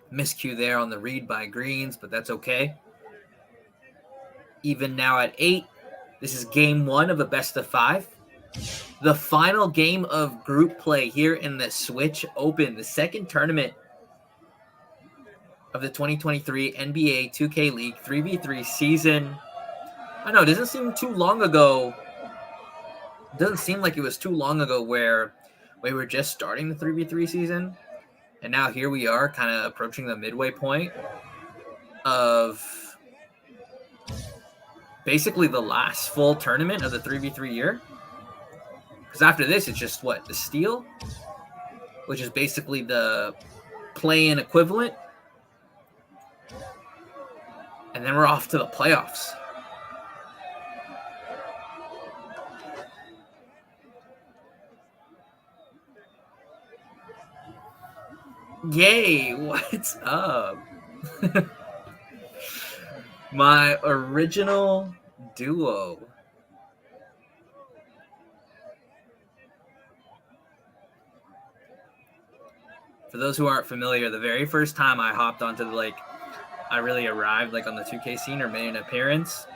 Miscue there on the read by Greens, but that's okay. Even now at 8. This is game 1 of a best of 5. The final game of group play here in the Switch Open, the second tournament of the 2023 NBA 2K League 3v3 season. I know, it doesn't seem too long ago. It doesn't seem like it was too long ago where we were just starting the 3v3 season. And now here we are kind of approaching the midway point of basically the last full tournament of the 3v3 year. Because after this, it's just what? The Steel? Which is basically the play-in equivalent. And then we're off to the playoffs. Yay, what's up? My original duo. For those who aren't familiar, the very first time I hopped onto I really arrived on the 2K scene or made an appearance,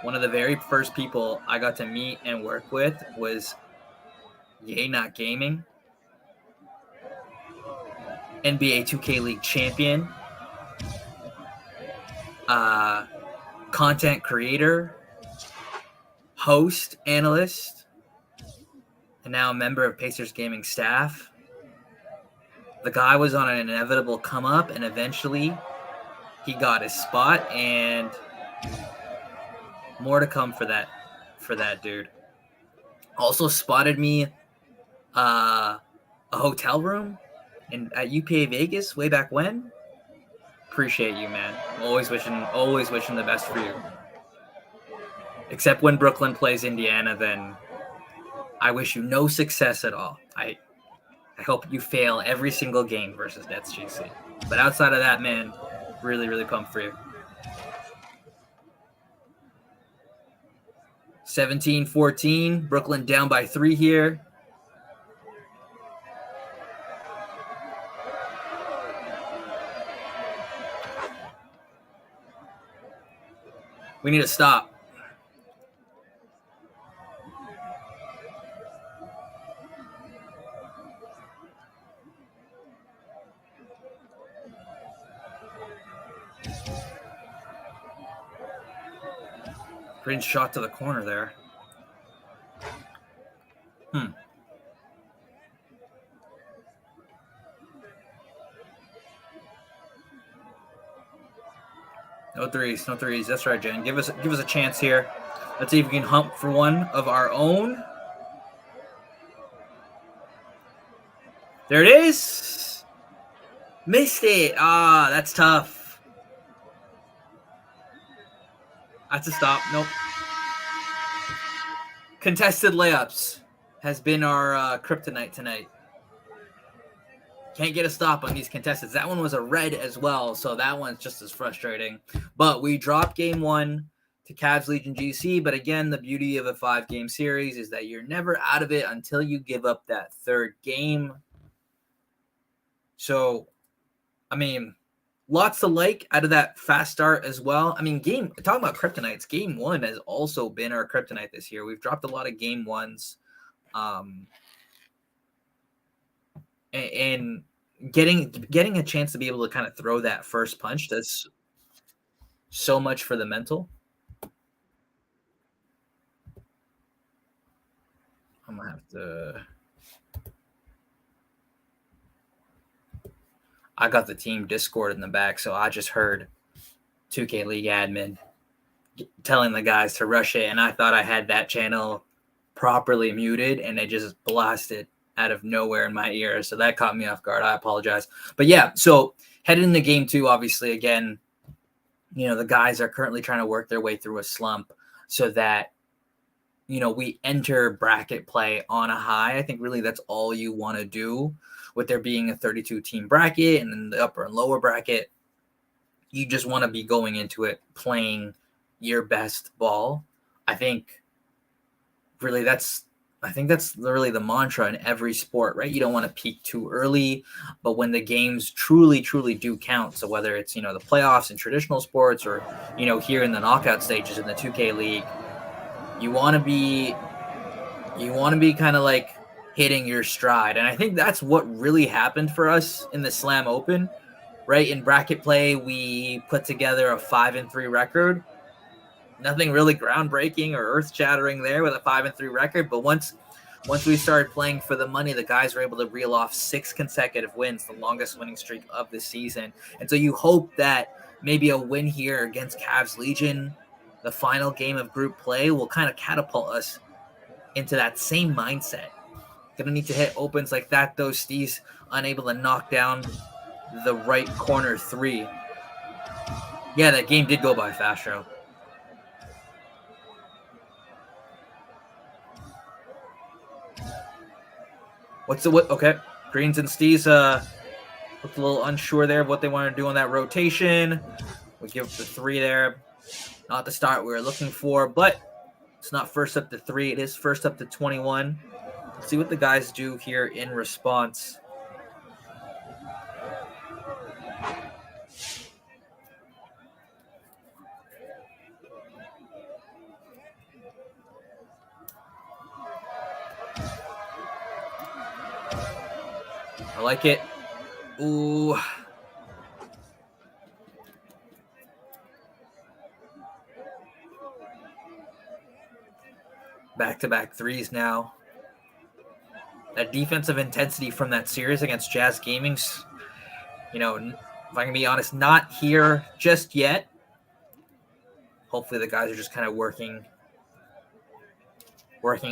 one of the very first people I got to meet and work with was Yay Not Gaming, NBA 2K League champion, content creator, host, analyst, and now a member of Pacers Gaming staff. The guy was on an inevitable come up, and eventually he got his spot, and more to come for that dude. Also spotted me a hotel room at UPA Vegas way back when. Appreciate you, man. Always wishing the best for you. Except when Brooklyn plays Indiana, then I wish you no success at all. I hope you fail every single game versus NetsGC. But outside of that, man, really, really pumped for you. 17-14. Brooklyn down by 3 here. We need to stop. Green shot to the corner there. No threes. That's right, Jen. Give us a chance here. Let's see if we can hump for one of our own. There it is. Missed it. Ah, that's tough. That's a stop. Nope. Contested layups has been our kryptonite tonight. Can't get a stop on these contestants. That one was a red as well, so that one's just as frustrating. But we dropped game 1 to Cavs Legion GC. But again, the beauty of a 5-game series is that you're never out of it until you give up that third game. So, I mean, lots to like out of that fast start as well. I mean, talking about kryptonites, game 1 has also been our kryptonite this year. We've dropped a lot of game 1s. And getting a chance to be able to kind of throw that first punch, so much for the mental. I'm gonna have to. I got the team Discord in the back, so I just heard 2K League admin telling the guys to rush it, and I thought I had that channel properly muted, and it just blasted out of nowhere in my ear. So that caught me off guard. I apologize. But yeah, so heading into game 2, obviously, again, you know, the guys are currently trying to work their way through a slump so that, you know, we enter bracket play on a high. I think really that's all you want to do with there being a 32 team bracket and then the upper and lower bracket. You just want to be going into it playing your best ball. I think that's really the mantra in every sport, right? You don't want to peak too early, but when the games truly do count, so whether it's, you know, the playoffs in traditional sports or, you know, here in the knockout stages in the 2K League, you want to be kind of like hitting your stride. And I think that's what really happened for us in the Slam Open, right? In bracket play, we put together a 5-3 record. Nothing really groundbreaking or earth-shattering there with a 5-3 record, but once we started playing for the money, the guys were able to reel off 6 consecutive wins, the longest winning streak of the season. And so you hope that maybe a win here against Cavs Legion, the final game of group play, will kind of catapult us into that same mindset. Gonna need to hit opens like that, though. Steve's unable to knock down the right corner 3. Yeah, that game did go by fast, Joe. Okay, Greens and Steves looked a little unsure there of what they wanted to do on that rotation. We give the 3 there. Not the start we were looking for, but it's not first up to 3. It is first up to 21. Let's see what the guys do here in response. I like it. Ooh. Back-to-back 3s now. That defensive intensity from that series against Jazz Gaming's, you know, if I can be honest, not here just yet. Hopefully the guys are just kind of working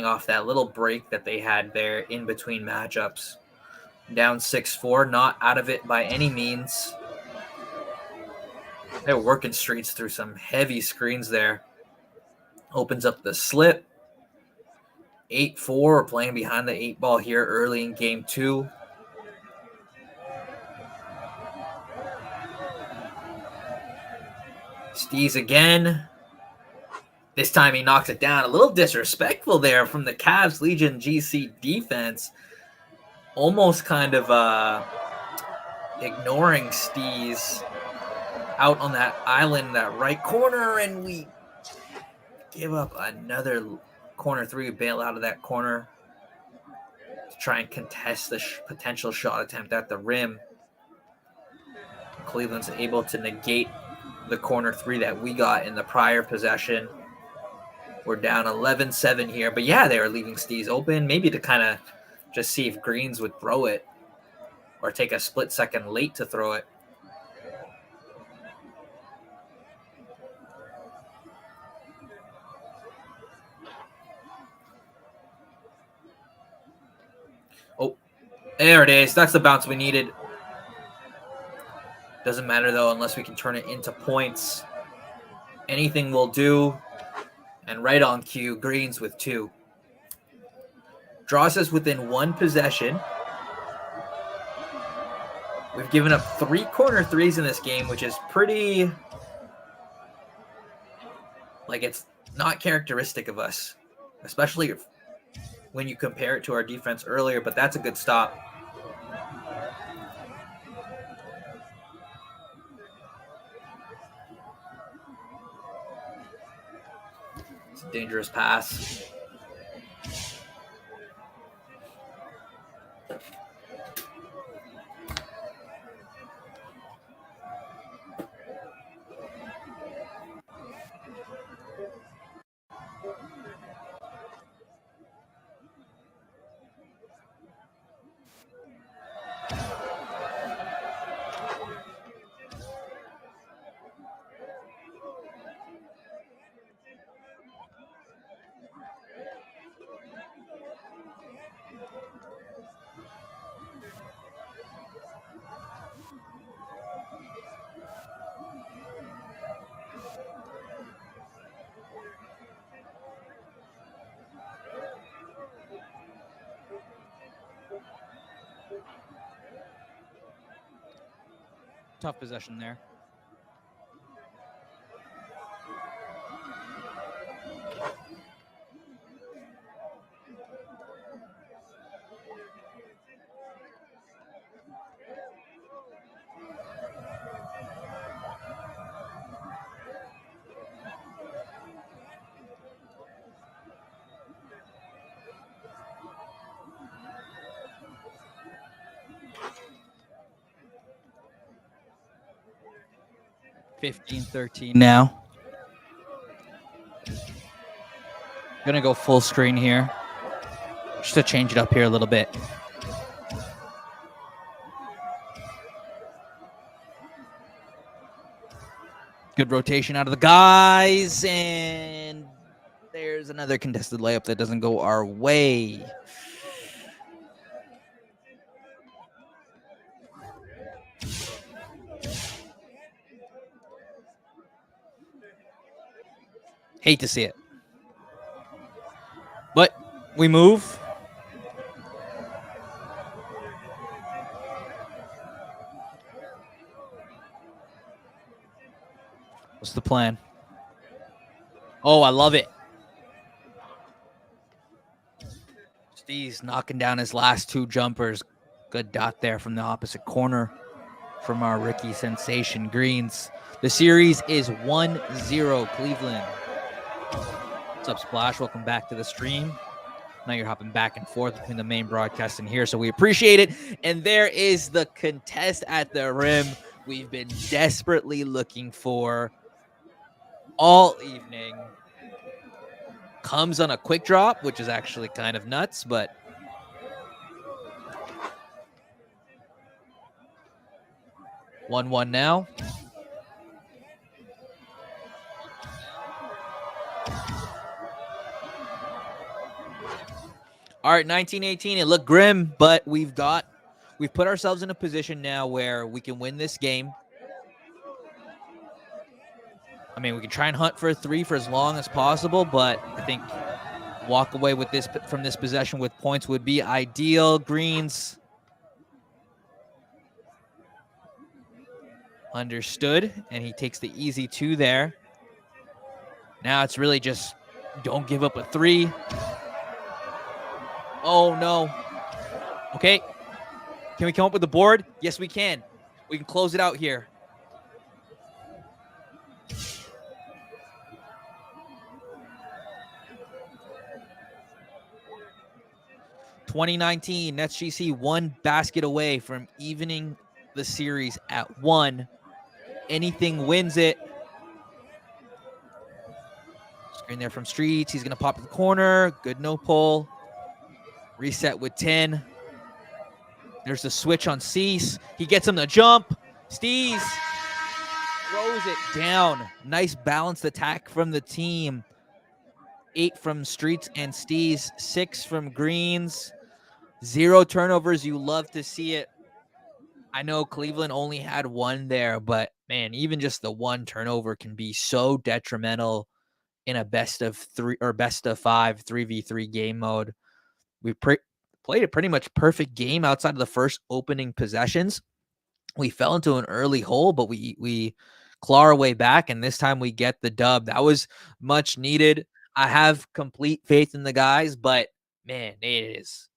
off that little break that they had there in between matchups. Down 6-4, not out of it by any means. They're working streets through some heavy screens there. Opens up the slip. 8-4, playing behind the 8 ball here early in game 2. Steez again. This time he knocks it down. A little disrespectful there from the Cavs Legion GC defense. Almost kind of ignoring Steez out on that island, that right corner, and we give up another corner 3, bail out of that corner to try and contest the potential shot attempt at the rim. Cleveland's able to negate the corner 3 that we got in the prior possession. We're down 11-7 here, but yeah, they were leaving Steez open, maybe to kind of just see if Greens would throw it or take a split second late to throw it. Oh, there it is. That's the bounce we needed. Doesn't matter, though, unless we can turn it into points. Anything will do. And right on cue, Greens with 2. Draws us within 1 possession. We've given up 3 corner 3s in this game, which is pretty... like, it's not characteristic of us, especially when you compare it to our defense earlier, but that's a good stop. It's a dangerous pass. Tough possession there. (15-13) now. Gonna go full screen here, just to change it up here a little bit. Good rotation out of the guys, and there's another contested layup that doesn't go our way. Hate to see it. But we move. What's the plan? Oh, I love it. Steve's knocking down his last 2 jumpers. Good dot there from the opposite corner from our Ricky Sensation Greens. The series is 1-0 Cleveland. What's up, Splash? Welcome back to the stream. Now you're hopping back and forth between the main broadcast and here, so we appreciate it. And there is the contest at the rim we've been desperately looking for all evening. Comes on a quick drop, which is actually kind of nuts, but (1-1) now. All right, 19-18. It looked grim, but we've put ourselves in a position now where we can win this game. I mean, we can try and hunt for a 3 for as long as possible, but I think walk away with this from this possession with points would be ideal. Greens. Understood, and he takes the easy 2 there. Now it's really just don't give up a 3. Oh, no. Okay. Can we come up with the board? Yes, we can. We can close it out here. (2019) NetsGC 1 basket away from evening the series at 1. Anything wins it. Screen there from Streets. He's going to pop to the corner. Good no pull. Reset with 10. There's the switch on Cease. He gets him to jump. Steez throws it down. Nice balanced attack from the team. 8 from Streets and Steez. 6 from Greens. 0 turnovers. You love to see it. I know Cleveland only had 1 there, but man, even just the 1 turnover can be so detrimental in a best of 3 or best of 5 3v3 game mode. We played a pretty much perfect game outside of the first opening possessions. We fell into an early hole, but we claw our way back, and this time we get the dub. That was much needed. I have complete faith in the guys, but man, it is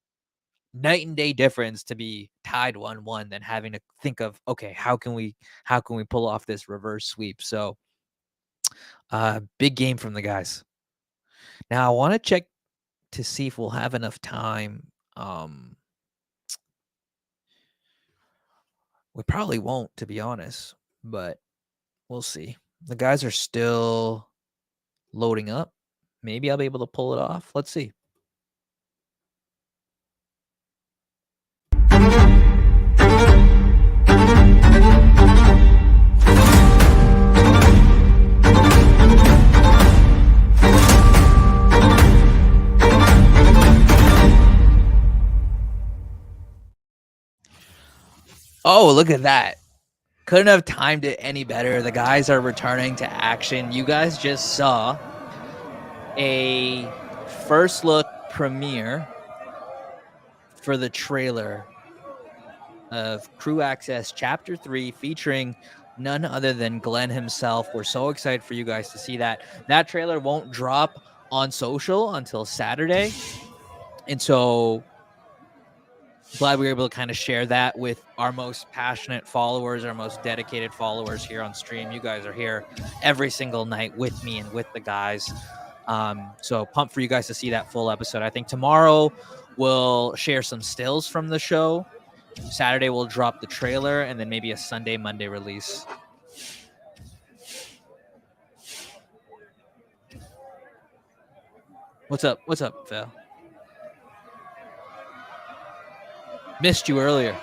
night and day difference to be tied 1-1 than having to think of, okay, how can we pull off this reverse sweep? So big game from the guys. Now I want to check to see if we'll have enough time. We probably won't, to be honest, but we'll see. The guys are still loading up. Maybe I'll be able to pull it off. Let's see. Oh, look at that. Couldn't have timed it any better. The guys are returning to action. You guys just saw a first look premiere for the trailer of Crew Access Chapter 3 featuring none other than Glenn himself. We're so excited for you guys to see that. That trailer won't drop on social until Saturday. And so glad we were able to kind of share that with our most passionate followers, our most dedicated followers here on stream. You guys are here every single night with me and with the guys. So pumped for you guys to see that full episode. I think tomorrow we'll share some stills from the show. Saturday we'll drop the trailer, and then maybe a Sunday, Monday release. What's up? What's up, Phil? Missed you earlier.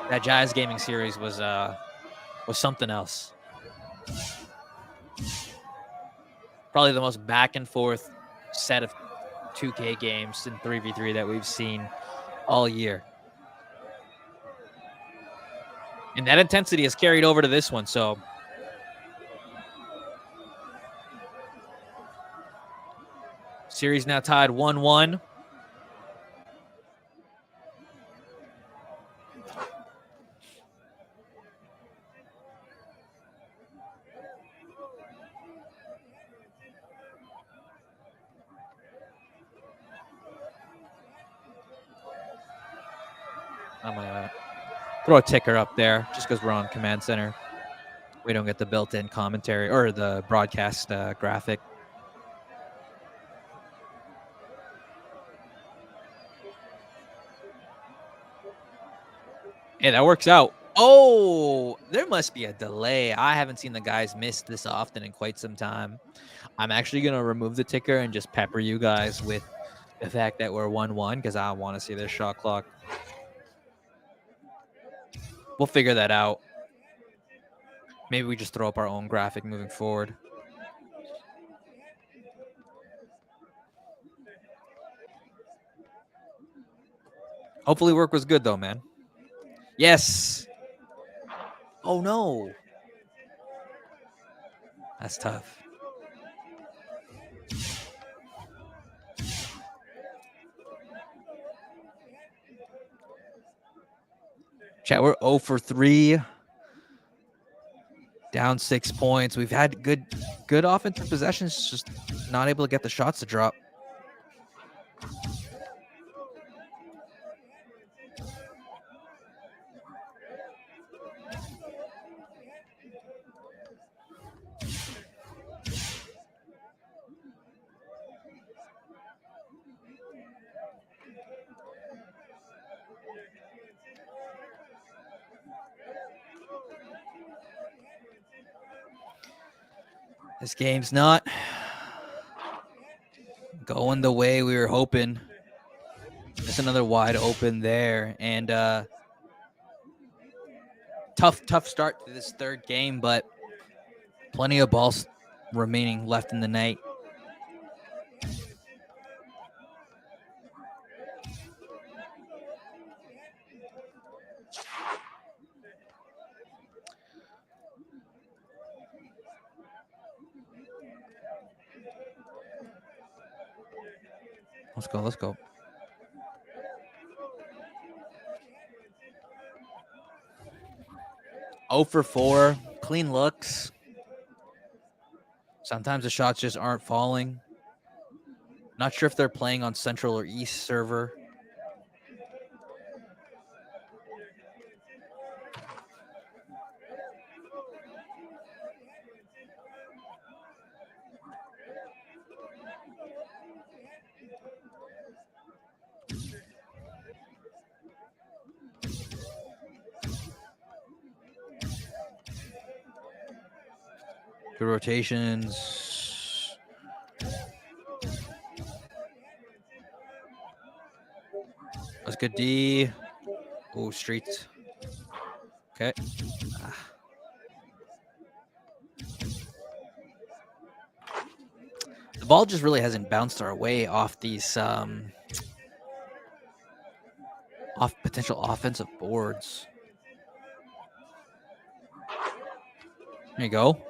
That Jazz Gaming series was something else. Probably the most back and forth set of 2K games in 3v3 that we've seen all year. And that intensity has carried over to this one, so series now tied 1-1. I'm going to throw a ticker up there just because we're on Command Center. We don't get the built-in commentary or the broadcast graphic. Hey, that works out. Oh, there must be a delay. I haven't seen the guys miss this often in quite some time. I'm actually going to remove the ticker and just pepper you guys with the fact that we're 1-1 because I want to see this shot clock. We'll figure that out. Maybe we just throw up our own graphic moving forward. Hopefully work was good, though, man. Yes. Oh, no. That's tough. Chat, we're 0 for 3. Down 6 points. We've had good offensive possessions, just not able to get the shots to drop. This game's not going the way we were hoping. Just another wide open there. And tough start to this third game, but plenty of balls remaining left in the night. Let's go. Let's go. Oh for 4. Clean looks. Sometimes the shots just aren't falling. Not sure if they're playing on Central or East server. Good rotations. That's good D. Oh, streets. Okay. The ball just really hasn't bounced our way off these off potential offensive boards. There you go.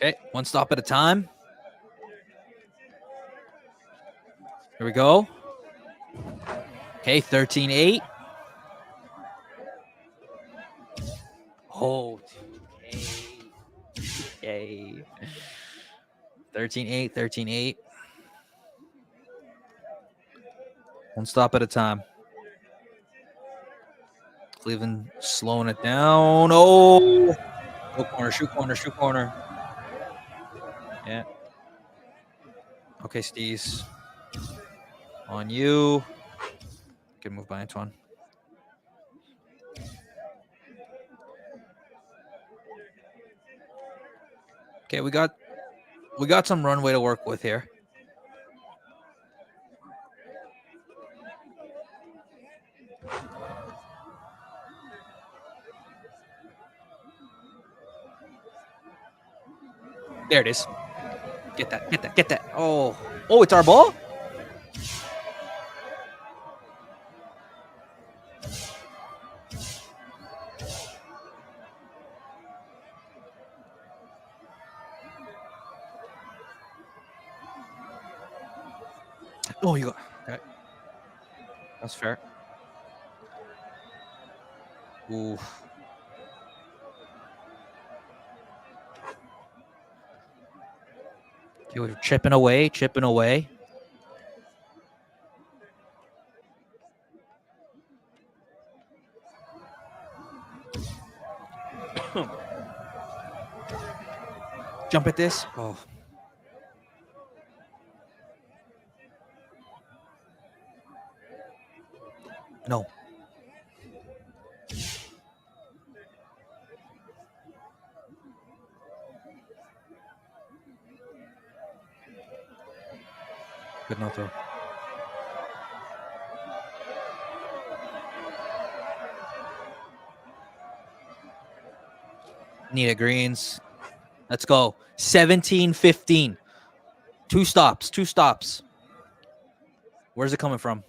Okay, one stop at a time. Here we go. Okay, 13-8. Oh, 2K. 13-8, 13-8. One stop at a time. Cleveland slowing it down. Oh, go corner, shoot corner, shoot corner. Yeah. Okay, Steez. On you. Good move by Antoine. Okay, we got some runway to work with here. There it is. Get that, get that, get that. Oh, it's our ball? Oh, you got okay. That's fair. Ooh. Okay, we're chipping away, chipping away. Jump at this. Oh. No. Good no throw. Nita Greens. Let's go. 17-15. Two stops. Two stops. Where's it coming from?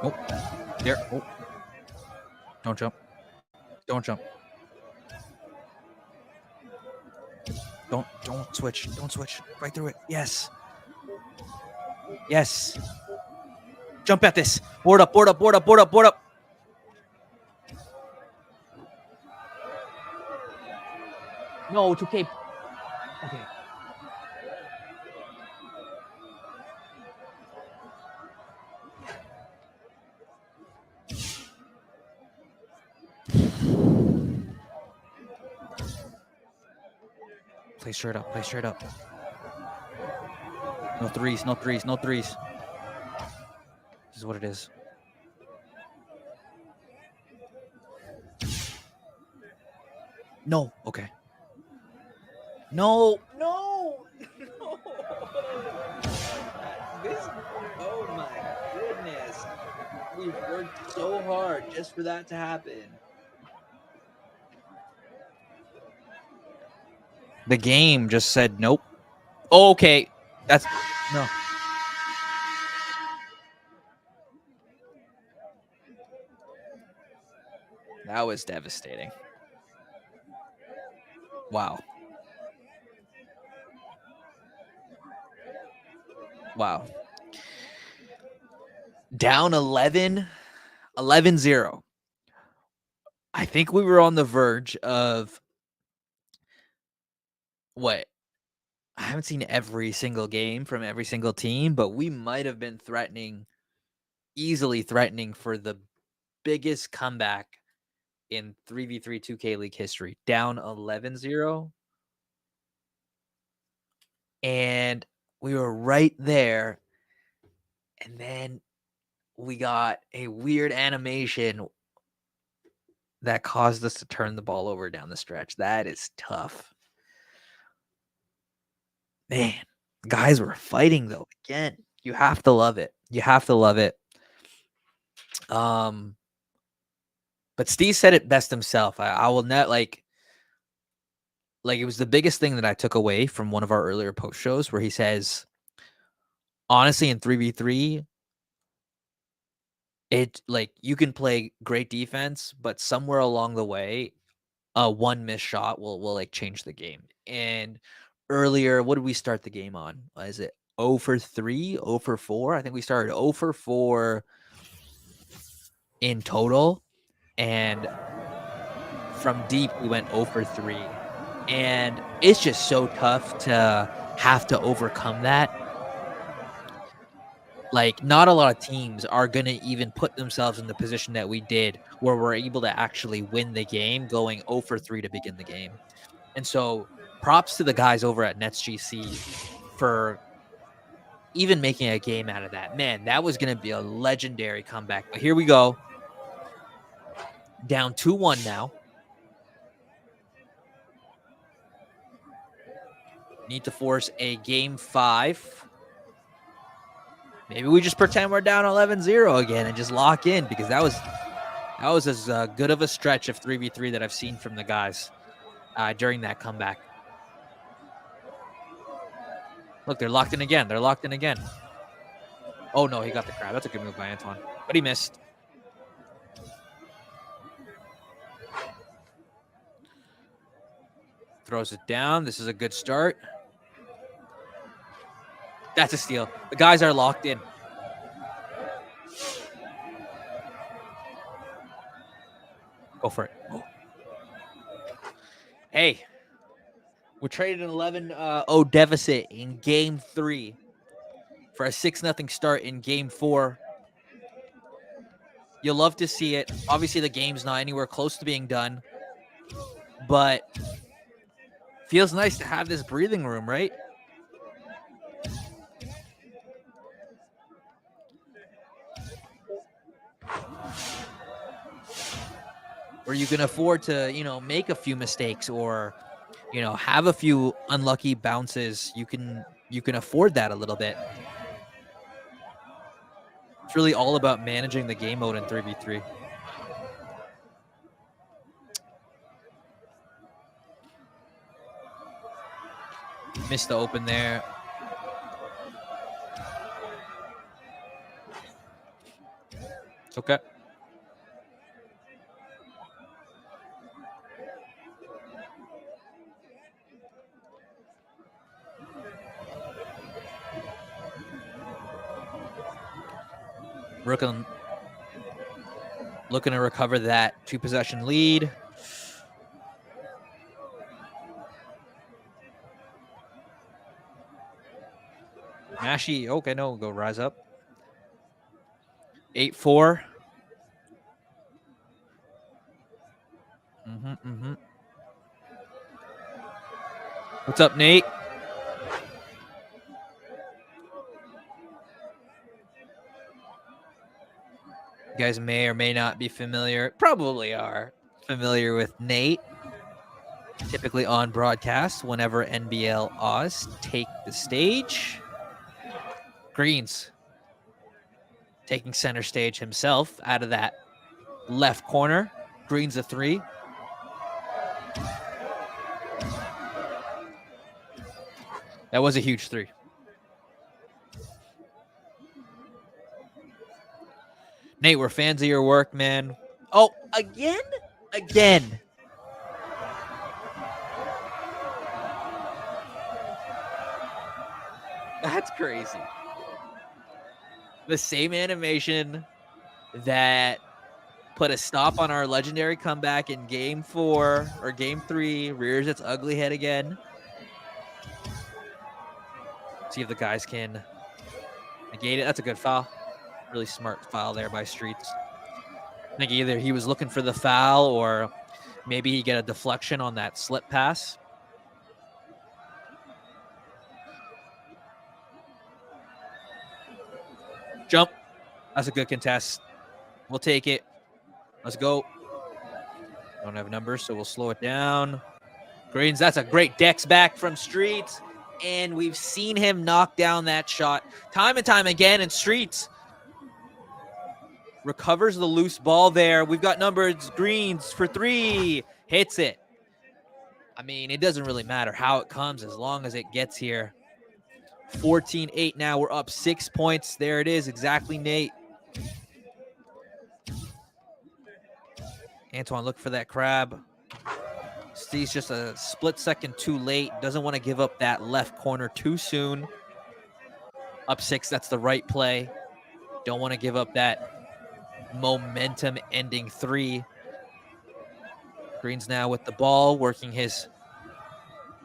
Oh, there. Oh. Don't jump. Don't jump. Don't switch. Don't switch. Right through it. Yes. Yes. Jump at this. Board up, board up, board up, board up, board up. No, 2K. Okay. Play straight up. Play straight up. No threes. No threes. No threes. This is what it is. No. Okay. No. No. No. This. Oh my goodness. We've worked so hard just for that to happen. The game just said nope. Okay. That's no. That was devastating. Wow. Wow. Down 11-0. I think we were on the verge of what? I haven't seen every single game from every single team, but we might have been easily threatening for the biggest comeback in 3v3 2K League history. Down 11-0. And we were right there. And then we got a weird animation that caused us to turn the ball over down the stretch. That is tough. Man, guys were fighting though. Again, you have to love it. You have to love it. But Steve said it best himself. I will not like it was the biggest thing that I took away from one of our earlier post shows where he says, honestly, in 3v3, it like you can play great defense, but somewhere along the way, one missed shot will like change the game. And earlier, what did we start the game on? Is it 0 for 3, 0 for 4? I think we started 0 for 4 in total, and from deep we went 0 for 3. And it's just so tough to have to overcome that. Like, not a lot of teams are going to even put themselves in the position that we did, where we're able to actually win the game going 0 for 3 to begin the game. And so props to the guys over at NetsGC for even making a game out of that. Man, that was going to be a legendary comeback. But here we go. Down 2-1 now. Need to force a game 5. Maybe we just pretend we're down 11-0 again and just lock in, because that was as good of a stretch of 3v3 that I've seen from the guys during that comeback. Look, they're locked in again. They're locked in again. Oh, no, he got the crab. That's a good move by Antoine. But he missed. Throws it down. This is a good start. That's a steal. The guys are locked in. Go for it. Oh. Hey, we're trading an 11-0 deficit in game 3 for a 6-0 start in game 4. You'll love to see it. Obviously, the game's not anywhere close to being done, but feels nice to have this breathing room, right? Where you can afford to, make a few mistakes or, have a few unlucky bounces. You can afford that a little bit. It's really all about managing the game mode in 3v3. Missed the open there. It's okay. Looking to recover that 2-possession lead. Mashy, okay, no, go rise up. 8-4. What's up, Nate? You guys may or may not be familiar, probably are familiar with Nate. Typically on broadcast whenever NBL Oz take the stage. Greens taking center stage himself out of that left corner. Greens a 3. That was a huge 3. Nate, we're fans of your work, man. Oh, again? Again. That's crazy. The same animation that put a stop on our legendary comeback in game 4 or game 3 rears its ugly head again. See if the guys can negate it. That's a good foul. Really smart foul there by Streets. I think either he was looking for the foul or maybe he get a deflection on that slip pass. Jump. That's a good contest. We'll take it. Let's go. Don't have numbers, so we'll slow it down. Greens, that's a great dex back from Streets. And we've seen him knock down that shot time and time again. And Streets recovers the loose ball there. We've got numbers. Greens for 3. Hits it. I mean, it doesn't really matter how it comes as long as it gets here. 14-8 now. We're up 6 points. There it is. Exactly, Nate. Antoine, look for that crab. Steve's just a split second too late. Doesn't want to give up that left corner too soon. Up 6, that's the right play. Don't want to give up that momentum ending 3. Green's now with the ball, working his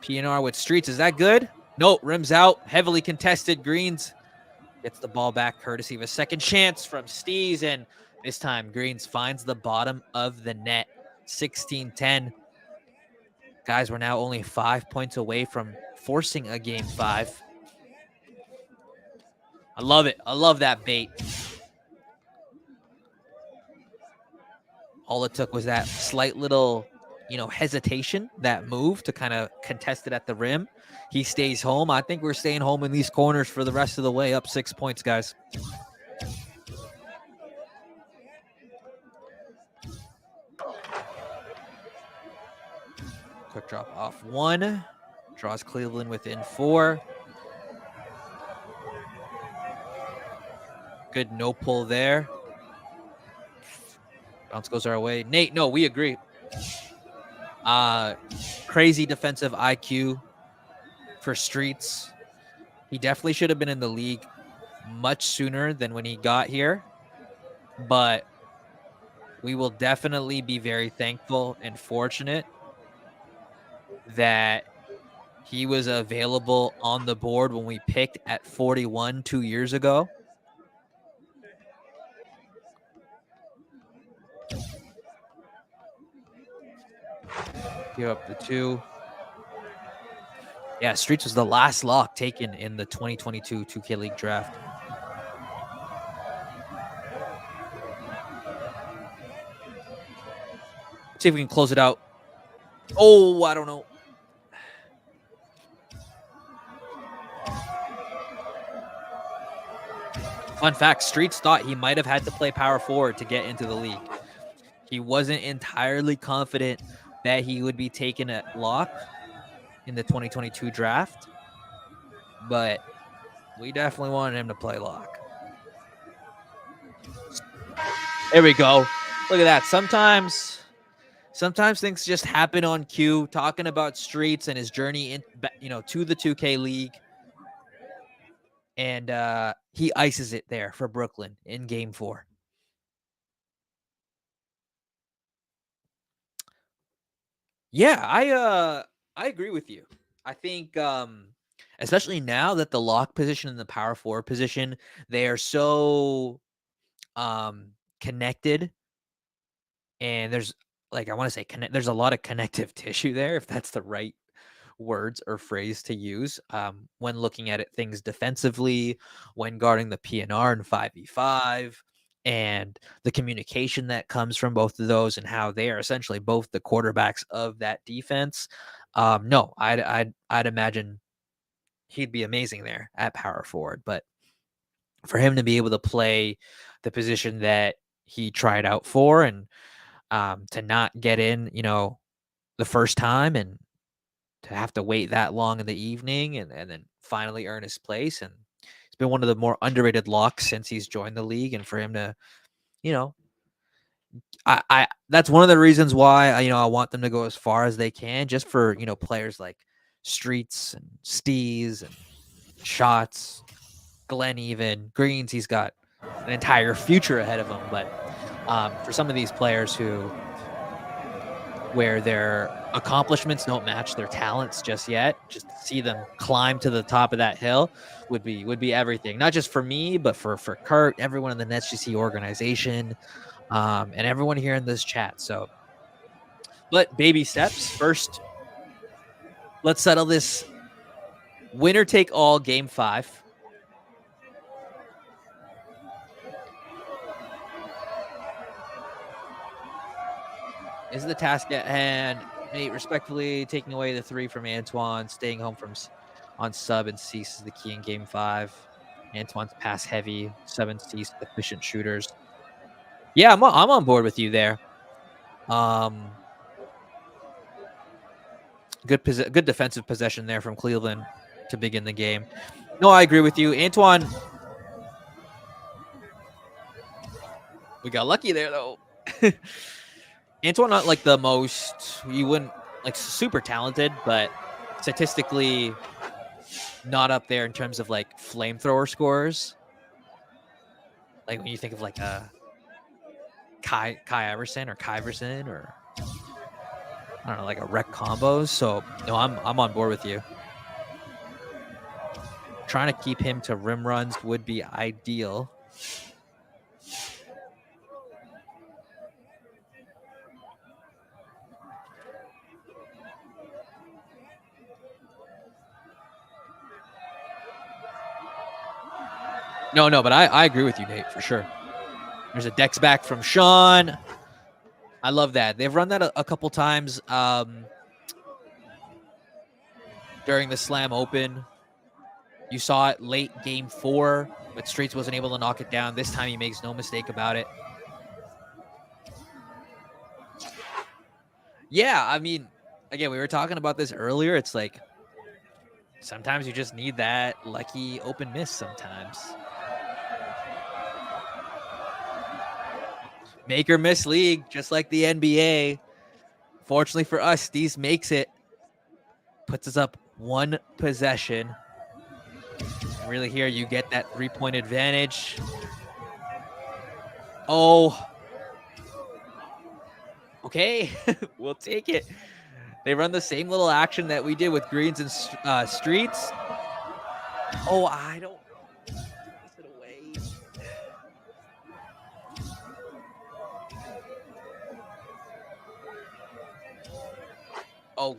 PNR with Streets. Is that good? No, rims out. Heavily contested. Greens gets the ball back courtesy of a second chance from Steez. And this time, Greens finds the bottom of the net. 16-10. Guys, we're now only 5 points away from forcing a game 5. I love it. I love that bait. All it took was that slight little, hesitation, that move to kind of contest it at the rim. He stays home. I think we're staying home in these corners for the rest of the way. Up 6 points, guys. Quick drop off 1. Draws Cleveland within 4. Good no pull there. Bounce goes our way. Nate, no, we agree. Crazy defensive IQ for Streets. He definitely should have been in the league much sooner than when he got here. But we will definitely be very thankful and fortunate that he was available on the board when we picked at 41 2 years ago. Give up the 2. Yeah, Streets was the last lock taken in the 2022 2K League draft. See if we can close it out. Oh, I don't know. Fun fact, Streets thought he might have had to play power forward to get into the league. He wasn't entirely confident that he would be taken at lock in the 2022 draft, but we definitely wanted him to play lock. There we go. Look at that. Sometimes things just happen on cue. Talking about Streets and his journey in, to the 2K League, and he ices it there for Brooklyn in Game 4. Yeah, I agree with you. I think especially now that the lock position and the power forward position, they are so connected, and there's there's a lot of connective tissue there, if that's the right words or phrase to use, when looking at things defensively, when guarding the PNR in 5v5, and the communication that comes from both of those, and how they are essentially both the quarterbacks of that defense. No, I'd imagine he'd be amazing there at power forward, but for him to be able to play the position that he tried out for, and to not get in, the first time, and to have to wait that long in the evening, and then finally earn his place. And it's been one of the more underrated locks since he's joined the league. And for him to, I that's one of the reasons why I want them to go as far as they can, just for, players like Streets and Steez and Shots, Glenn, even Greens. He's got an entire future ahead of him. But for some of these players where their accomplishments don't match their talents just yet, just to see them climb to the top of that hill would be everything. Not just for me, but for Kurt, everyone in the NetsGC organization, and everyone here in this chat. So, but baby steps. First, let's settle this winner take all Game 5. Is the task at hand. Nate, respectfully taking away the 3 from Antoine, staying home on sub and Cease is the key in Game 5. Antoine's pass heavy, 7 Cease, efficient shooters. Yeah, I'm on board with you there. Good defensive possession there from Cleveland to begin the game. No, I agree with you, Antoine. We got lucky there though. Antoine, not like the most, you wouldn't like super talented, but statistically not up there in terms of like flamethrower scores. Like when you think of like a Kai Iverson or Kyverson or I don't know, like a rec combos. So no, I'm on board with you. Trying to keep him to rim runs would be ideal. No, but I agree with you, Nate, for sure. There's a Dex back from Sean. I love that. They've run that a couple times during the Slam Open. You saw it late game 4, but Streets wasn't able to knock it down. This time he makes no mistake about it. Yeah, I mean, again, we were talking about this earlier. It's like sometimes you just need that lucky open miss sometimes. Make or miss league, just like the NBA. Fortunately for us, Steez makes it. Puts us up 1 possession. Really here, you get that 3-point advantage. Oh. Okay, we'll take it. They run the same little action that we did with Greens and Streets. Oh, I don't. Push it away. Oh,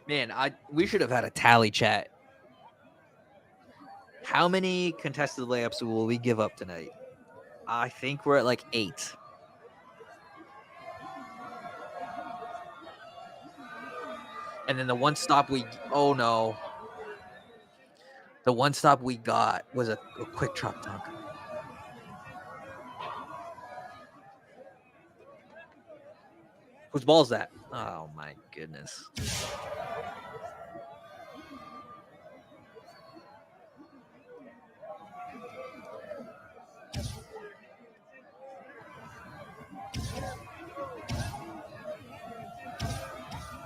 man, we should have had a tally chat. How many contested layups will we give up tonight? I think we're at like 8. And then the one stop oh no. The one stop we got was a quick drop dunk. Whose ball is that? Oh my goodness.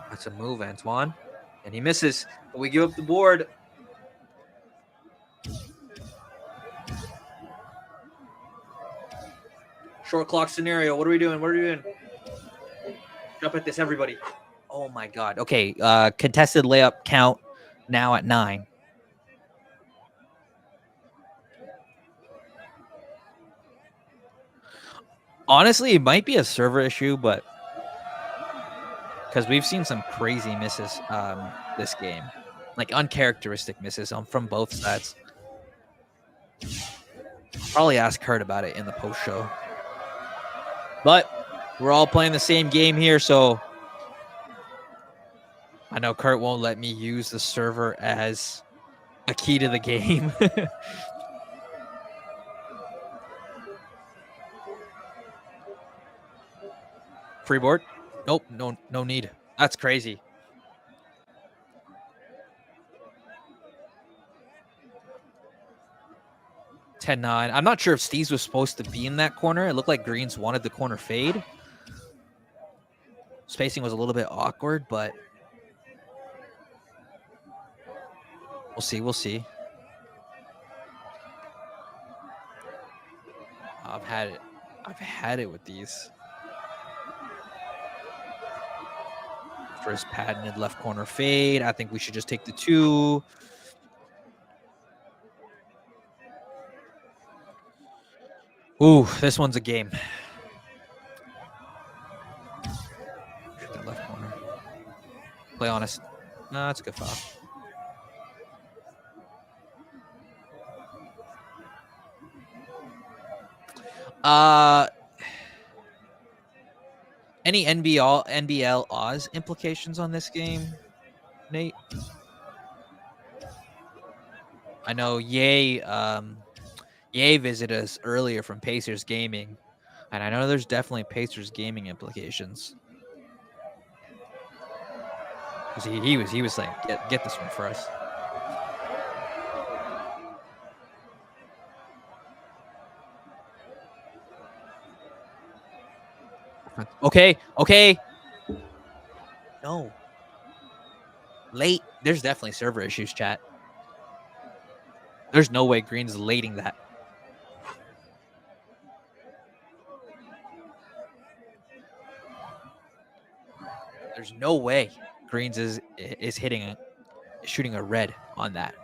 That's a move, Antoine. And he misses. But we give up the board. Short clock scenario. What are we doing? What are we doing? Jump at this, everybody. Oh my God. Okay. Contested layup count now at 9. Honestly, it might be a server issue, but because we've seen some crazy misses this game, like uncharacteristic misses from both sides. Probably ask Kurt about it in the post show. But we're all playing the same game here, so I know Kurt won't let me use the server as a key to the game. Freeboard? Nope, no need. That's crazy. $10-9. I'm not sure if Steez was supposed to be in that corner. It looked like Greens wanted the corner fade. Spacing was a little bit awkward, but we'll see. I've had it with these. First patented left corner fade. I think we should just take the 2. Ooh, this one's a game. Shoot that left corner. Play honest. No, that's a good foul. Any NBL Oz implications on this game, Nate? I know Ye visited us earlier from Pacers Gaming, and I know there's definitely Pacers Gaming implications. Because he was saying, get this one for us. Okay. Okay. No. Late. There's definitely server issues, chat. There's no way Green's lating that. There's no way Greens is shooting a red on that.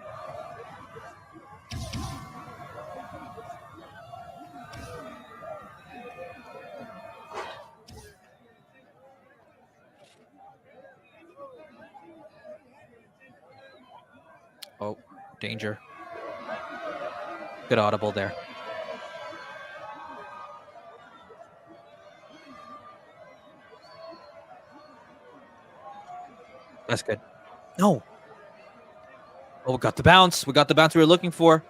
Oh, danger. Good audible there. That's good. No. Oh, we got the bounce. We got the bounce we were looking for.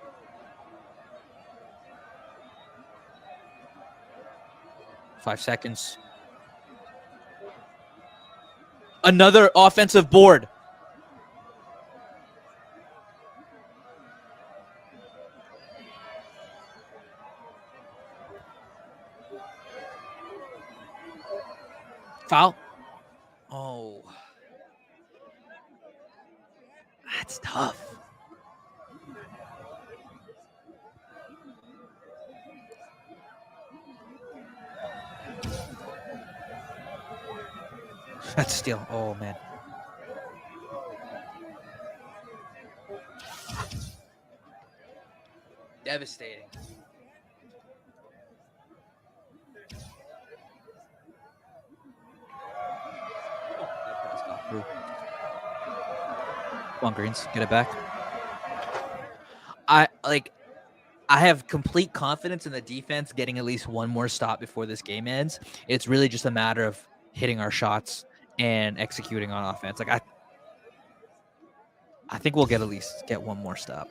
Five seconds. Another offensive board. Foul. Oh. That's tough. That's steal. Oh, man. Devastating. Come on, Greens. Get it back. I have complete confidence in the defense getting at least one more stop before this game ends. It's really just a matter of hitting our shots and executing on offense. Like I think we'll at least get one more stop.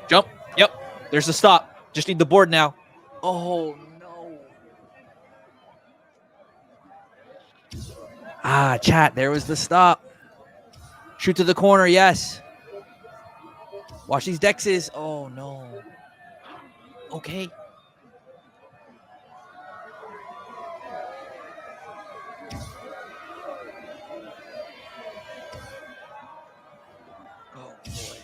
Jump. Yep. There's the stop. Just need the board now. Oh, no. Ah, chat. There was the stop. Shoot to the corner. Yes. Watch these dexes. Oh, no. Okay. Oh, boy.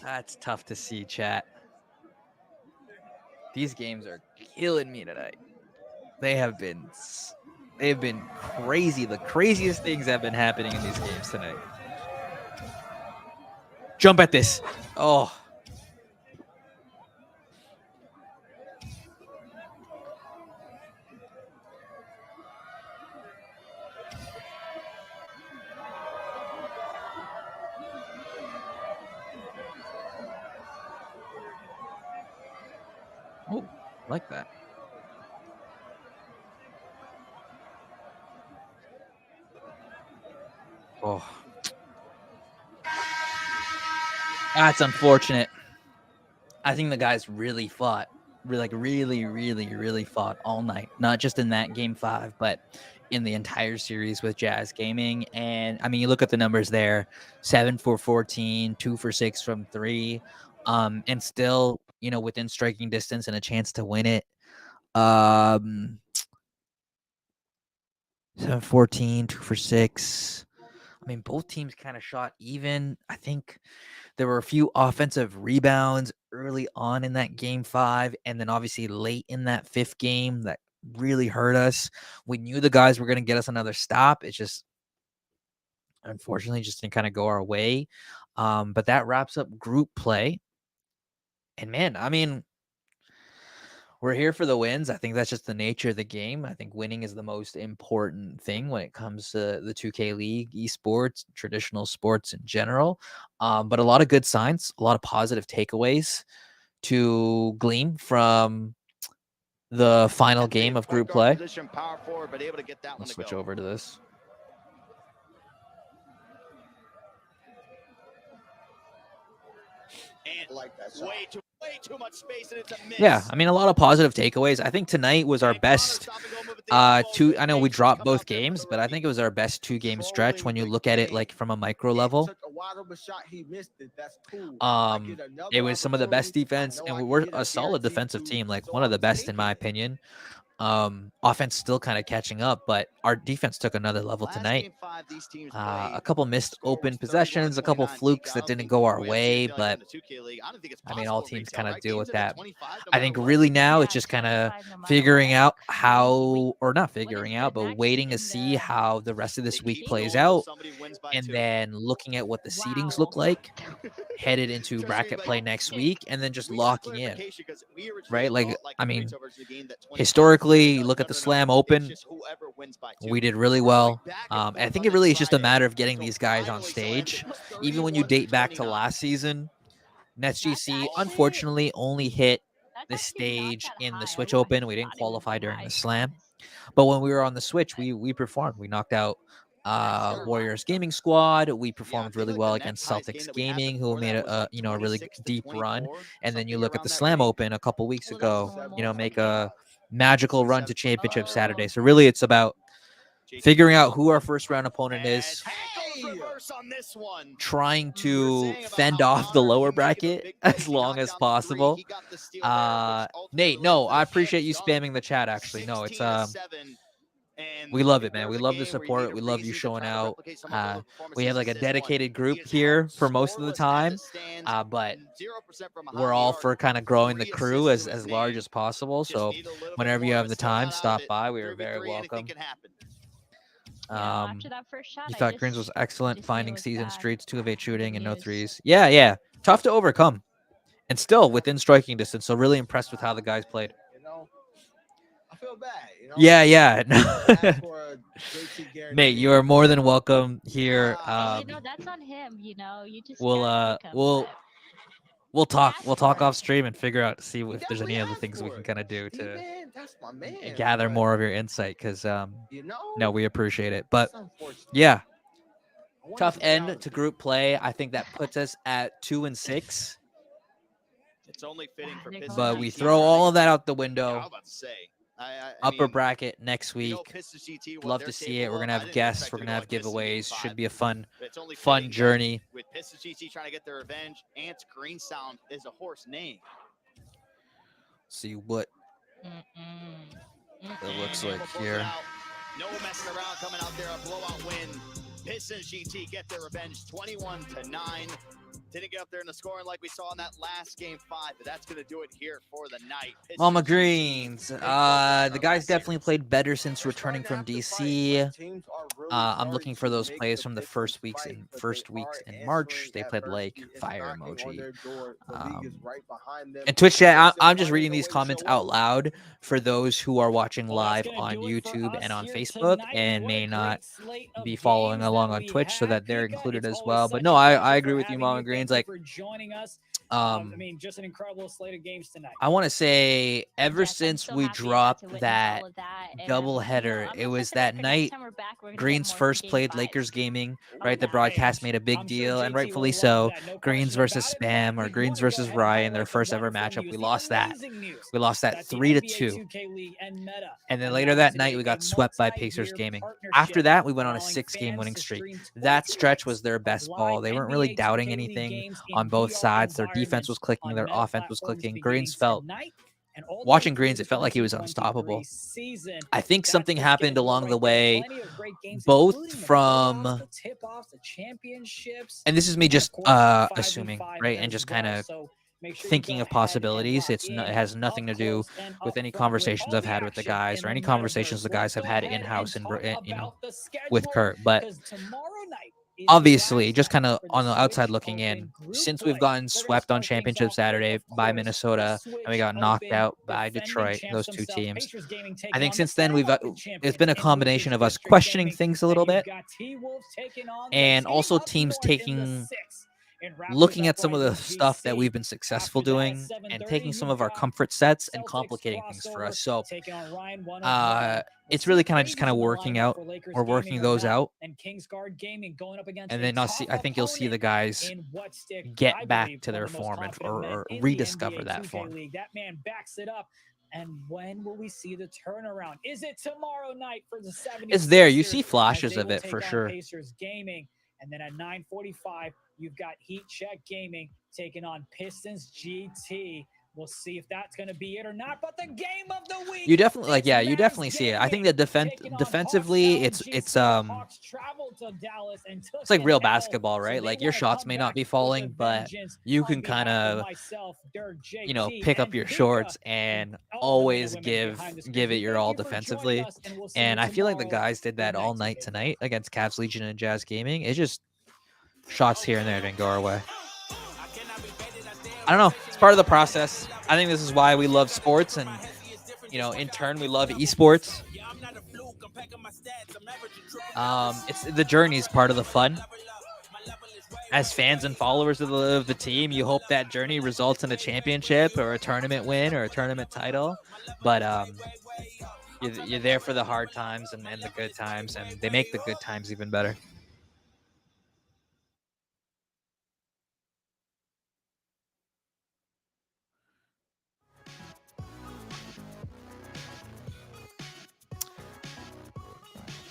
That's tough to see, chat. These games are killing me tonight. They've been crazy. The craziest things have been happening in these games tonight. Jump at this. Oh. Oh, like that. Oh. That's unfortunate. I think the guys really fought. Really fought all night. Not just in that game 5, but in the entire series with Jazz Gaming. And I mean, you look at the numbers there, 7 for 14, 2 for 6 from 3. And still, within striking distance and a chance to win it. 7 14, 2 for 6. I mean, both teams kind of shot even. I think there were a few offensive rebounds early on in that game 5, and then obviously late in that 5th game that really hurt us. We knew the guys were going to get us another stop. It just, unfortunately, just didn't kind of go our way. But that wraps up group play. And man, I mean, we're here for the wins. I think that's just the nature of the game. I think winning is the most important thing when it comes to the 2K League, esports, traditional sports in general. But a lot of good signs, a lot of positive takeaways to glean from the final game of group play. Let's switch over to this. Like that way too much space, and it's a miss. Yeah, I mean, a lot of positive takeaways. I think tonight was our best I know we dropped both games, but I think it was our best 2-game stretch when you look at it like from a micro level. wide open shot, he missed it. That's cool. I get another It was some of the best opportunity, I defense, know and I we can were get a solid guaranteed defensive 2, team, like so one of the I'm best in taking my it. opinion. Offense still kind of catching up, but our defense took another level Last tonight. game 5 these teams A played. couple missed Score open was possessions, a couple 31-29. flukes I that don't didn't think go the our way I've seen it way, feel like but in the 2K league. I don't think it's I mean, possible all in teams retail, kind of right? deal Games with end at that. 25 no I matter think what. really now Yeah, it's just kind of 25 no matter figuring what. out Crazy. how, or not What is figuring the out, but next waiting to in see the how the rest of They this week keep plays going until out, somebody wins by and 2. then looking at what the seedings Wow. look like headed into Trust me, bracket like, play next Sick. week, and then just we got locking in, clarification because we originally right? Like, thought, like, I in the mean, retail version of the game that 25 historically, no, look no, at the no, no. Slam It's Open. just whoever wins by 2. We did really So we're going well. back and I forth think on it this really is just a Friday. matter of getting So these guys on finally slams stage. it. It was Even when you 31 date back to 29. last season, That's NetsGC actually unfortunately only hit that's the actually not stage that in the high. Switch I Open. We actually didn't thought it would qualify be during the higher, to be Slam, honest. but when we were on the Switch, we performed. We knocked out That's still Warriors high. Gaming Squad. We Yeah, I performed think really like well the against next highest game Celtics that we had Gaming, who before made that was like a really 26 to deep run. 24, And then you something look at around the that Slam range. Open a couple weeks Well, that's ago. normal. Make Okay. a magical run to 67 for championship Miller. Saturday. Oh. So really, it's about JT figuring goes out up who our one. first round opponent And is, Tank goes reverse on this one. trying We were to saying about fend how off the Connor lower can make the bracket big plays. as He long knocked as down the 3. possible. He got the steal there, which ultimately Nate, led no, to I the appreciate and you dunk. spamming the chat. Actually, no, it's 16 to 7. And we love if it, man. there We was a love the game where you need support. a We love you reason to showing try to out. replicate some of the other We have performances, like a it's this one. dedicated He group is here out for most of the scoreless as time, it stands. but 0% from we're behind the all arc. for kind of growing the 3 crew assists to as his large name. as possible. Just So need a little bit whenever you more have of the a time, snot out of stop it. by. We are 3v3, very anything welcome. can happen. Yeah, after that first shot, You I thought Greens was just excellent, knew it finding was season bad. streets, 2 of 8 shooting, and no News. threes. Yeah, tough to overcome, and still within striking distance. So really impressed with how the guys played. You know, I feel bad. You know, Yeah. ask for a JT guarantee. Nate, you are more than welcome here. Hey, that's on him. You just We'll gotta pick him. we'll talk. asked We'll talk for it. off stream and figure out see if there's any Definitely other asked things we for can it. kind of do to Steven, that's my man. gather but, more of your insight. Because You know, no, we appreciate it. But it's unfortunate. yeah, I wanna tough stay out end of to it. group play. I think that puts us at 2 and 6. It's only fitting for They're Pistons. But going we up throw top. all of that out the Yeah, I window. was about to say. I Upper mean, bracket next week. you know, Pistons GT, what Love they're to see it. capable We're gonna of. I have didn't guests. expect We're it to gonna go have like this in game giveaways. 5. Should be a fun But it's only fun fitting that journey. with Pistons GT trying to get their revenge, Ant Greensound is a horse name. See what it looks like We'll close it here. out. No messing around coming out there. A blowout win. Pistons GT get their revenge 21-9. Didn't get up there in the scoring like we saw in that last game 5, but that's going to do it here for the night. Pistons Mama GT Greens. take over our The guys last definitely series. played better since They're returning starting to from have to fight, DC. but teams are really I'm starting looking for to those make plays the from the Pistons first weeks fight, in but first they weeks are in March. answering They played Lake. adversity and Fire knocking on emoji. their door. The league is right behind them. And Twitch They're chat, still I'm just finding reading a these way to comments show out up. loud for those who are watching Well, that's live gonna on do it for YouTube us and on here Facebook tonight. and What a may not great slate of be following games along that on we Twitch so had, that they're Pika. included It's as always well. But such no, a I pleasure agree for with you, having Mama you. Greens. Thank Like, you for joining us. Just an incredible slate of games tonight. I want to say ever Yes, I'm since so we happy I got dropped to witness that all of that. And double I'm header, it gonna was set the that record. Next night time we're back, we're gonna get Greens more first game played 5s. Lakers Gaming, Oh, right? The yeah. broadcast made a big I'm sure deal, and JT rightfully will love so. that. No Greens question versus about it. Spam, But or we Greens want to go versus ahead and Ryan, their highlight the first ever wonderful matchup. news, We the lost that. amazing news We lost that that the 3-2. NBA 2K League and Meta And then later that night, we got swept by Pacers Gaming. After that, we went on a 6-game winning streak. That stretch was their best ball. They weren't really doubting anything on both sides. Their defense was clicking, their offense was clicking. Greens felt, watching Greens, it felt like he was unstoppable. I think something happened along the way, both from, and this is me just assuming, right, and just kind of thinking of possibilities. It has nothing to do with any conversations I've had with the guys or any conversations the guys have had in-house and with Kurt. But obviously, just kind of on the outside looking in, since we've gotten swept on Championship Saturday by Minnesota and we got knocked out by Detroit, those two teams, I think since then it's been a combination of us questioning things a little bit, and also teams looking at some of the stuff that we've been successful doing and taking some of our comfort sets and complicating things for us. So it's really kind of just working out or working those out. And then I think you'll see the guys get back to their form or rediscover that form. That man backs it up. And when will we see the turnaround? Is it tomorrow night for the 76ers? It's there. You see flashes of it for sure. Pacers Gaming. And then at 9:45, you've got Heat Check Gaming taking on Pistons GT. We'll see if that's going to be it or not. But the game of the week, You definitely it's you Mavs definitely see it. I think Gaming that taking on defensively, Hawks it's LGC. Hawks traveled to Dallas and took it's like an real L, basketball, so right? they Like your want to shots come may not back be with a falling, but vengeance you on can behalf kind of of myself, Dirk pick JT, up and your Pika, shorts and all the men and always women behind the screens. give it We your thank all you for joining defensively. us, and we'll see And you I feel like the tomorrow. guys did Good that all night to night you. tonight against Cavs Legion and Jazz Gaming. It's just shots here and there didn't go our way. I don't know. It's part of the process. I think this is why we love sports, and in turn, we love esports. It's the journey is part of the fun. As fans and followers of the team, you hope that journey results in a championship or a tournament win or a tournament title. But you're there for the hard times and the good times, and they make the good times even better.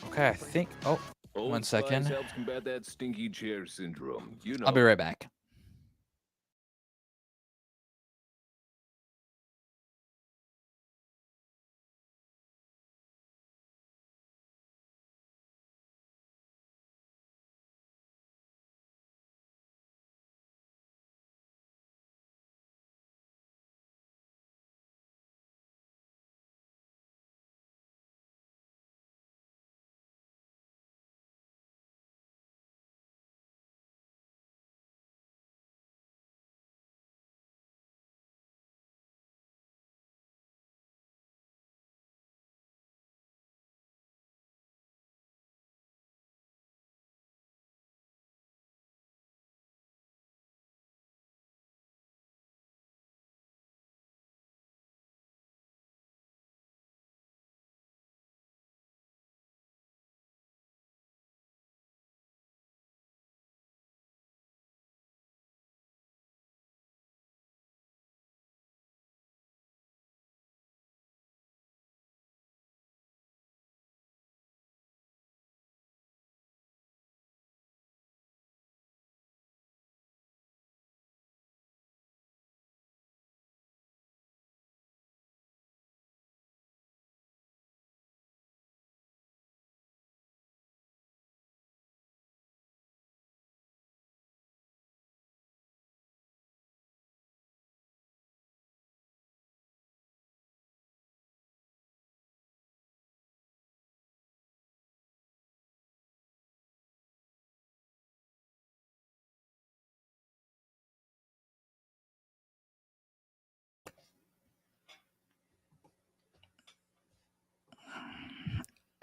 Okay, I think. Oh, one second. Helps combat that stinky chair syndrome. I'll be right back.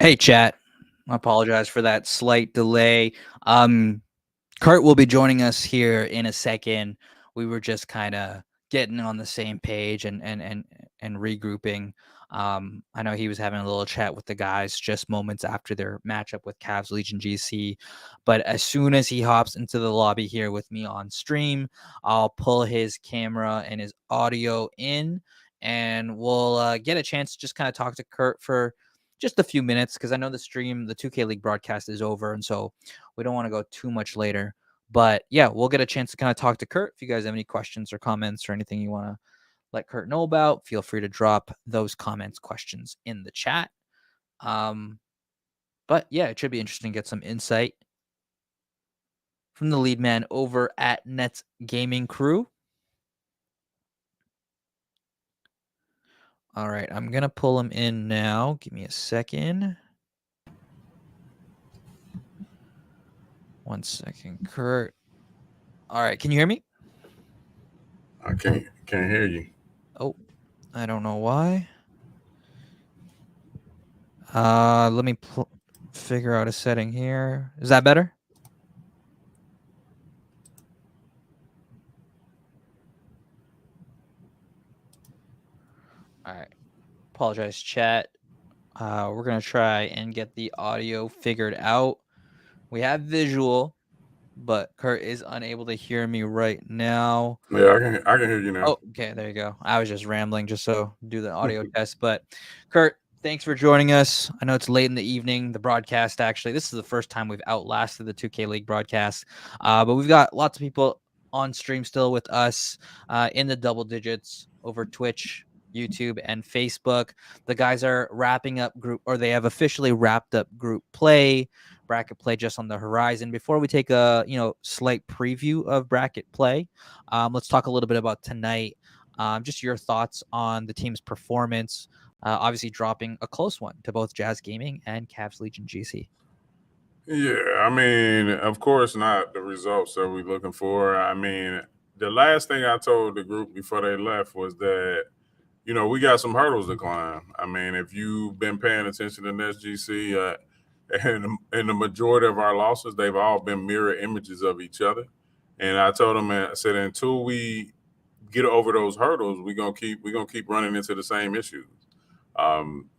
Hey, chat. I apologize for that slight delay. Kurt will be joining us here in a second. We were just kind of getting on the same page and regrouping. I know he was having a little chat with the guys just moments after their matchup with Cavs Legion GC. But as soon as he hops into the lobby here with me on stream, I'll pull his camera and his audio in, and we'll get a chance to just kind of talk to Kurt for just a few minutes, because I know the 2K League broadcast is over, and so we don't want to go too much later. But yeah, we'll get a chance to kind of talk to Kurt. If you guys have any questions or comments or anything you want to let Kurt know about, feel free to drop those comments, questions in the chat. But yeah, it should be interesting to get some insight from the lead man over at Nets Gaming Crew. All right, I'm going to pull him in now. Give me a second. 1 second, Kurt. All right, can you hear me? I can't hear you. Oh, I don't know why. Let me figure out a setting here. Is that better? All right. Apologize, chat. We're going to try and get the audio figured out. We have visual, but Kurt is unable to hear me right now. Yeah, I can hear you now. Oh, okay, there you go. I was just rambling just so do the audio test. But Kurt, Thanks for joining us. I know it's late in the evening, the broadcast, actually. This is the first time we've outlasted the 2K League broadcast. But we've got lots of people on stream still with us in the double digits over Twitch, YouTube, and Facebook. The guys are wrapping up they have officially wrapped up group play, bracket play just on the horizon. Before we take a slight preview of bracket play, let's talk a little bit about tonight. Just your thoughts on the team's performance. Obviously dropping a close one to both Jazz Gaming and Cavs Legion GC. Yeah, I mean, of course not the results that we're looking for. I mean, the last thing I told the group before they left was that, we got some hurdles to climb. I mean, if you've been paying attention to NetsGC, and the majority of our losses, they've all been mirror images of each other. And I told them, I said, until we get over those hurdles, we're gonna keep running into the same issues.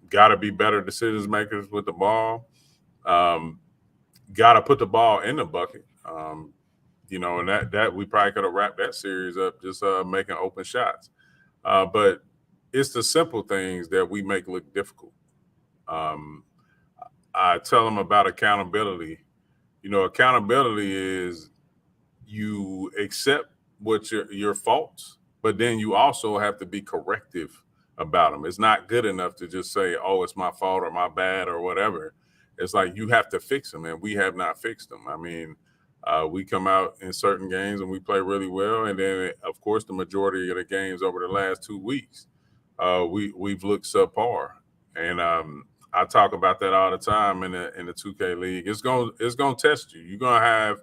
Got to be better decision makers with the ball. Got to put the ball in the bucket. And that we probably could have wrapped that series up just making open shots. But it's the simple things that we make look difficult. I tell them about accountability. Accountability is you accept what your faults, but then you also have to be corrective about them. It's not good enough to just say, "Oh, it's my fault or my bad or whatever." It's like you have to fix them, and we have not fixed them. I mean, we come out in certain games and we play really well, and then of course the majority of the games over the last 2 weeks, we've looked subpar. And I talk about that all the time in the 2K League. It's gonna test you. You're gonna have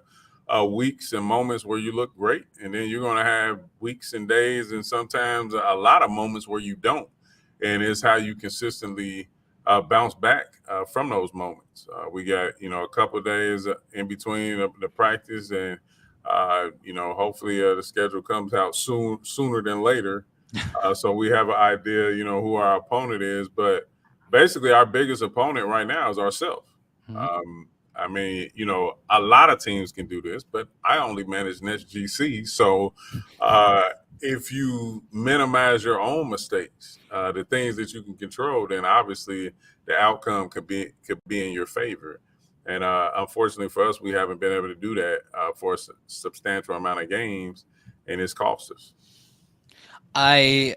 weeks and moments where you look great, and then you're gonna have weeks and days, and sometimes a lot of moments where you don't. And it's how you consistently bounce back from those moments. We got a couple of days in between the practice, and hopefully the schedule comes out sooner than later, so we have an idea who our opponent is. But basically, our biggest opponent right now is ourselves. Mm-hmm. I mean, a lot of teams can do this, but I only manage NetsGC. So if you minimize your own mistakes, the things that you can control, then obviously the outcome could be in your favor. And unfortunately for us, we haven't been able to do that for a substantial amount of games, and it's cost us. I'm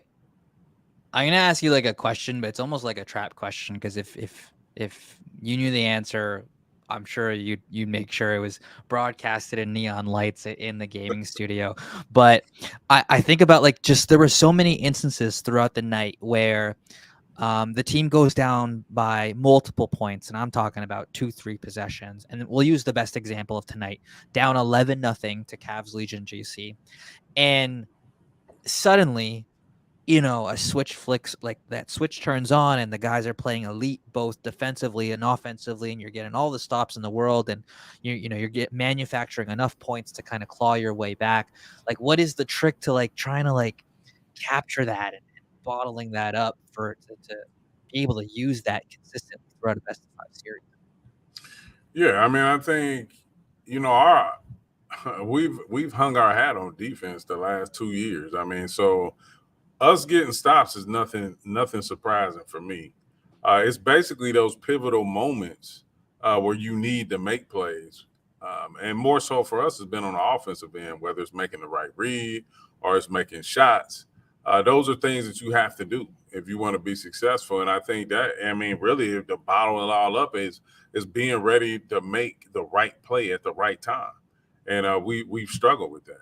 gonna ask you like a question, but it's almost like a trap question, because if you knew the answer, I'm sure you'd make sure it was broadcasted in neon lights in the gaming studio. But I think about like just there were so many instances throughout the night where the team goes down by multiple points, and I'm talking about 2-3 possessions. And we'll use the best example of tonight, down 11-0 to Cavs Legion GC, and suddenly a switch flicks, like that switch turns on, and the guys are playing elite both defensively and offensively, and you're getting all the stops in the world, and you're manufacturing enough points to kind of claw your way back. Like, what is the trick to like trying to like capture that and bottling that up to be able to use that consistently throughout a best of 5 series? Yeah, I mean, I think our we've hung our hat on defense the last 2 years. I mean, so us getting stops is nothing surprising for me. It's basically those pivotal moments where you need to make plays, and more so for us, has been on the offensive end, whether it's making the right read or it's making shots. Those are things that you have to do if you want to be successful. And I think that, I mean, really, to bottle it all up is being ready to make the right play at the right time. And we've struggled with that.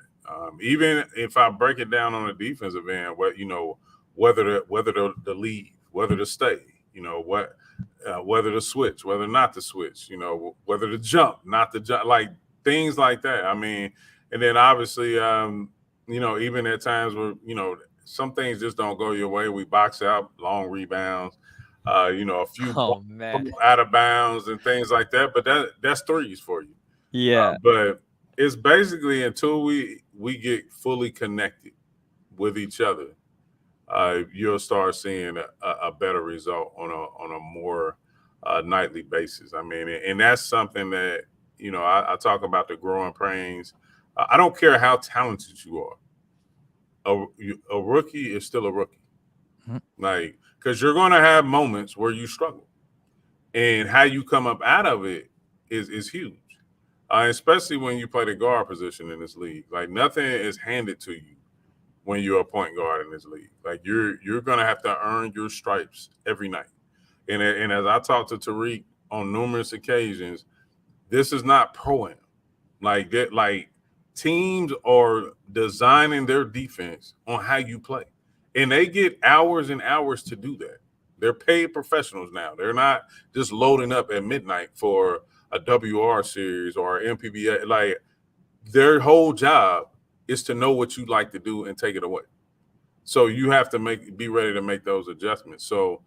Even if I break it down on the defensive end, whether to leave, whether to stay, whether to switch, whether not to switch, whether to jump, not to jump, like things like that. I mean, and then obviously, even at times where some things just don't go your way, we box out long rebounds, a few Oh man. out of bounds and things like that. But that's threes for you. Yeah. But it's basically until we get fully connected with each other, you'll start seeing a better result on a more nightly basis. I mean, and that's something that I talk about the growing pains. I don't care how talented you are. A rookie is still a rookie. Like, because you're going to have moments where you struggle, and how you come up out of it is huge. Especially when you play the guard position in this league. Like, nothing is handed to you when you're a point guard in this league. Like, you're going to have to earn your stripes every night. And as I talked to Tariq on numerous occasions, this is not pro-am. Like that, like teams are designing their defense on how you play, and they get hours and hours to do that. They're paid professionals now. They're not just loading up at midnight for a WR series or MPBA. Like, their whole job is to know what you like to do and take it away. So you have to be ready to make those adjustments. So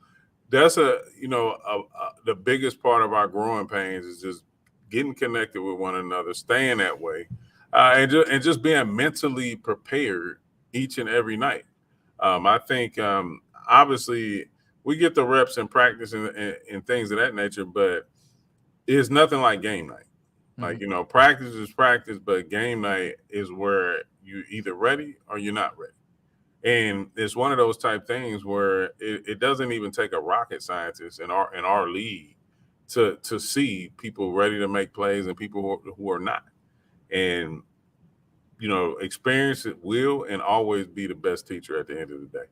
that's the biggest part of our growing pains is just getting connected with one another, staying that way, and just being mentally prepared each and every night. I think obviously we get the reps in practice and things of that nature, but it's nothing like game night. Like, practice is practice, but game night is where you're either ready or you're not ready. And it's one of those type things where it doesn't even take a rocket scientist in our league to see people ready to make plays and people who are not. And, experience will and always be the best teacher at the end of the day.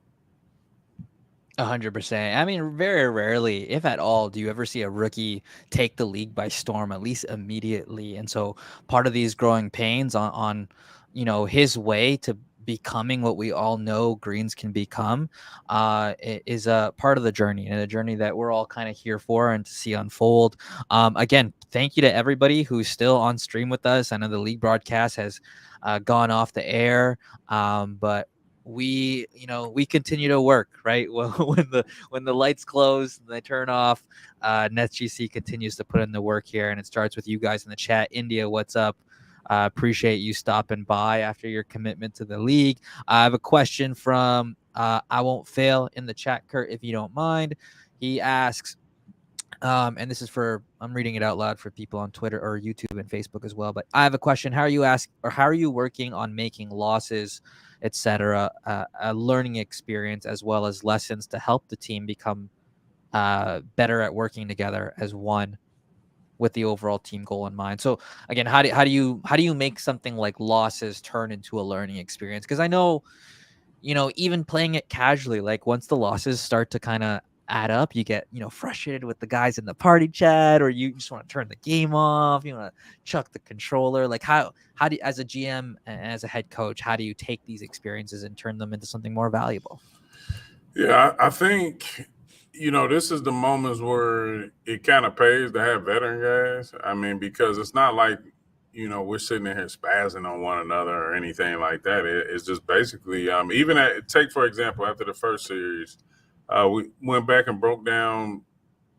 100%. I mean, very rarely, if at all, do you ever see a rookie take the league by storm, at least immediately. And so part of these growing pains on his way to becoming what we all know Greens can become is a part of the journey, and a journey that we're all kind of here for and to see unfold. Again, thank you to everybody who's still on stream with us. I know the league broadcast has gone off the air, but we continue to work, right? Well, when the lights close and they turn off, NetsGC continues to put in the work here, and it starts with you guys in the chat. India, what's up? Appreciate you stopping by after your commitment to the league. I have a question from I Won't Fail in the chat, Kurt, if you don't mind. He asks, and this is I'm reading it out loud for people on Twitter or YouTube and Facebook as well. But I have a question. How are you working on making losses, etc., a learning experience as well as lessons to help the team become better at working together as one with the overall team goal in mind? So again, how do you make something like losses turn into a learning experience? Because I know, even playing it casually, like once the losses start to kind of add up, you get frustrated with the guys in the party chat, or you just want to turn the game off, you want to chuck the controller. Like how do you, as a GM and as a head coach, how do you take these experiences and turn them into something more valuable? Yeah, I think this is the moments where it kind of pays to have veteran guys. I mean, because it's not like we're sitting in here spazzing on one another or anything like that. It's just basically take for example, after the first series, we went back and broke down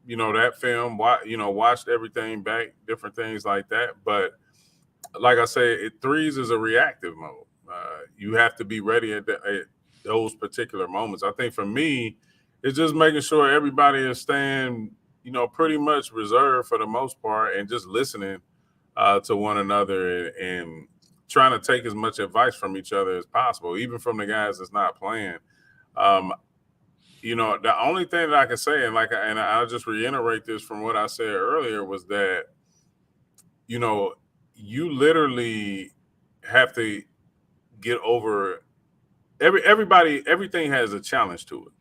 that film, watched everything back, different things like that. But like I said, threes is a reactive mode. You have to be ready at those particular moments. I think for me, it's just making sure everybody is staying, pretty much reserved for the most part, and just listening to one another and trying to take as much advice from each other as possible, even from the guys that's not playing. The only thing that I can say, and I'll just reiterate this from what I said earlier, was that, you literally have to get over everything has a challenge to it.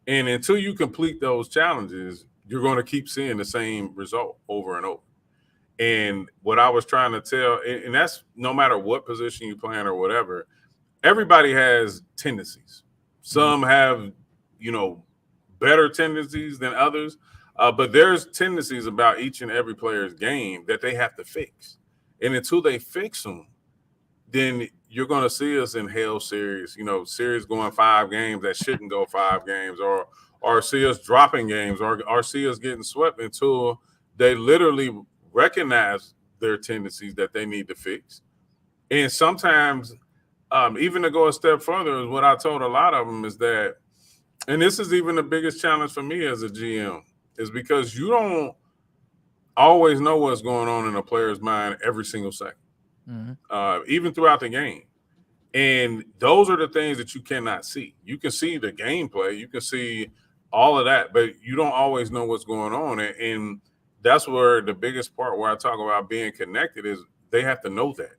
And until you complete those challenges, you're going to keep seeing the same result over and over. And what I was trying to tell, and that's no matter what position you play in or whatever, everybody has tendencies. Some have, better tendencies than others, but there's tendencies about each and every player's game that they have to fix. And until they fix them, then you're going to see us in hell series, series going 5 games that shouldn't go 5 games, or see us dropping games, or see us getting swept until they literally recognize their tendencies that they need to fix. And sometimes, even to go a step further, is what I told a lot of them is that, and this is even the biggest challenge for me as a GM, is because you don't always know what's going on in a player's mind every single second, even throughout the game. And those are the things that you cannot see. You can see the gameplay, you can see all of that, but you don't always know what's going on. And that's where the biggest part where I talk about being connected is they have to know that.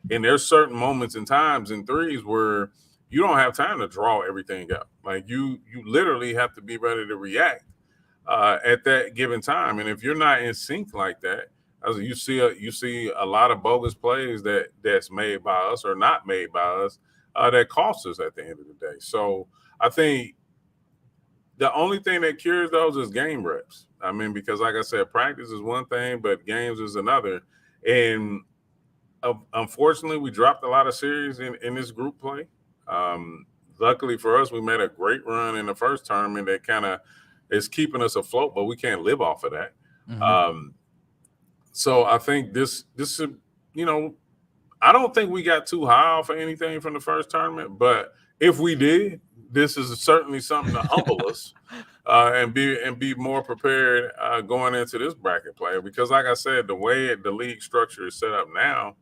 And there's certain moments and times in threes where you don't have time to draw everything out. Like you literally have to be ready to react at that given time. And if you're not in sync like that, as you see a lot of bogus plays that's made by us or not made by us that cost us at the end of the day. So I think the only thing that cures those is game reps. I mean, because like I said, practice is one thing, but games is another. And unfortunately, we dropped a lot of series in this group play. Luckily for us, we made a great run in the first tournament that kind of is keeping us afloat, but we can't live off of that. So I think this is, I don't think we got too high off of anything from the first tournament, but if we did, this is certainly something to humble us and be more prepared going into this bracket play. Because like I said, the way the league structure is set up now,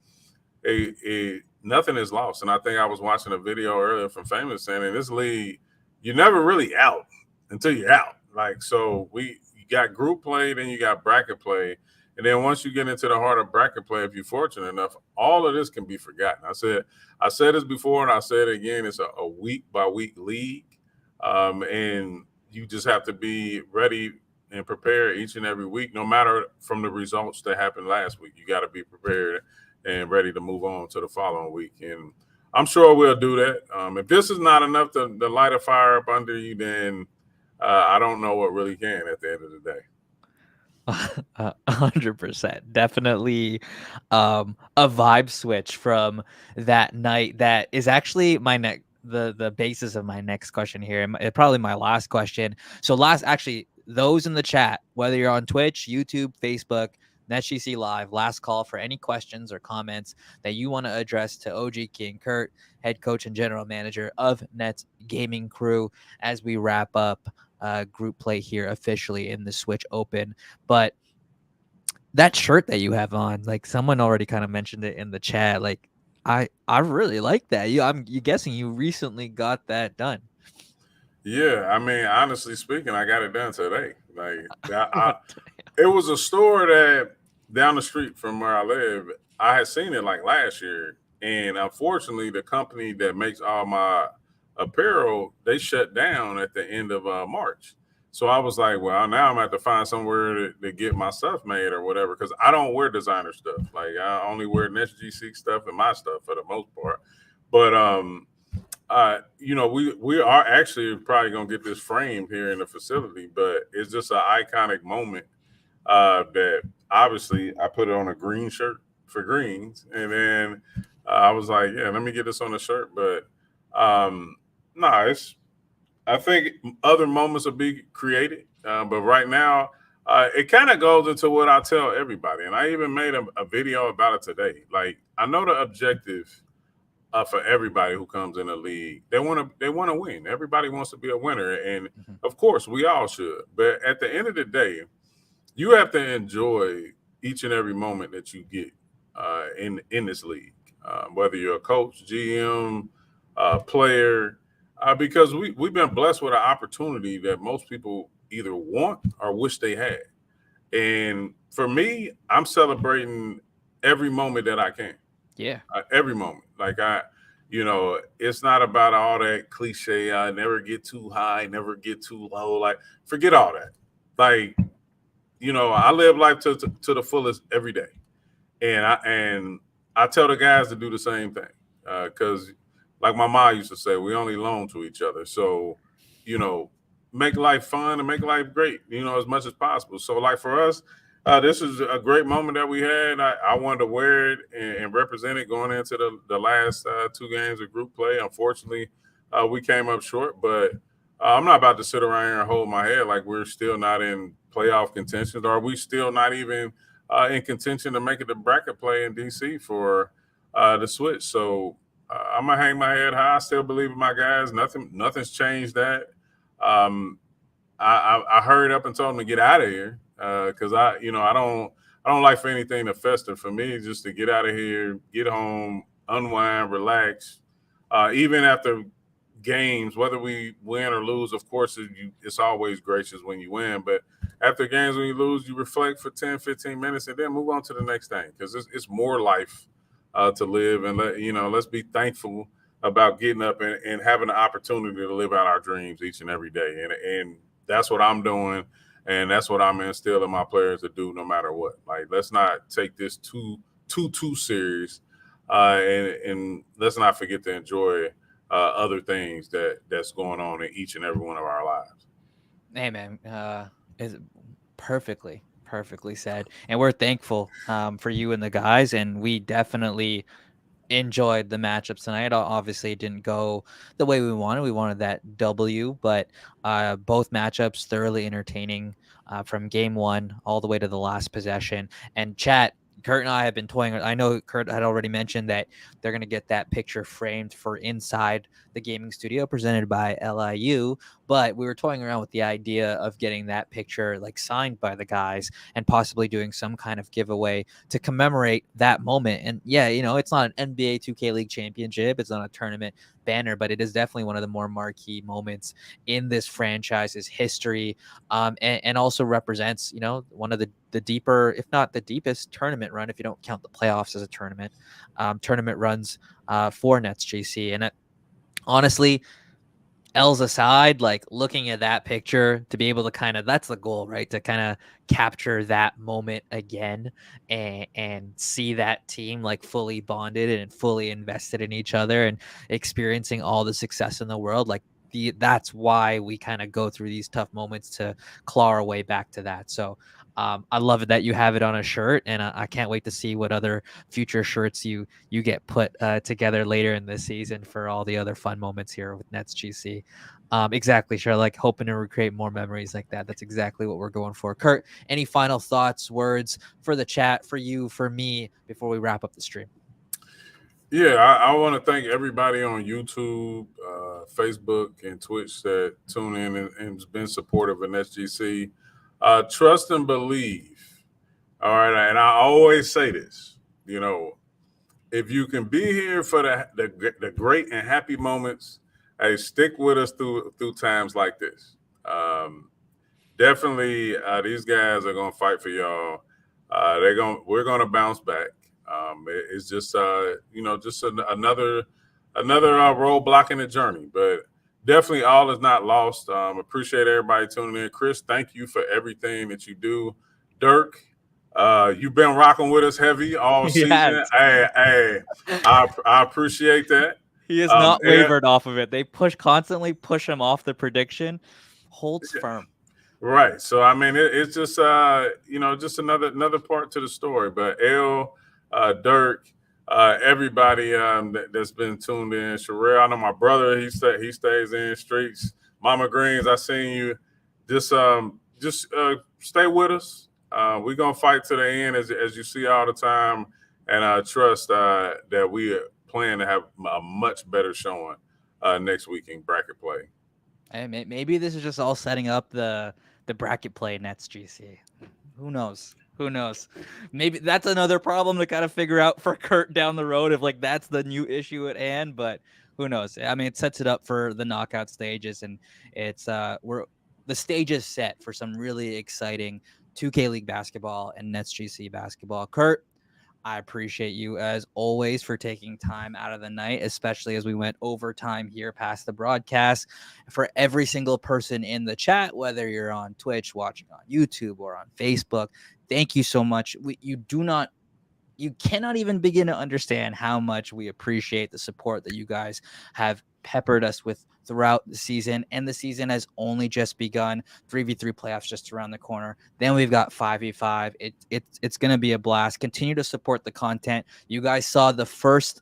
nothing is lost. And I think I was watching a video earlier from Famous saying in this league, you're never really out until you're out. Like, so you got group play, then you got bracket play. And then once you get into the heart of bracket play, if you're fortunate enough, all of this can be forgotten. I said this before and I said it again, it's a week by week league. And you just have to be ready and prepare each and every week, no matter from the results that happened last week. You got to be prepared and ready to move on to the following week. And I'm sure we'll do that. If this is not enough to light a fire up under you, then I don't know what really can at the end of the day. 100%. Definitely a vibe switch from that night that is actually the basis of my next question here, and probably my last question. So those in the chat, whether you're on Twitch, YouTube, Facebook, NetsGC Live, last call for any questions or comments that you want to address to OG King Kurt, head coach and general manager of Nets Gaming Crew, as we wrap up group play here officially in the Switch Open. But that shirt that you have on, like someone already kind of mentioned it in the chat, like I really like that. I'm guessing you recently got that done. Yeah, I mean, honestly speaking, I got it done today. Like, it was a store that down the street from where I live. I had seen it like last year, and unfortunately, the company that makes all my apparel, they shut down at the end of March. So I was like, well, now I'm gonna have to find somewhere to get my stuff made or whatever, because I don't wear designer stuff. Like, I only wear NetsGC stuff and my stuff for the most part. But we are actually probably gonna get this framed here in the facility, but it's just an iconic moment that obviously I put it on a green shirt for greens, and then I was like, yeah, let me get this on a shirt. But I think other moments will be created, but right now it kind of goes into what I tell everybody, and I even made a video about it today. Like, I know the objective for everybody who comes in the league. They want to win. Everybody wants to be a winner, and of course we all should. But at the end of the day, you have to enjoy each and every moment that you get in this league, whether you're a coach, GM, player, because we've been blessed with an opportunity that most people either want or wish they had. And for me, I'm celebrating every moment that I can. Yeah. Every moment. Like, it's not about all that cliche. I never get too high, never get too low. Like, forget all that. Like, I live life to the fullest every day. And I tell the guys to do the same thing. Because like my mom used to say, we only loan to each other. So, make life fun and make life great, as much as possible. So, like, for us, this is a great moment that we had. I wanted to wear it and represent it going into the last 2 games of group play. Unfortunately, we came up short, but I'm not about to sit around here and hold my head like we're still not in playoff contention, or we still not even in contention to make it to bracket play in DC for the Switch. So I'm gonna hang my head high. I still believe in my guys. Nothing's changed that. I hurried up and told them to get out of here because I don't like for anything to fester. For me, just to get out of here, get home, unwind, relax, even after games, whether we win or lose, of course, it's always gracious when you win. But after games, when you lose, you reflect for 10, 15 minutes and then move on to the next thing, because it's more life to live. And let's be thankful about getting up and having the opportunity to live out our dreams each and every day. And that's what I'm doing. And that's what I'm instilling my players to do no matter what. Like, let's not take this too serious. And let's not forget to enjoy other things that's going on in each and every one of our lives. Hey, man, is perfectly said. And we're thankful for you and the guys. And we definitely enjoyed the matchups tonight. Obviously, it didn't go the way we wanted. We wanted that W, but both matchups thoroughly entertaining from game one all the way to the last possession. And chat, Kurt and I have been toying. I know Kurt had already mentioned that they're going to get that picture framed for inside the gaming studio presented by LIU, but we were toying around with the idea of getting that picture like signed by the guys and possibly doing some kind of giveaway to commemorate that moment. And yeah, it's not an NBA 2K League championship. It's not a tournament banner, but it is definitely one of the more marquee moments in this franchise's history, and also represents, one of the deeper, if not the deepest tournament run, if you don't count the playoffs as a tournament runs for NetsGC. And honestly, L's aside, like looking at that picture to be able to that's the goal, right? To kind of capture that moment again and see that team like fully bonded and fully invested in each other and experiencing all the success in the world. Like that's why we kind of go through these tough moments to claw our way back to that. So I love it that you have it on a shirt, and I can't wait to see what other future shirts you get put together later in this season for all the other fun moments here with NetsGC. Exactly, sure. Like hoping to recreate more memories like that. That's exactly what we're going for. Kurt, any final thoughts, words for the chat, for you, for me, before we wrap up the stream? Yeah, I want to thank everybody on YouTube, Facebook, and Twitch that tune in and has been supportive of NetsGC. Trust and believe. All right, and I always say this, if you can be here for the great and happy moments, hey, stick with us through times like this. Definitely, these guys are gonna fight for y'all. We're gonna bounce back. It's just another roadblock in the journey, but definitely all is not lost. Appreciate everybody tuning in. Chris, thank you for everything that you do. Dirk, you've been rocking with us heavy all season. Hey, I appreciate that. He has not wavered off of it. They constantly push him off the prediction, holds firm. Right. So I mean, it's just just another part to the story. But L, Dirk, everybody that's been tuned in. Sherelle, I know my brother. He stays in streets. Mama Greens, I seen you. Just stay with us. We're gonna fight to the end, as you see all the time, and trust that we plan to have a much better showing next week in bracket play. And maybe this is just all setting up the bracket play NetsGC. Who knows? Maybe that's another problem to kind of figure out for Kurt down the road, if like that's the new issue at hand. But who knows? I mean, it sets it up for the knockout stages, and it's the stage is set for some really exciting 2K League basketball and NetsGC basketball. Kurt, I appreciate you as always for taking time out of the night, especially as we went overtime here past the broadcast. For every single person in the chat, whether you're on Twitch, watching on YouTube, or on Facebook, thank you so much. You cannot even begin to understand how much we appreciate the support that you guys have peppered us with throughout the season. And the season has only just begun. 3v3 playoffs just around the corner. Then we've got 5v5. It's going to be a blast. Continue to support the content. You guys saw a first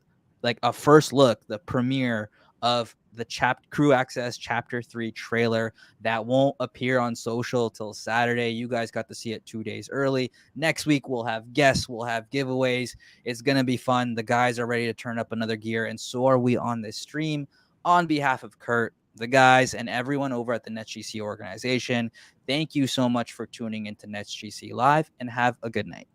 look, the premiere of the Crew Access Chapter 3 trailer that won't appear on social till Saturday. You guys got to see it 2 days early. Next week, we'll have guests. We'll have giveaways. It's going to be fun. The guys are ready to turn up another gear, and so are we on this stream. On behalf of Kurt, the guys, and everyone over at the NetsGC organization, thank you so much for tuning into NetsGC Live, and have a good night.